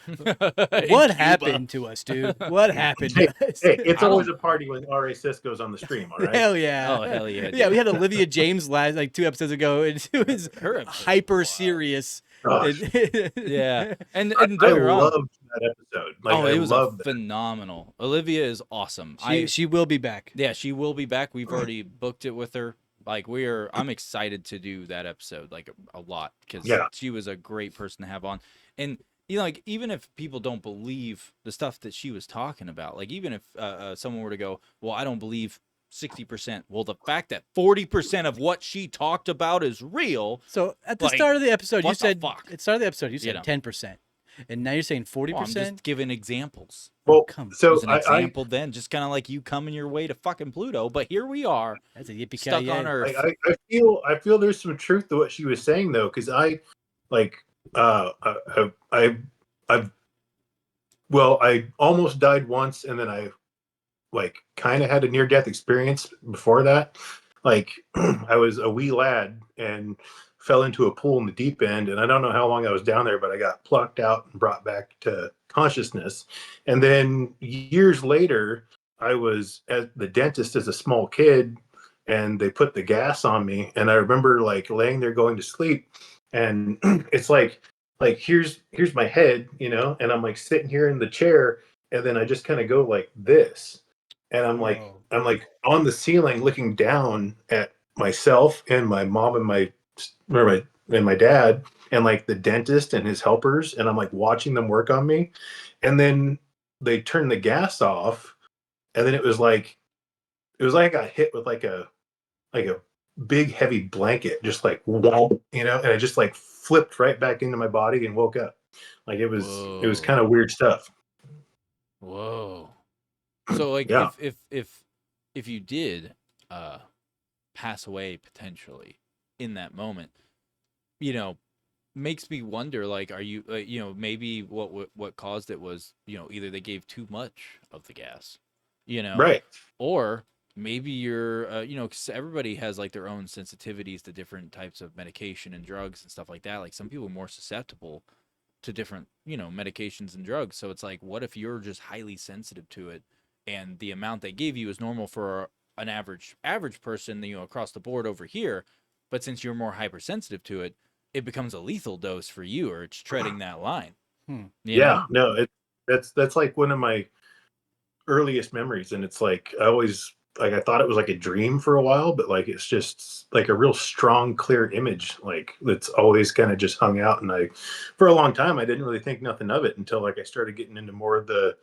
What happened to us, dude? What happened to us? Hey, it's I don't- always a party when R.A. SISCO's on the stream, all right? Hell yeah. Oh, hell yeah, Yeah, dude. we had Olivia James last 2 episodes ago, and she was Her episode hyper was wild. serious. Gosh, Yeah, and I don't get me wrong. loved that episode. Like, Oh, I it was loved that. phenomenal. Olivia is awesome. She will be back. Yeah, she will be back. We've already booked it with her. Like I'm excited to do that episode like a lot because Yeah. she was a great person to have on. And like even if people don't believe the stuff that she was talking about, like even if someone were to go, well, I don't believe 60%. Well, the fact that 40% of what she talked about is real. So at the Like, start of the episode, you what the said fuck? at the start of the episode you said know. 10%, and now you're saying 40%. Well, I'm just giving examples. Well, come- so As an I example, then just kind of like you coming your way to fucking Pluto, but here we are That's a yippee stuck on Earth. I feel there's some truth to what she was saying though, because I almost died once, and then I kind of had a near death experience before that. Like I was a wee lad and fell into a pool in the deep end, and I don't know how long I was down there, but I got plucked out and brought back to consciousness. And then years later, I was at the dentist as a small kid, and they put the gas on me, and I remember laying there going to sleep, and it's like here's my head, and I'm sitting here in the chair, and then I just kind of go like this, and I'm on the ceiling looking down at myself and my mom and my dad and the dentist and his helpers, and I'm watching them work on me, and then they turned the gas off, and then it was like I got hit with a big heavy blanket, just and I just flipped right back into my body and woke up. It was kind of weird stuff. Whoa. So Yeah. if you did pass away potentially in that moment, makes me wonder are you maybe what caused it was either they gave too much of the gas, Right. or maybe you're because everybody has their own sensitivities to different types of medication and drugs and stuff like that. Some people are more susceptible to different medications and drugs, so it's what if you're just highly sensitive to it, and the amount they gave you is normal for an average person across the board over here, but since you're more hypersensitive to it, it becomes a lethal dose for you, or it's treading that line. You Yeah, know? no, that's one of my earliest memories, and it's I always I thought it was a dream for a while, but it's just a real strong, clear image, that's always kind of just hung out. And for a long time, I didn't really think nothing of it until I started getting into more of the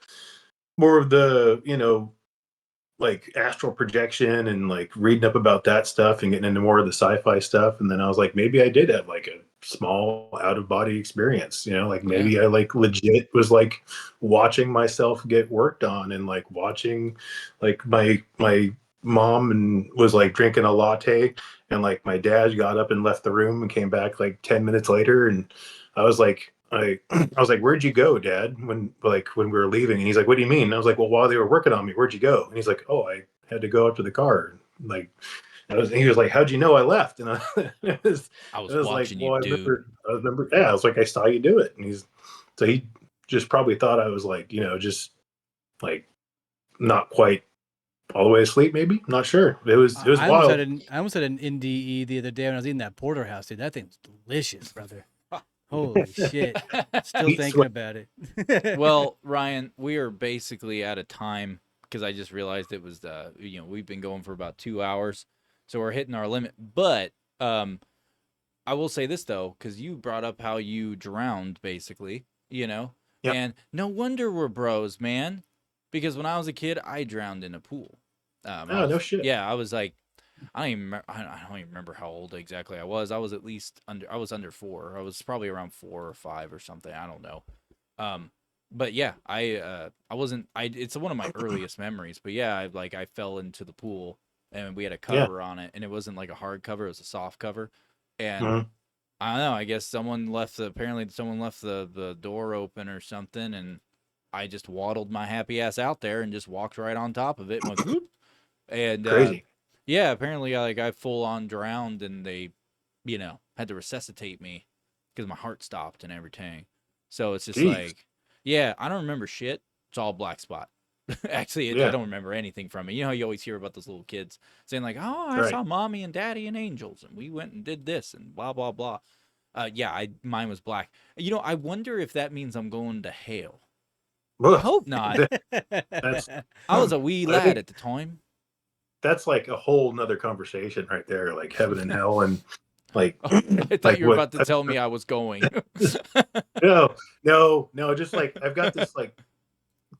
astral projection and reading up about that stuff and getting into more of the sci-fi stuff. And then I was maybe I did have a small out of body experience, maybe I legit was watching myself get worked on, and watching my mom and was drinking a latte, and my dad got up and left the room and came back 10 minutes later, and I was I was where'd you go, Dad, when we were leaving? And he's what do you mean? And I was well, while they were working on me, where'd you go? And he's oh, I had to go up to the car. He was how'd you know I left? And I was watching you, dude. I remember, yeah, I was I saw you do it. And he just probably thought I was just not quite all the way to sleep. Maybe, I'm not sure. It was I wild. I almost had an NDE the other day when I was eating that porterhouse, dude. That thing's delicious, brother. Holy shit! Still Heat thinking sweat. about it. Well, Ryan, we are basically out of time because I just realized it was we've been going for about 2 hours, so we're hitting our limit. But I will say this though, because you brought up how you drowned, basically, Yep. and no wonder we're bros, man. Because when I was a kid, I drowned in a pool. No shit. Yeah, I was like, I don't even remember how old exactly I was. I was at least I was under 4. I was probably around 4 or 5 or something. I don't know. But yeah, I wasn't. It's one of my earliest memories. But yeah, I fell into the pool and we had a cover on it, and it wasn't like a hard cover; it was a soft cover. And Mhm. I don't know. I guess apparently someone left the door open or something, and I just waddled my happy ass out there and just walked right on top of it and went whoop. And Crazy. yeah, apparently I full on drowned, and they, had to resuscitate me because my heart stopped and everything. So it's just Jeez. like, yeah, I don't remember shit. It's all black spot. Actually, I Yeah. don't remember anything from it. You know how you always hear about those little kids saying like, "Oh, I Right. saw mommy and daddy and angels, and we went and did this and blah blah blah." Yeah, mine was black. I wonder if that means I'm going to hell. I Ugh. hope not. That's I was a wee I lad think- at the time. that's like a whole nother conversation right there, like heaven and hell, and like I thought like you were what- about to tell me I was going. no, just like I've got this like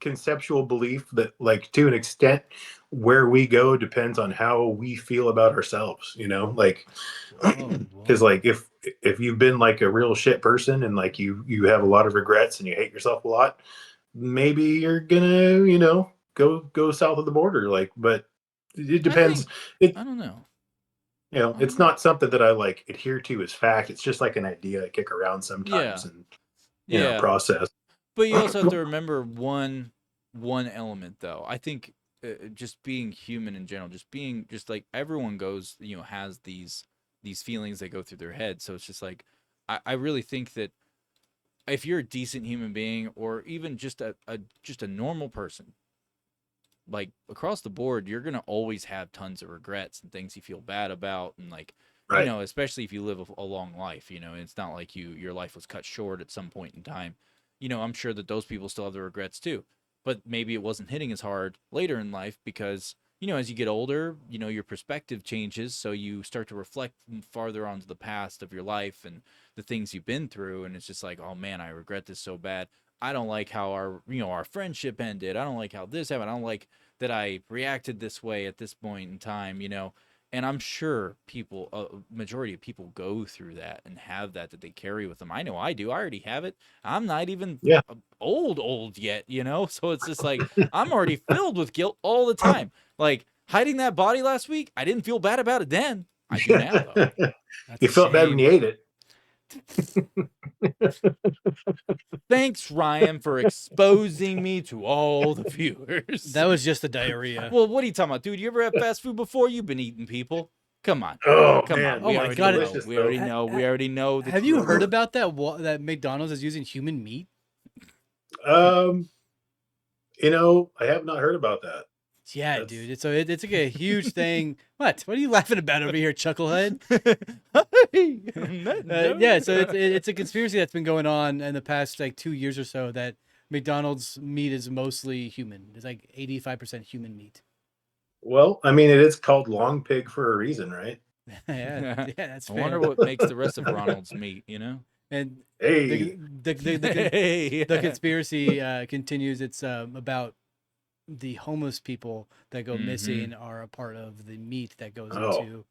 conceptual belief that like to an extent where we go depends on how we feel about ourselves, like because like if you've been like a real shit person and like you have a lot of regrets and you hate yourself a lot, maybe you're gonna go south of the border, like, but it depends. I don't know. It's not something that I like adhere to as fact. It's just like an idea I kick around sometimes Yeah. and Yeah. process. But you also have to remember one element though. I think just being human in general, just like everyone goes, has these feelings that go through their head. So it's just like I really think that if you're a decent human being, or even just a normal person, like across the board, you're gonna always have tons of regrets and things you feel bad about, and like Right. especially if you live a long life. It's not like your life was cut short at some point in time. I'm sure that those people still have the regrets too, but maybe it wasn't hitting as hard later in life because as you get older, your perspective changes, so you start to reflect farther onto the past of your life and the things you've been through, and it's just like, oh man, I regret this so bad. I don't like how our friendship ended. I don't like how this happened. I don't like that I reacted this way at this point in time, And I'm sure majority of people go through that and have that they carry with them. I know I do. I already have it. I'm not even old yet, So it's just like I'm already filled with guilt all the time. Like hiding that body last week, I didn't feel bad about it then. I do now, though. You felt bad when you ate it. Thanks, Ryan, for exposing me to all the viewers. That was just the diarrhea. Well, what are you talking about, dude? You ever had fast food before? You've been eating people. Come on. Oh, Come man. on. Oh We my already God, know. delicious, We though. already know. We already know. Have you heard about that McDonald's is using human meat? I have not heard about that. Yeah, That's- dude. It's like a huge thing. What are you laughing about over here, chucklehead? Yeah, so it's a conspiracy that's been going on in the past like 2 years or so, that McDonald's meat is mostly human. It's like 85% human meat. Well, I mean, it is called long pig for a reason, right? yeah, that's I fair. wonder what makes the rest of Ronald's meat, And Hey, the conspiracy continues. It's about the homeless people that go missing are a part of the meat that goes Oh. into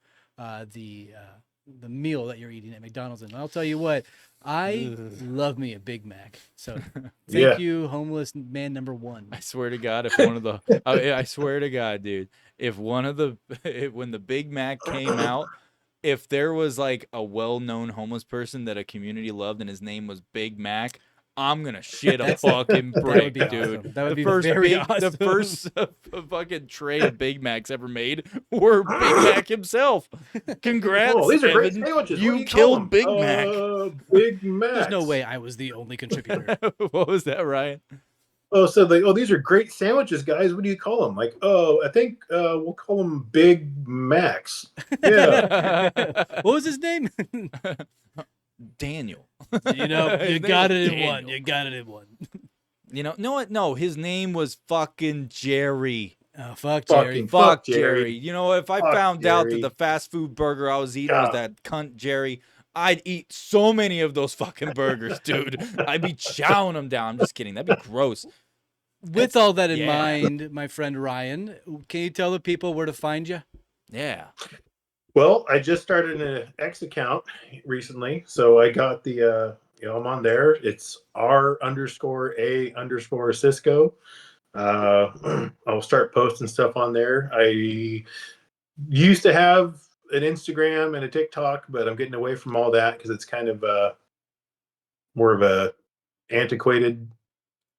the meal that you're eating at McDonald's. And I'll tell you what, I love me a Big Mac. So Yeah. thank you, homeless man number one. I swear to God, if one of the, I swear to God, dude, if one of the, when the Big Mac came out, if there was like a well-known homeless person that a community loved and his name was Big Mac, I'm gonna shit a fucking That would brick, be dude. awesome. That would The be first very the awesome. first fucking tray of Big Macs ever made were Big Mac himself. Congrats, oh, these are great Evan. sandwiches. You What do call killed them? Big Mac. Big Mac. There's no way I was the only contributor. What was that, Ryan? Oh, so these are great sandwiches, guys. What do you call them? Like, oh, I think we'll call them Big Macs. Yeah. What was his name? Daniel. You know, His you name got was it in one. Daniel. You got it in one. You know what? No, his name was fucking Jerry. Oh, fuck Jerry. Fucking Fuck Jerry. Jerry. You know, if I Fuck found out that Jerry. the fast food burger I was eating was Yeah. that cunt Jerry, I'd eat so many of those fucking burgers, dude. I'd be chowing them down. I'm just kidding. That'd be gross. With all that in yeah. mind, my friend Ryan, can you tell the people where to find you? Yeah. Well, I just started an X account recently, so I got the I'm on there. It's R_A_Cisco. I'll start posting stuff on there. I used to have an Instagram and a TikTok, but I'm getting away from all that because it's kind of more of a antiquated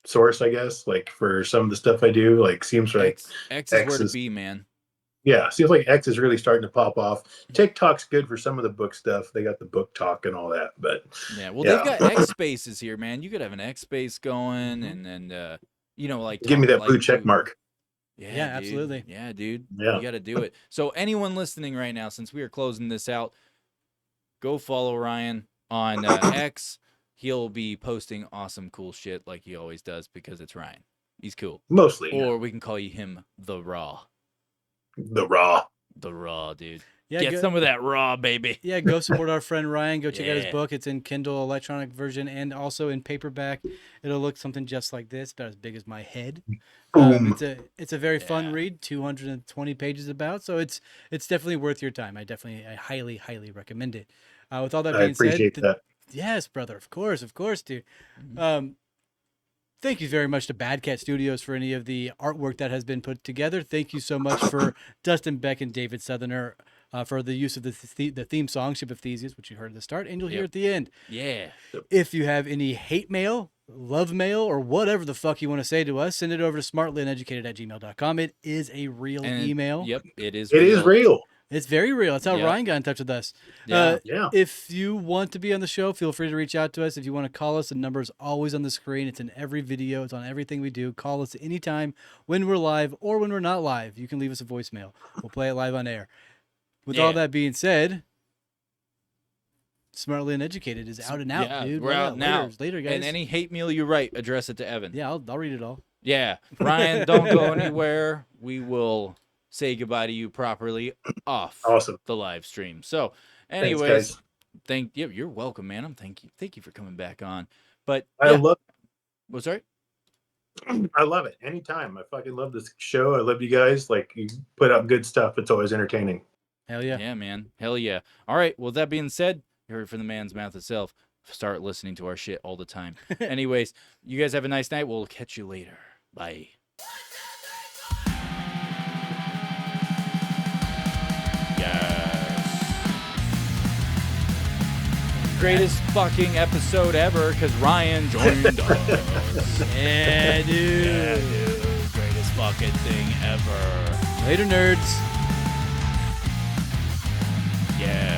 source, I guess. Like for some of the stuff I do, like seems like X is where to be, man. Yeah, seems like X is really starting to pop off. TikTok's good for some of the book stuff. They got the book talk and all that, but yeah, well, they've got X spaces here, man. You could have an X space going, and like give me that like blue check mark. Yeah, dude. absolutely. Yeah, dude. Yeah. You got to do it. So anyone listening right now, since we are closing this out, go follow Ryan on X. He'll be posting awesome, cool shit like he always does because it's Ryan. He's cool. Mostly. Or we can call you him the Raw. The Raw. The Raw, dude. Yeah, Get some of that raw, baby. Yeah, go support our friend Ryan. Go check out his Yeah. book. It's in Kindle electronic version and also in paperback. It'll look something just like this, about as big as my head. It's a very fun read, 220 pages about. So it's definitely worth your time. I highly, highly recommend it. With all that being appreciate said, that. yes, brother, of course, dude. Thank you very much to Bad Cat Studios for any of the artwork that has been put together. Thank you so much for Dustin Beck and David Southerner for the use of the theme song, Ship of Theseus, which you heard at the start, and you'll hear at the end. Yeah. If you have any hate mail, love mail, or whatever the fuck you want to say to us, send it over to smartlyuneducated@gmail.com. It is a real email. Yep, it is It is real. It's very real. That's how Yep. Ryan got in touch with us. Yeah. If you want to be on the show, feel free to reach out to us. If you want to call us, the number is always on the screen. It's in every video. It's on everything we do. Call us anytime when we're live or when we're not live. You can leave us a voicemail. We'll play it live on air. With all that being said, Smartly Uneducated is out and out, Yeah, dude. we're out now. Later, guys. And any hate mail you write, address it to Evan. Yeah, I'll read it all. Yeah. Ryan, don't go anywhere. We will say goodbye to you properly off the live stream. So, anyways, you're welcome, man. Thank you for coming back on. But I love. What's right? I love it. Anytime. I fucking love this show. I love you guys. Like you put out good stuff. It's always entertaining. Hell yeah. Yeah, man. Hell yeah. All right. Well, that being said, you heard it from the man's mouth itself. Start listening to our shit all the time. Anyways, you guys have a nice night. We'll catch you later. Bye. Greatest fucking episode ever because Ryan joined us. Yeah, dude. Yeah, dude. Greatest fucking thing ever. Later, nerds. Yeah.